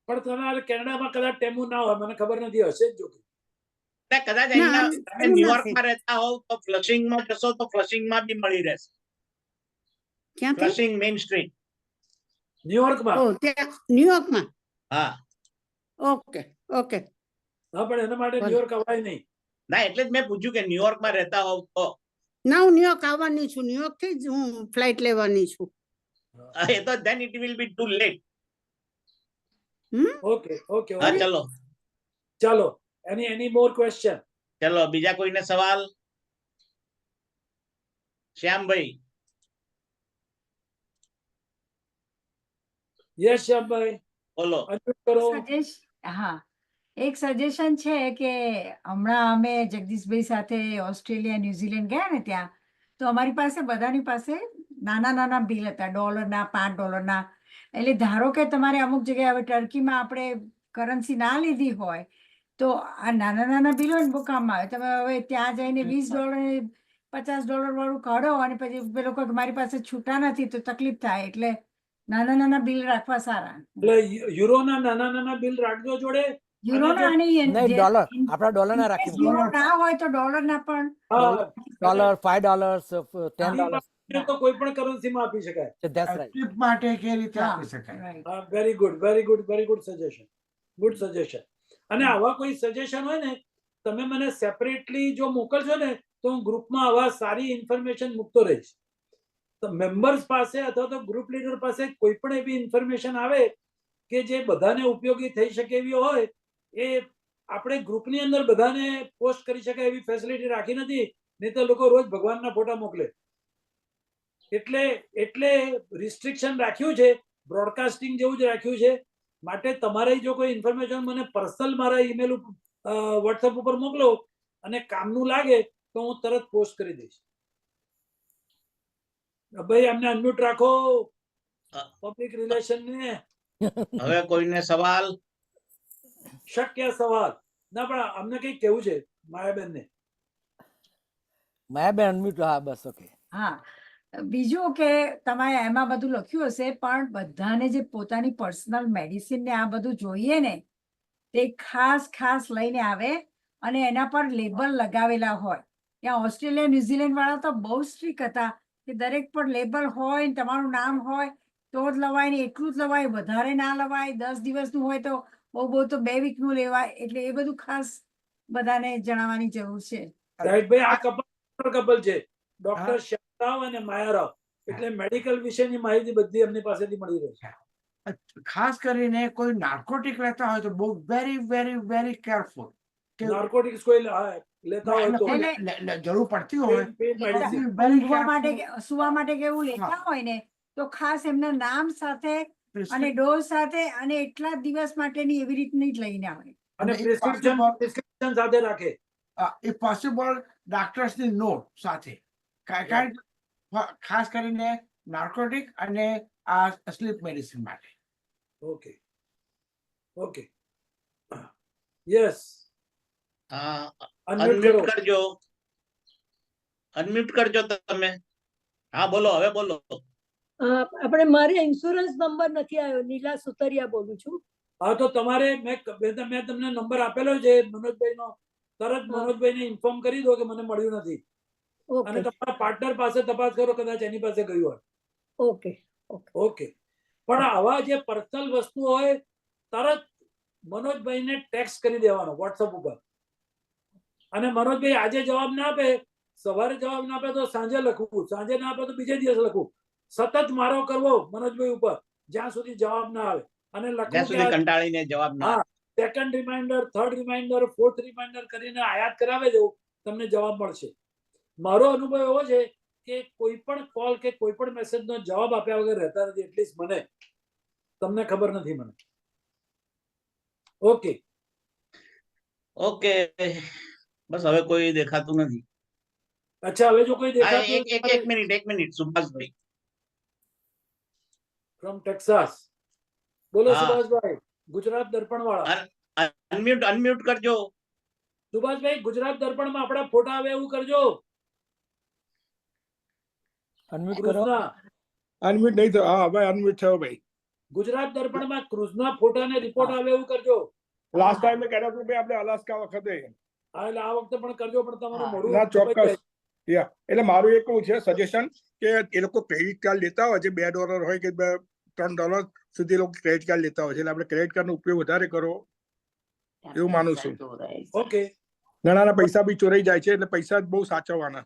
પણ તમારે કેનેડામાં કદાચ ટેમુ ના હોય, મને ખબર નથી, હશે જ. જો કદાચ ન્યુયોર્કમાં રહેતા હોવ તો ફ્લશિંગમાં જશો તો ફ્લશિંગમાં બી મળી રહેશે. ફ્લશિંગ મેઇન સ્ટ્રીટ ન્યુયોર્કમાં. ન્યુયોર્કમાં. હા, ઓકે. હા, પણ એના માટે ન્યુયોર્ક અવાય નહીં. ના, એટલે જ મેં પૂછ્યું કે ન્યુયોર્કમાં રહેતા હોવ તો. ના હું ન્યુયોર્ક આવવાની છું, ન્યુયોર્ક થી જ હું ફ્લાઇટ લેવાની છું. એ તો then it will be too late. Okay okay હા ચલો ચાલો એની મોર ક્વેશ્ચન? ચલો બીજા કોઈને સવાલ? શ્યામભાઈ. યસ શ્યામભાઈ બોલો. અનમ્યુટ કરો. હા, એક સજેશન છે કે હમણાં અમે જગદીશભાઈ સાથે ઓસ્ટ્રેલિયા ન્યુઝીલેન્ડ ગયા ને, ત્યાં તો અમારી પાસે બધાની પાસે નાના નાના બિલ હતા, $1ના, $5ના. એટલે ધારો કે તમારે અમુક જગ્યાએ હવે ટર્કીમાં આપણે કરન્સી ના લીધી હોય તો આ નાના નાના બિલ હોય ને બહુ કામમાં આવે. તમે હવે ત્યાં જઈને $20 $50 વાળું કાઢો અને પછી પેલો કોઈ મારી પાસે છૂટા નથી તો તકલીફ થાય. એટલે નાના નાના બિલ રાખવા સારા. એટલે યુરોના નાના નાના બિલ રાખજો જોડે. યુરોના નહીં, ડોલર, આપણા ડોલરના રાખી મૂકો. યુરો ના હોય તો ડોલરના પણ ડોલર, $5, $10. તો કોઈ પણ કરન્સીમાં આપી શકાય. That's right. ટ્રીપ માટે કે રીતે આપી શકાય. Very good, very good, very good suggestion, good suggestion. અને આવા કોઈ સજેશન હોય ને તમે મને સેપરેટલી જો મોકલશો ને તો હું ગ્રુપમાં આવા સારી ઇન્ફોર્મેશન મૂકતો રહીશ. તો મેમ્બર્સ પાસે અથવા તો ગ્રુપ લીડર પાસે કોઈ પણ એવી ઇન્ફોર્મેશન આવે કે જે બધાને ઉપયોગી થઈ શકે એવી હોય, એ આપણે ગ્રુપની અંદર બધાને પોસ્ટ કરી શકાય એવી ફેસિલિટી રાખી નથી. નહીં તો લોકો રોજ ભગવાનના ફોટા મોકલે. એટલે રિસ્ટ્રિક્શન રાખ્યું છે, બ્રોડકાસ્ટિંગ જેવું જ રાખ્યું છે. માટે તમારે જો કોઈ ઇન્ફોર્મેશન મને પર્સનલ મારા ઈમેલ વોટ્સએપ ઉપર મોકલો અને કામનું લાગે તો હું તરત પોસ્ટ કરી દઈશ. ભાઈ અમને અનમ્યુટ રાખો, પબ્લિક રિલેશન ને. હવે કોઈને સવાલ? શક્ય સવાલ ના, પણ અમને કઈ કેવું છે માયાબેન ને? માયાબેન અનમ્યુટ. હા બસ ઓકે. હા, બીજું કે તમે એમાં બધું લખ્યું હશે પણ બધાને જે પોતાની પર્સનલ મેડિસિન ને આ બધું જોઈએ ને તે ખાસ ખાસ લઈને આવે અને એના પર લેબલ લગાવેલા હોય. ત્યાં ઓસ્ટ્રેલિયા ન્યુઝીલેન્ડ વાળા તો બહુ સ્ટ્રિક્ટ હતા કે દરેક પર લેબલ હોય ને તમારું નામ હોય તો જ લવાય ને એટલું જ લવાય, વધારે ના લવાય. 10 દિવસનું હોય તો બહુ તો 2 વીકનું લેવાય. એટલે એ બધું ખાસ બધાને જણાવવાની જરૂર છે. રાઈટ ભાઈ, આ કપલ છે ડોક્ટર શ્યામરાવ અને માયારાવ. એટલે મેડિકલ વિશેની માહિતી બધી એમની પાસેથી મળી રહે છે. ખાસ કરીને કોઈ નાર્કોટિક લેતા હોય તો બહુ very very very careful. Narcotics કોઈ લેતા હોય તો જરૂર પડતી હોય સુવા માટે કે એવું લેતા હોય ને તો ખાસ એમના નામ સાથે અને ડોઝ સાથે અને એટલા દિવસ માટેની એવી રીતની જ લઈને આવે અને પ્રિસ્ક્રિપ્શન સાથે રાખે. if possible ડોક્ટર્સની નોટ સાથે. કારણ ખાસ કરીને નાર્કોટિક અને આ સ્લીપ મેડિસિન માટે. Okay okay yes. અનમ્યુટ કરજો, અનમ્યુટ કરજો તમે. હા બોલો, હવે બોલો. આપણે મારે ઇન્સ્યોરન્સ નંબર નથી આવ્યો. નીલા સુતરિયા બોલું છું. હા તો તમારે મેં તમને નંબર આપેલો છે મનોજભાઈનો. તરત મનોજભાઈને ઇન્ફોર્મ કરી દો કે મને મળ્યું નથી અને તમારા પાર્ટનર પાસે તપાસ કરો, કદાચ એની પાસે ગયું હોય. Okay okay. પણ આવા જે પર્સનલ વસ્તુ હોય તરત મનોજભાઈને ટેક્સ્ટ કરી દેવાનો વોટ્સઅપ ઉપર. અને મનોજભાઈ આજે જવાબ ના આપે, સવારે જવાબ ના આપે તો સાંજે લખવું, સાંજે ના આપે તો બીજે દિવસ લખવું. સતત મારો કરવો મનોજભાઈ ઉપર જ્યાં સુધી જવાબ ના આવે. અને લખવું કંટાળીને જવાબ ના આવે. Second reminder, third reminder, fourth reminder કરીને આયાત કરાવે જવું, તમને જવાબ મળશે. મારો અનુભવ એવો છે કે કોઈ પણ કોલ કે કોઈ પણ મેસેજનો જવાબ આપ્યા વગર રહેતા નથી. એટલીસ્ટ મને, તમને ખબર નથી મને. ઓકે ઓકે, બસ હવે કોઈ દેખાતું નથી. અચ્છા, હવે જો કોઈ દેખાતું એક મિનિટ સુભાષભાઈ ફ્રોમ ટેક્સાસ. બોલો સુભાષભાઈ, ગુજરાત દર્પણ વાળા. અનમ્યુટ કરજો. સુભાષભાઈ, ગુજરાત દર્પણમાં આપણા ફોટા આવે એવું કરજો. અનમ્યુટ કરો. અનમ્યુટ નહીં થયો. હા ભાઈ અનમ્યુટ થયો ભાઈ. ગુજરાત દર્પણમાં ક્રુઝના ફોટાને રિપોર્ટ આવે એવું કરજો. લાસ્ટ ટાઈમ મેં કહ્યું હતું ભાઈ આપણે અલાસ્કા વખતે. હા એટલે આ વખતે પણ કરજો, પણ તમારું મોડું. ના ચોક્કસ. એટલે મારું એક એવું છે સજેશન કે એ લોકો ક્રેડિટ કાર્ડ લેતા હોય છે, $2 હોય કે $3 સુધી લોકો ક્રેડિટ કાર્ડ લેતા હોય છે. એટલે આપણે ક્રેડિટ કાર્ડ નો ઉપયોગ વધારે કરો એવું માનું છું. ઓકે. ઘણાના પૈસા બી ચોરાઈ જાય છે એટલે પૈસા જ બહુ સાચવવાના.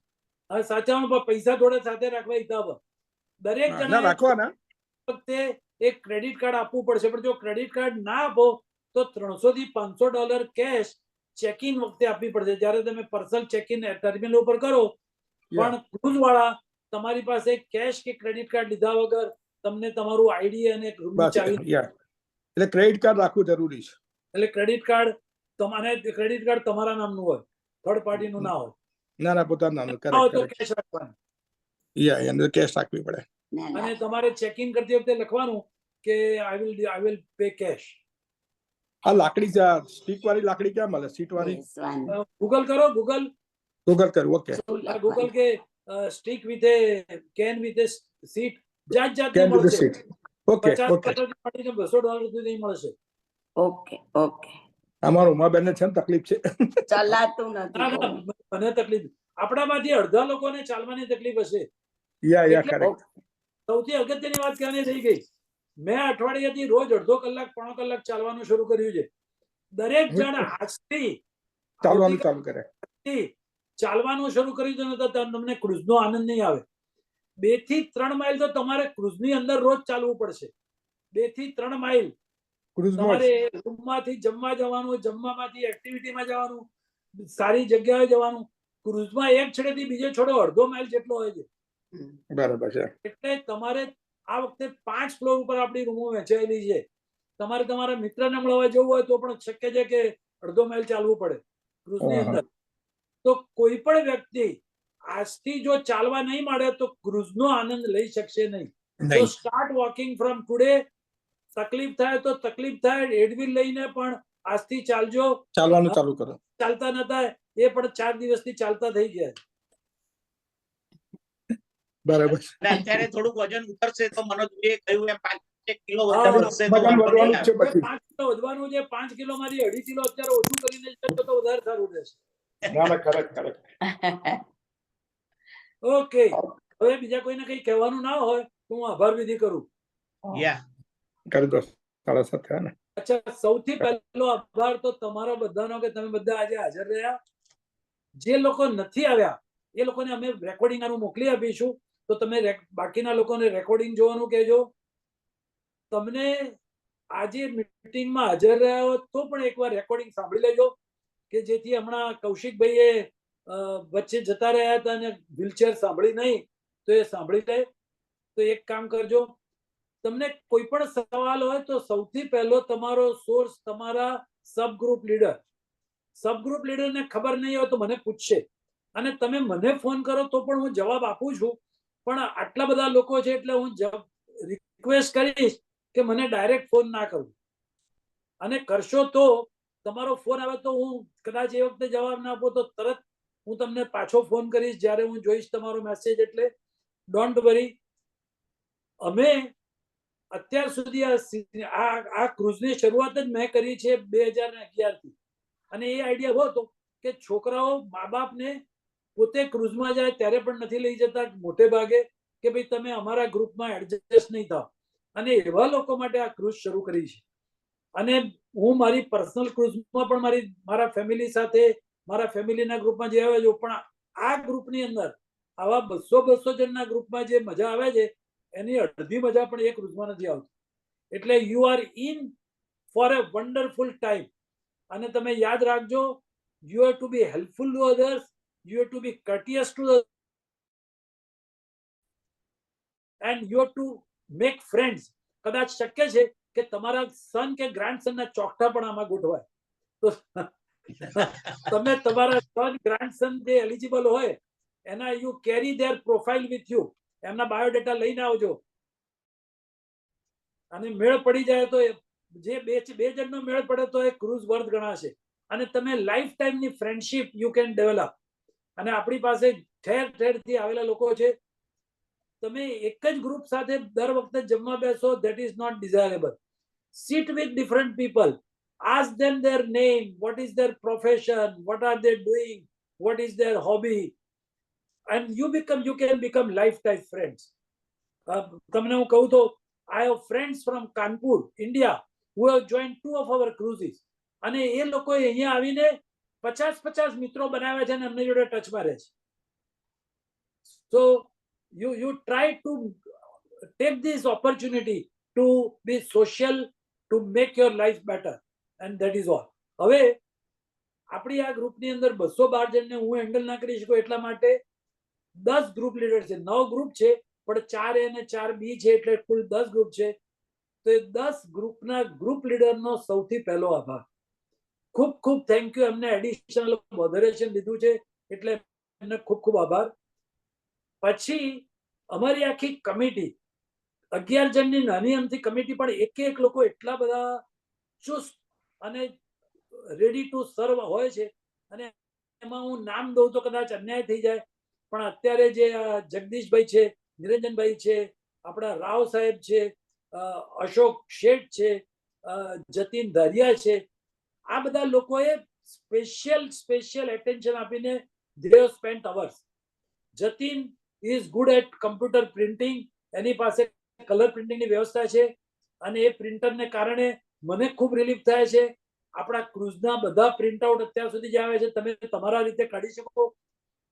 હવે સાચામાં પૈસા જોડે સાથે રાખવા હિસાબ દરેક ના જણા રાખવાના. વખતે એક ક્રેડિટ કાર્ડ આપવું પડશે, પણ જો ક્રેડિટ કાર્ડ ના આપો તો $300 થી $500 કેશ ચેક ઇન વખતે આપવી પડશે, જ્યારે તમે પર્સનલ ચેક ઇન ટર્મિનલ ઉપર કરો. પણ ક્રુઝ વાળા તમારી પાસે કેશ કે ક્રેડિટ કાર્ડ લીધા વગર તમને તમારું આઈડી અને રૂમની ચાવી, એટલે ક્રેડિટ કાર્ડ રાખવું જરૂરી છે. એટલે ક્રેડિટ કાર્ડ તમારા નામનું હોય, થર્ડ પાર્ટી નું ના હોય. ના ના, પોતાનું નામનું. ના હોય તો કરેક્ટ. કેશ રાખવાનું. અંદર કેશ રાખવી પડે. અને તમારે ચેક ઇન કરતી વખતે લખવાનું કે આઈ વિલ પે કેશ. આ લાકડી સ્ટીક વાળી લાકડી ક્યાં મળે? સીટ વાળી? ગૂગલ કરો, ગૂગલ કરું. ઓકે. ગૂગલ કે stick with a can with a seat, જાતની મળશે. ઓકે. $50 થી $200 સુધી મળશે. ઓકે. અમારું ઉમાબેન છે ને તકલીફ છે. ચલાતું ના નથી. ના, મને તકલીફ, આપણામાંથી અડધા લોકોને ચાલવાની તકલીફ હશે. કરેક્ટ. સૌથી અગત્યની વાત કહેવાની રહી ગઈ. મેં અઠવાડિયાથી રોજ અડધો કલાક પોણો કલાક ચાલવાનું શરૂ કર્યું છે. દરેક જણ આજથી ચાલવાનું ચાલુ કરે. ચાલવાનું શરૂ કર્યું છે, તો તમને ક્રુઝનો આનંદ નહીં આવે. 2 થી 3 માઇલ તો તમારે ક્રુઝની અંદર રોજ ચાલવું પડશે. 2 થી 3 માઇલ તમારે રૂમમાંથી જમવા જવાનું, જમવામાંથી એક્ટિવિટીમાં જવાનું, સારી જગ્યાએ જવાનું. ક્રુઝમાં એક છેડેથી બીજે છેડે અડધો માઇલ જેટલો હોય છે. બરાબર છે. એટલે તમારે આ વખતે 5 ફ્લોર ઉપર આપણી રૂમો વહેંચાયેલી છે. તમારે તમારા મિત્રને મળવા જવું હોય તો પણ શક્ય છે કે અડધો માઇલ ચાલવું પડે ક્રુઝની અંદર. તો કોઈ પણ વ્યક્તિ આજથી જો ચાલવા નહીં માંડે તો ક્રુઝનો આનંદ લઈ શકશે નહીં. તો સ્ટાર્ટ વોકિંગ ફ્રોમ ટુડે. તકલીફ થાય તો તકલીફ થાય, એડવિલ લઈને પણ આજથી ચાલજો. ચાલવાનું ચાલુ કરો. ચાલતા નતા એ પણ 4 દિવસથી ચાલતા થઈ ગયા. બરાબર. અત્યારે થોડુંક વજન ઉતરશે તો મનોજભાઈએ કહ્યું એમ 5 કિલો વધવાનું છે. 5 કિલો વધવાનું છે. 5 કિલો માંથી 2.5 કિલો અત્યારે ઓછું કરીને તો વધારે સારું રહેશે. ઓકે. હવે બીજા કોઈને કઈ કહેવાનું ના હોય તો હું આભાર વિધિ કરું. કરી દો. 7:30 થયા ને. અચ્છા, સૌથી પહેલો આભાર તો તમારા બધાનો કે તમે બધા આજે હાજર રહ્યા. જે લોકો નથી આવ્યા એ લોકોને અમે રેકોર્ડિંગ આનું મોકલી આપીશું, તો તમે બાકીના લોકોને રેકોર્ડિંગ જોવાનું કહેજો. તમને આજે મીટિંગમાં હાજર રહ્યા હો તો પણ એકવાર રેકોર્ડિંગ સાંભળી લેજો, કે જેથી હમણાં કૌશિકભાઈએ વચ્ચે જતા રહ્યા હતા અને વ્હીલચેર સાંભળી નહીં, તો એ સાંભળી લે. તો એક કામ કરજો, તમને કોઈ પણ સવાલ હોય તો સૌથી પહેલો તમારો સોર્સ તમારા સબગ્રુપ લીડર. સબગ્રુપ લીડરને ખબર નહીં હોય તો મને પૂછશે, અને તમે મને ફોન કરો તો પણ હું જવાબ આપું છું. પણ આટલા બધા લોકો છે એટલે હું રિક્વેસ્ટ કરીશ કે મને ડાયરેક્ટ ફોન ના કરવું. અને કરશો તો તમારો ફોન આવે તો હું કદાચ એ વખતે જવાબ ના આપો તો તરત હું તમને પાછો ફોન કરીશ જ્યારે હું જોઈશ તમારો મેસેજ. એટલે ડોન્ટ વરી. અમે અત્યાર સુધી આ ક્રુઝની શરૂઆત જ મેં કરી છે 2011 થી. અને એ આઈડિયા એવો હતો કે છોકરાઓ મા બાપને પોતે ક્રુઝમાં જાય ત્યારે પણ નથી લઈ જતા મોટે ભાગે, કે ભાઈ તમે અમારા ગ્રુપમાં એડજસ્ટ નહીં થાવ. અને એવા લોકો માટે આ ક્રુઝ શરૂ કરી છે. અને હું મારી પર્સનલ ક્રુઝમાં પણ મારા ફેમિલી સાથે, મારા ફેમિલીના ગ્રુપમાં જે આવે છે, પણ આ ગ્રુપની અંદર આવા 200 જણના ગ્રુપમાં જે મજા આવે છે એની અડધી મજા પણ એ ક્રુઝમાં નથી આવતી. એટલે you are in for a wonderful time. અને તમે યાદ રાખજો, you have to be helpful to others, you have to be courteous to the and you have to make friends. કદાચ શક્ય છે કે તમારા સન કે ગ્રાન્ડસનના ચોકઠા પણ આમાં ગોઠવાય. તો તમે તમારા સન ગ્રાન્ડસન જે એલિજિબલ હોય એના you carry there profile with you. એમના બાયોડેટા લઈને આવજો. અને મેળ પડી જાય તો જે બે જણનો મેળ પડે તો એ ક્રુઝ વર્થ ગણાશે. અને તમે લાઈફ ટાઈમની ફ્રેન્ડશિપ યુ કેન ડેવલપ. અને આપણી પાસે ઠેર ઠેરથી આવેલા લોકો છે. તમે એક જ ગ્રુપ સાથે દર વખતે જમવા બેસો, that is not desirable. Sit with different people, ask them their name, what is their profession, what are they doing, what is their hobby, and you can become lifetime friends. તમને હું કહું તો I have friends from Kanpur, India, who have joined 2 of our cruises. અને એ લોકોએ અહીંયા આવીને 50 મિત્રો બનાવ્યા છે અને એમની જોડે ટચમાં રહે છે. So you try to take this opportunity to be social, to make your life better, and that is all. હવે આપણી આ ગ્રુપની અંદર 212 જણને હું હેન્ડલ ના કરી શકું, એટલા માટે 10 ગ્રુપ લીડર છે. 9 ગ્રુપ છે, પણ 4 A અને 4 B છે, એટલે કુલ 10 ગ્રુપ છે. તો એ 10 ગ્રુપના ગ્રુપ લીડરનો સૌથી પહેલો આભાર. ખૂબ ખૂબ થેન્ક યુ. એમને એડિશનલ મોડરેશન લીધું છે, એટલે એમને ખૂબ ખૂબ આભાર. પછી અમારી આખી કમિટી 11 જણની નાની અમથી કમિટી, પણ એક લોકો એટલા બધા ચુસ્ત અને રેડી ટુ સર્વ હોય છે. અને એમાં હું નામ દઉં તો કદાચ અન્યાય થઈ જાય, પણ અત્યારે જે જગદીશભાઈ છે, નિરંજનભાઈ છે, આપણા રાવ સાહેબ છે, અશોક શેઠ છે, જતીન ધારિયા છે, આ બધા લોકોએ સ્પેશિયલ એટેન્શન આપીને they have spent hours. Jatin is good at computer printing. એની પાસે કલર પ્રિન્ટિંગની વ્યવસ્થા છે, અને એ પ્રિન્ટરને કારણે મને ખૂબ રિલીફ થાય છે. આપણા ક્રુઝના બધા પ્રિન્ટઆઉટ અત્યાર સુધી જે આવે છે, તમે તમારા રીતે કાઢી શકો.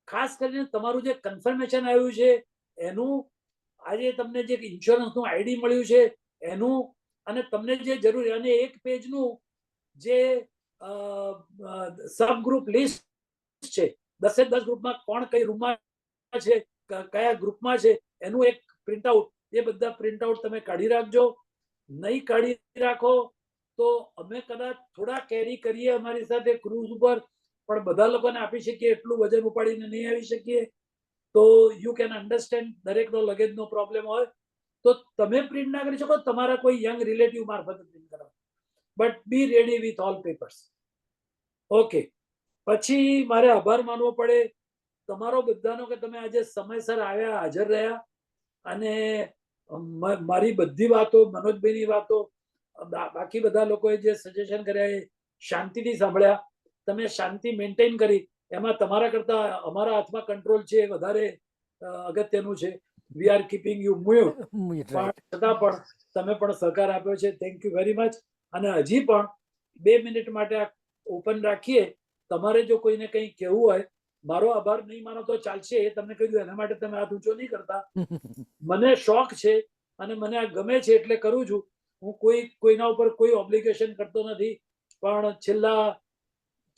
ખાસ કરીને તમારું જે કન્ફર્મેશન આવ્યું છે એનું, આજે તમને જે ઇન્સ્યોરન્સનું આઈડી મળ્યું છે એનું, અને તમને જે જરૂરી, અને એક પેજનું જે સબ ગ્રુપ લિસ્ટ છે, 10 ગ્રુપમાં કોણ કઈ રૂમમાં છે, કયા ગ્રુપમાં છે, એનું એક પ્રિન્ટઆઉટ, એ બધા પ્રિન્ટઆઉટ તમે કાઢી રાખજો. નહીં કાઢી રાખો તો અમે કદાચ થોડા કેરી કરીએ અમારી સાથે ક્રૂઝ ઉપર, પણ બધા લોકોને આપી શકીએ એટલું વજન ઉપાડીને નહીં આવી શકીએ. તો યુ કેન અન્ડરસ્ટેન્ડ, દરેકનો લગેજનો પ્રોબ્લેમ હોય તો તમે પ્રિન્ટ ના કરી શકો, તમારા કોઈ યંગ રિલેટિવ મારફતે પ્રિન્ટ કરાવો. But be ready with all papers. Okay. પછી મારે આભાર માનવો પડે તમારો બધાનો કે તમે આજે સમયસર આવ્યા, હાજર રહ્યા, અને મારી બધી વાતો, મનોજભાઈની વાતો, બાકી બધા લોકોએ જે સજેશન કર્યા એ શાંતિથી સાંભળ્યા. તમે શાંતિ મેન્ટેન કરી, એમાં તમારા કરતા અમારા હાથમાં કંટ્રોલ છે, એ વધારે અગત્યનું છે. We are keeping you mute, પણ છતાં પણ તમે પણ સહકાર આપ્યો છે. Thank you very much. અને હજી પણ 2 મિનિટ માટે આ ઓપન રાખીએ. તમારે જો કોઈને કંઈ કહેવું હોય, મારો આભાર નહીં માનો તો ચાલશે, એ તમને કહ્યું, એના માટે તમે હાથ ઊંચો નહીં કરતા. મને શોખ છે અને મને આ ગમે છે એટલે કરું છું. હું કોઈના ઉપર કોઈ ઓબ્લિગેશન કરતો નથી, પણ છેલ્લા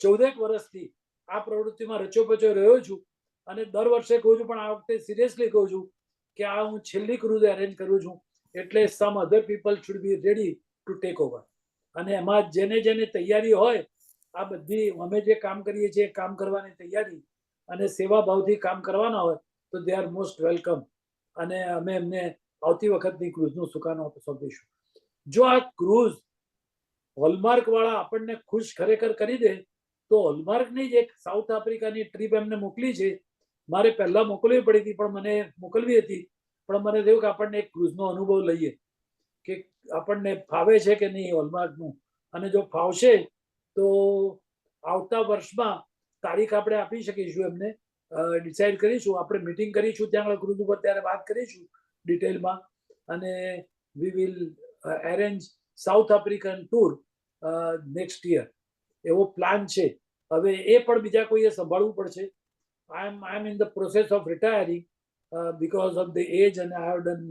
14 વર્ષથી આ પ્રવૃત્તિમાં રચોપચો રહ્યો છું. અને દર વર્ષે કહું છું, પણ આ વખતે સિરિયસલી કહું છું કે આ હું છેલ્લી ક્રૂઝ અરેન્જ કરું છું, એટલે some other people should be ready to take over. અને એમાં જેને તૈયારી હોય, આ બધી અમે જે કામ કરીએ છીએ કામ કરવાની તૈયારી અને સેવા ભાવથી કામ કરવાના હોય તો દે આર મોસ્ટ વેલકમ. અને અમે એમને આવતી વખતની ક્રૂઝનું સુકાન સોંપીશું. જો આ ક્રૂઝ હોલમાર્ક વાળા આપણને ખુશ ખરેખર કરી દે તો હોલમાર્કની જ એક સાઉથ આફ્રિકાની ટ્રીપ એમને મોકલી છે. મારે પહેલા મોકલવી પડી હતી, પણ મને મોકલવી હતી, પણ મને થયું કે આપણને એક ક્રૂઝનો અનુભવ લઈએ કે આપણને ફાવે છે કે નહીં હોલમાર્કનું. અને જો ફાવશે તો આવતા વર્ષમાં તારીખ આપણે આપી શકીશું, એમને ડિસાઈડ કરીશું. આપણે મીટિંગ કરીશું ત્યાં ક્રૂઝ ઉપર, ત્યારે વાત કરીશું ડિટેલમાં. અને we will arrange South African tour next year, એવો પ્લાન છે. હવે એ પણ બીજા કોઈએ સંભાળવું પડશે. I am in the process of retiring because of the age, and I have done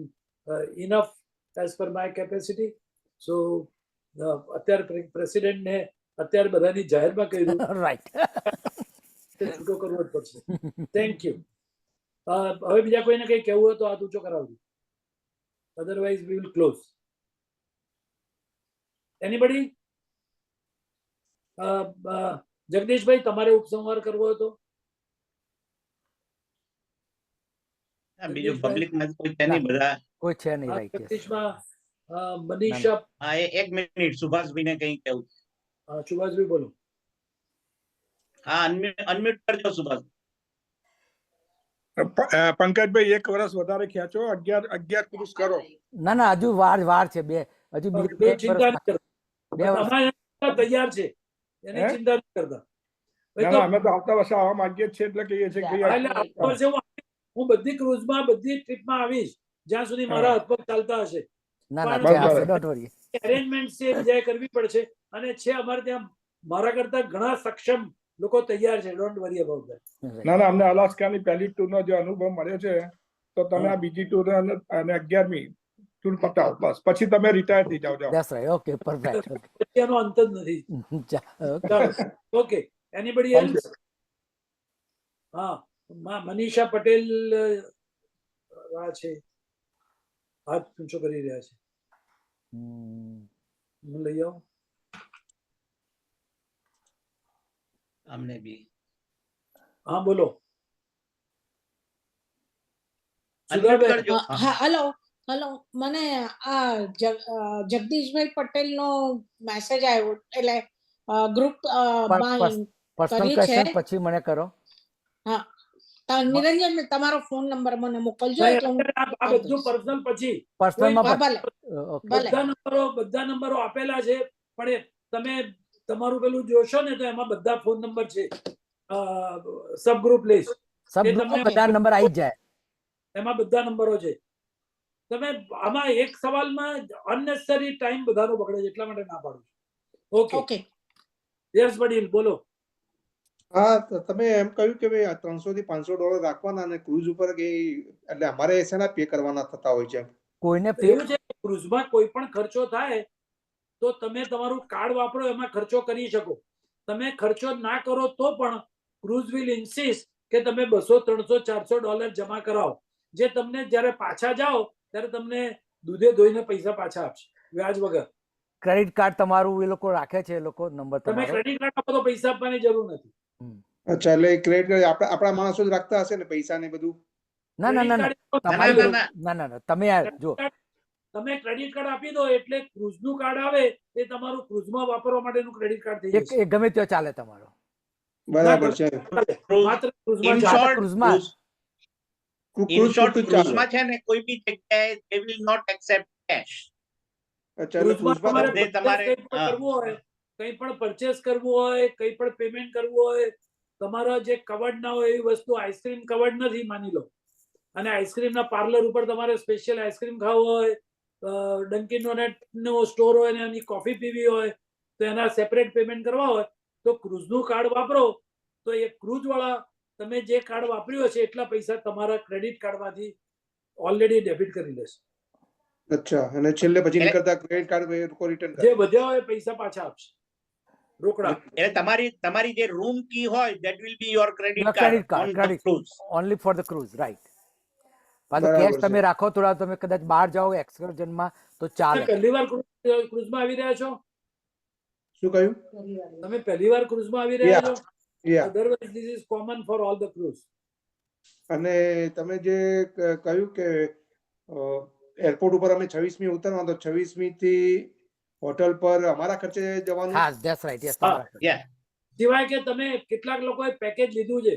enough as per my capacity. So અત્યારે પ્રેસિડેન્ટને અત્યારે બધાની જાહેરમાં કહ્યું, રાઈટ, છૂટો કરવો જ પડશે. Thank you. હવે બીજા કોઈને કંઈ કહેવું હોય તો હાથ ઊંચો કરાવજો, otherwise we will close. Anybody? જગદીશભાઈ, તમારે ઉપસંહાર કરવો હતો? બીજું પબ્લિક માં કોઈ છે નહીં, બધા કોઈ છે નહીં. જગદીશમાં મનીષા, એક મિનિટ, સુભાષભાઈને કંઈ કહેવું. સુભાષભાઈ બોલો. હા, અનમ્યુટ કરજો સુભાષ. પંકજભાઈ, 1 વર્ષ વધારે ખેંચો, 11 ક્રૂઝ કરો. ના, હજુ વાર છે. હજુ ચિંતા નહીં કરતા, તૈયાર છે, એની ચિંતા નહીં કરતા. અમે તો આવતા વર્ષે આવવા માંગીએ છીએ, એટલે કહીએ છીએ હું બધી ક્રૂઝમાં, બધી ટ્રીપમાં આવીશ જ્યાં સુધી મારા હાથ પગ ચાલતા હશે. અરેન્જમેન્ટ છે, બીજાએ કરવી પડશે. અને છે અમારે ત્યાં મારા કરતા ઘણા સક્ષમ લોકો તૈયાર છે, ડોન્ટ વરી અબાઉટ ધેટ. ના ના, અમને અલાસ્કાની પહેલી ટૂરનો જે અનુભવ મળ્યો છે, તો તમે આ બીજી ટૂર અને 11મી ટૂર પતાવો બસ, પછી તમે રિટાયર થઈ જાઓ. That's right. Okay, perfect. એનો અંત જ નથી. ચાલો, ઓકે. Anybody else? હા, મનીષા પટેલ આ છે, હાથ ઊંચો કરી રહ્યા છે. હું લઈ આવું. અમને બી. હા, બોલો. હા, હલો, મને આ જગદીશભાઈ પટેલનો મેસેજ આવ્યો, એટલે ગ્રુપ પર્સનલ ક્વેશ્ચન પછી મને કરો. હા, નિરંજન, તમારો ફોન નંબર મને મોકલજો એટલે હું આ બધું પર્સનલ પછી બધા નંબરો આપેલા છે, પણ તમે તમારું પેલું જોશો ને તો એમાં બધા ફોન નંબર છે, સબ ગ્રુપ લિસ્ટ. બધા નંબર આવી જાય, એમાં બધા નંબરો છે. તમે આમાં એક સવાલમાં અનનેસેસરી ટાઈમ બધાનો બગડે છે, એટલા માટે ના પાડું છું. ઓકે, યસ વડીલ, બોલો. હા, તમે એમ કહ્યું કે ભાઈ $300 થી $500 રાખવાના અને ક્રૂઝ ઉપર એટલે અમારે શેના પે કરવાના થતા હોય છે? કોઈને એવું છે, ક્રૂઝમાં કોઈ પણ ખર્ચો થાય તો તમે તમારું કાર્ડ વાપરો, એમાં ખર્ચો કરી શકો. તમે ખર્ચો ના કરો તો પણ ક્રૂઝ વિલ ઇન્સિસ્ટ કે તમે $200, $300, $400 જમા કરાવો, જે તમને જ્યારે પાછા જાઓ ત્યારે તમને દૂધે ધોઈને પૈસા પાછા આપશે, વ્યાજ વગર. ક્રેડિટ કાર્ડ તમારું એ લોકો રાખે છે, એ લોકો નંબર તમે ક્રેડિટ કાર્ડ આપો તો પૈસા આપવાની જરૂર નથી. અચ્છા, એટલે ક્રેડિટ કાર્ડ આપણા માણસો જ રાખતા હશે ને પૈસા ને બધું? ના, તમે જો તમે ક્રેડિટ કાર્ડ આપી દો એટલે ક્રૂઝનું કાર્ડ આવે એ તમારું ક્રૂઝમાં વાપરવા માટેનું ક્રેડિટ કાર્ડ થઈ જશે. એ ગમે ત્યાં ચાલે તમારો. બરાબર છે. માત્ર ક્રૂઝમાં ક્રૂઝમાં છે ને કોઈ બી જગ્યાએ they will not accept cash. કંઈ પણ પરચેસ કરવું હોય, કંઈ પણ પેમેન્ટ કરવું હોય, તમારા જે કવર્ડ ના હોય એવી વસ્તુ, આઈસ્ક્રીમ કવર્ડ નથી માની લો, અને આઈસ્ક્રીમના પાર્લર ઉપર તમારે સ્પેશિયલ આઈસ્ક્રીમ ખાવું હોય, ડંકિન ડોનટનો સ્ટોર હોય ને એની કોફી પીવી હોય તો એના સેપરેટ પેમેન્ટ કરવા હોય તો ક્રૂઝનું કાર્ડ વાપરો તો એ ક્રૂઝ વાળા તમે જે કાર્ડ વાપર્યું હશે એટલા પૈસા તમારા ક્રેડિટ કાર્ડમાંથી ઓલરેડી ડેબિટ કરી લેશે. અચ્છા, અને છેલ્લે પછી નીકળતા ક્રેડિટ કાર્ડ રિટર્ન જે વધ્યા હોય પૈસા પાછા આપશે રોકડા. એટલે તમારી જે રૂમ કી હોય that will be your credit card on the cruise. only for the cruise, right? પાછું કેશ તમે રાખો થોડા, તમે કદાચ બહાર જાઓ એક્સકર્જનમાં તો ચાલે. પહેલી વાર ક્રૂઝમાં આવી રહ્યા છો? શું કહ્યું? તમે પહેલી વાર ક્રૂઝમાં આવી રહ્યા છો? Otherwise this is common for all the cruise. અને તમે જે કહ્યું કે એરપોર્ટ ઉપર અમે 26મી ઉતરવાનું, તો 26મી થી હોટલ પર અમારા ખર્ચે જવાનું? હા, ધેટ્સ રાઈટ. યસ, સિવાય કે તમે કેટલાક લોકોએ પેકેજ લીધું છે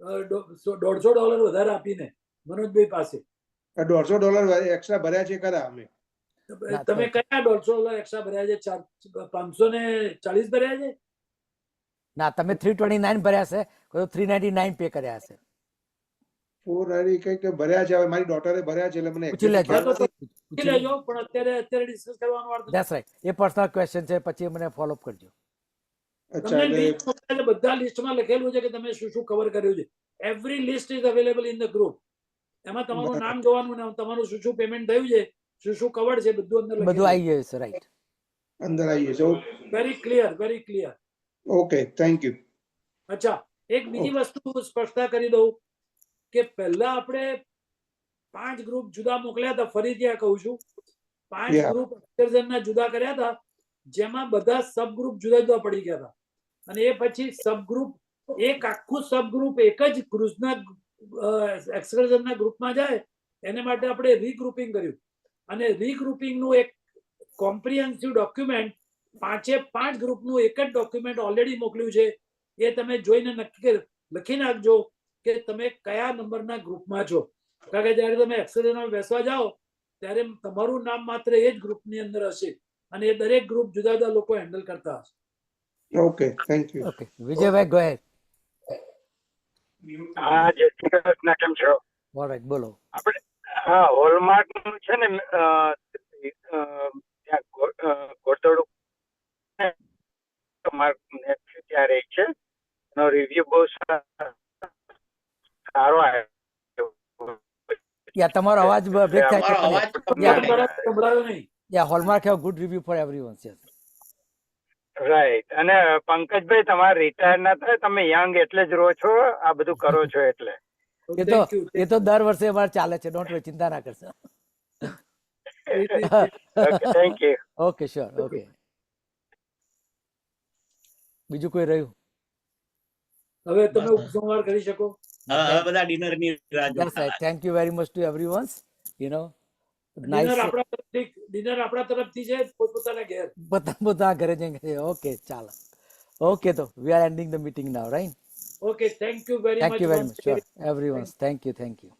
$150 વધારે આપીને મનોજભાઈ પાસે. $150 એક્સ્ટ્રા ભર્યા છે ખરા અમે. તમે કયા $150 એક્સ્ટ્રા ભર્યા છે? 540 ભર્યા છે? ના, તમે 329 ભર્યા છે, કોઈ 399 પે કર્યા છે. 490 કંઈક ભર્યા છે, હવે મારી ડોટરે ભર્યા છે એટલે મને પૂછી લેજો, પણ અત્યારે ડિસ્કસ કરવાનો અર્થ ધેટ્સ રાઈટ. એ પર્સનલ ક્વેશ્ચન છે, પછી મને ફોલો અપ કરજો. બધા લિસ્ટમાં લખેલું છે કે તમે શું શું કવર કર્યું છે. Every list is available in the group. એમાં તમારું નામ જોવાનું ને તમારું શું શું પેમેન્ટ થયું છે, શું શું કવર છે, બધું અંદર બધું આવી ગયું છે. રાઈટ, અંદર આવી ગયું છે. Very clear, very clear. Okay, thank you. અચ્છા, એક બીજી વસ્તુ સ્પષ્ટતા કરી દઉં કે પહેલા આપણે 5 ગ્રુપ જુદા મોકલ્યા હતા. ફરીથી આ કહું છું, 5 ગ્રુપ એક્સકર્ઝનના જુદા કર્યા હતા, જેમાં બધા સબ ગ્રુપ જુદા જુદા પડી ગયા હતા. અને એ પછી સબ ગ્રુપ, એક આખું સબ ગ્રુપ એક જ ક્રૂઝના એક્સકર્ઝનના ગ્રુપમાં જાય એને માટે આપણે રીગ્રુપિંગ કર્યું. અને રીગ્રુપિંગનું એક કોમ્પ્રિહેન્સિવ ડોક્યુમેન્ટ 5 ગ્રુપનું એક જ ડોક્યુમેન્ટ ઓલરેડી મોકલ્યું છે. એ તમે જોઈને નક્કી લખી નાખજો કે તમે કયા નંબરના ગ્રુપમાં છો. કારણ કે જ્યારે તમે એક્સકર્ઝનમાં બેસવા જાઓ ત્યારે તમારું નામ માત્ર એ જ ગ્રુપની અંદર હશે અને એ દરેક ગ્રુપ જુદા જુદા લોકો હેન્ડલ કરતા હશે. Okay, thank you. ઓકે, વિજયભાઈ ગો હેડ. હા, જય શ્રી કૃષ્ણ, કેમ છો? ઓલરાઈટ, બોલો. આપણે હા, હોલમાર્ક નું છે ને ગોતડું માર્ક ત્યાં રહે છે, નો રિવ્યુ બહુ સારો આવ્યો. યા તમારો અવાજ બ્રેક થાય તમારો છે અવાજ સંભળાયો નહીં. Yeah hallmark have good review for everyone. Yes right. અને પંકજભાઈ તમારે રિટાયર ના થાય, તમે યંગ એટલે જ રહો છો, આ બધું કરો છો એટલે. એ તો દર વર્ષે અમારે ચાલે છે, ડોન્ટ વરી, ચિંતા ના કરશો. Thank you. Okay sure. Okay, બીજું કોઈ રહ્યું? હવે તમે ઉપસંહાર કરી શકો. હવે બધા ડિનર ની રાહ Yes, જોતા. thank you very much to everyone. You know, dinner nice. આપણા તરફથી છે, પોતપોતાના ઘેર. બધા ઘરે જઈને. ઓકે, ચાલો. ઓકે, તો we are ending the meeting now, right? Okay, thank you very Thank much. you very once much. Sure, again. everyone. Thank you.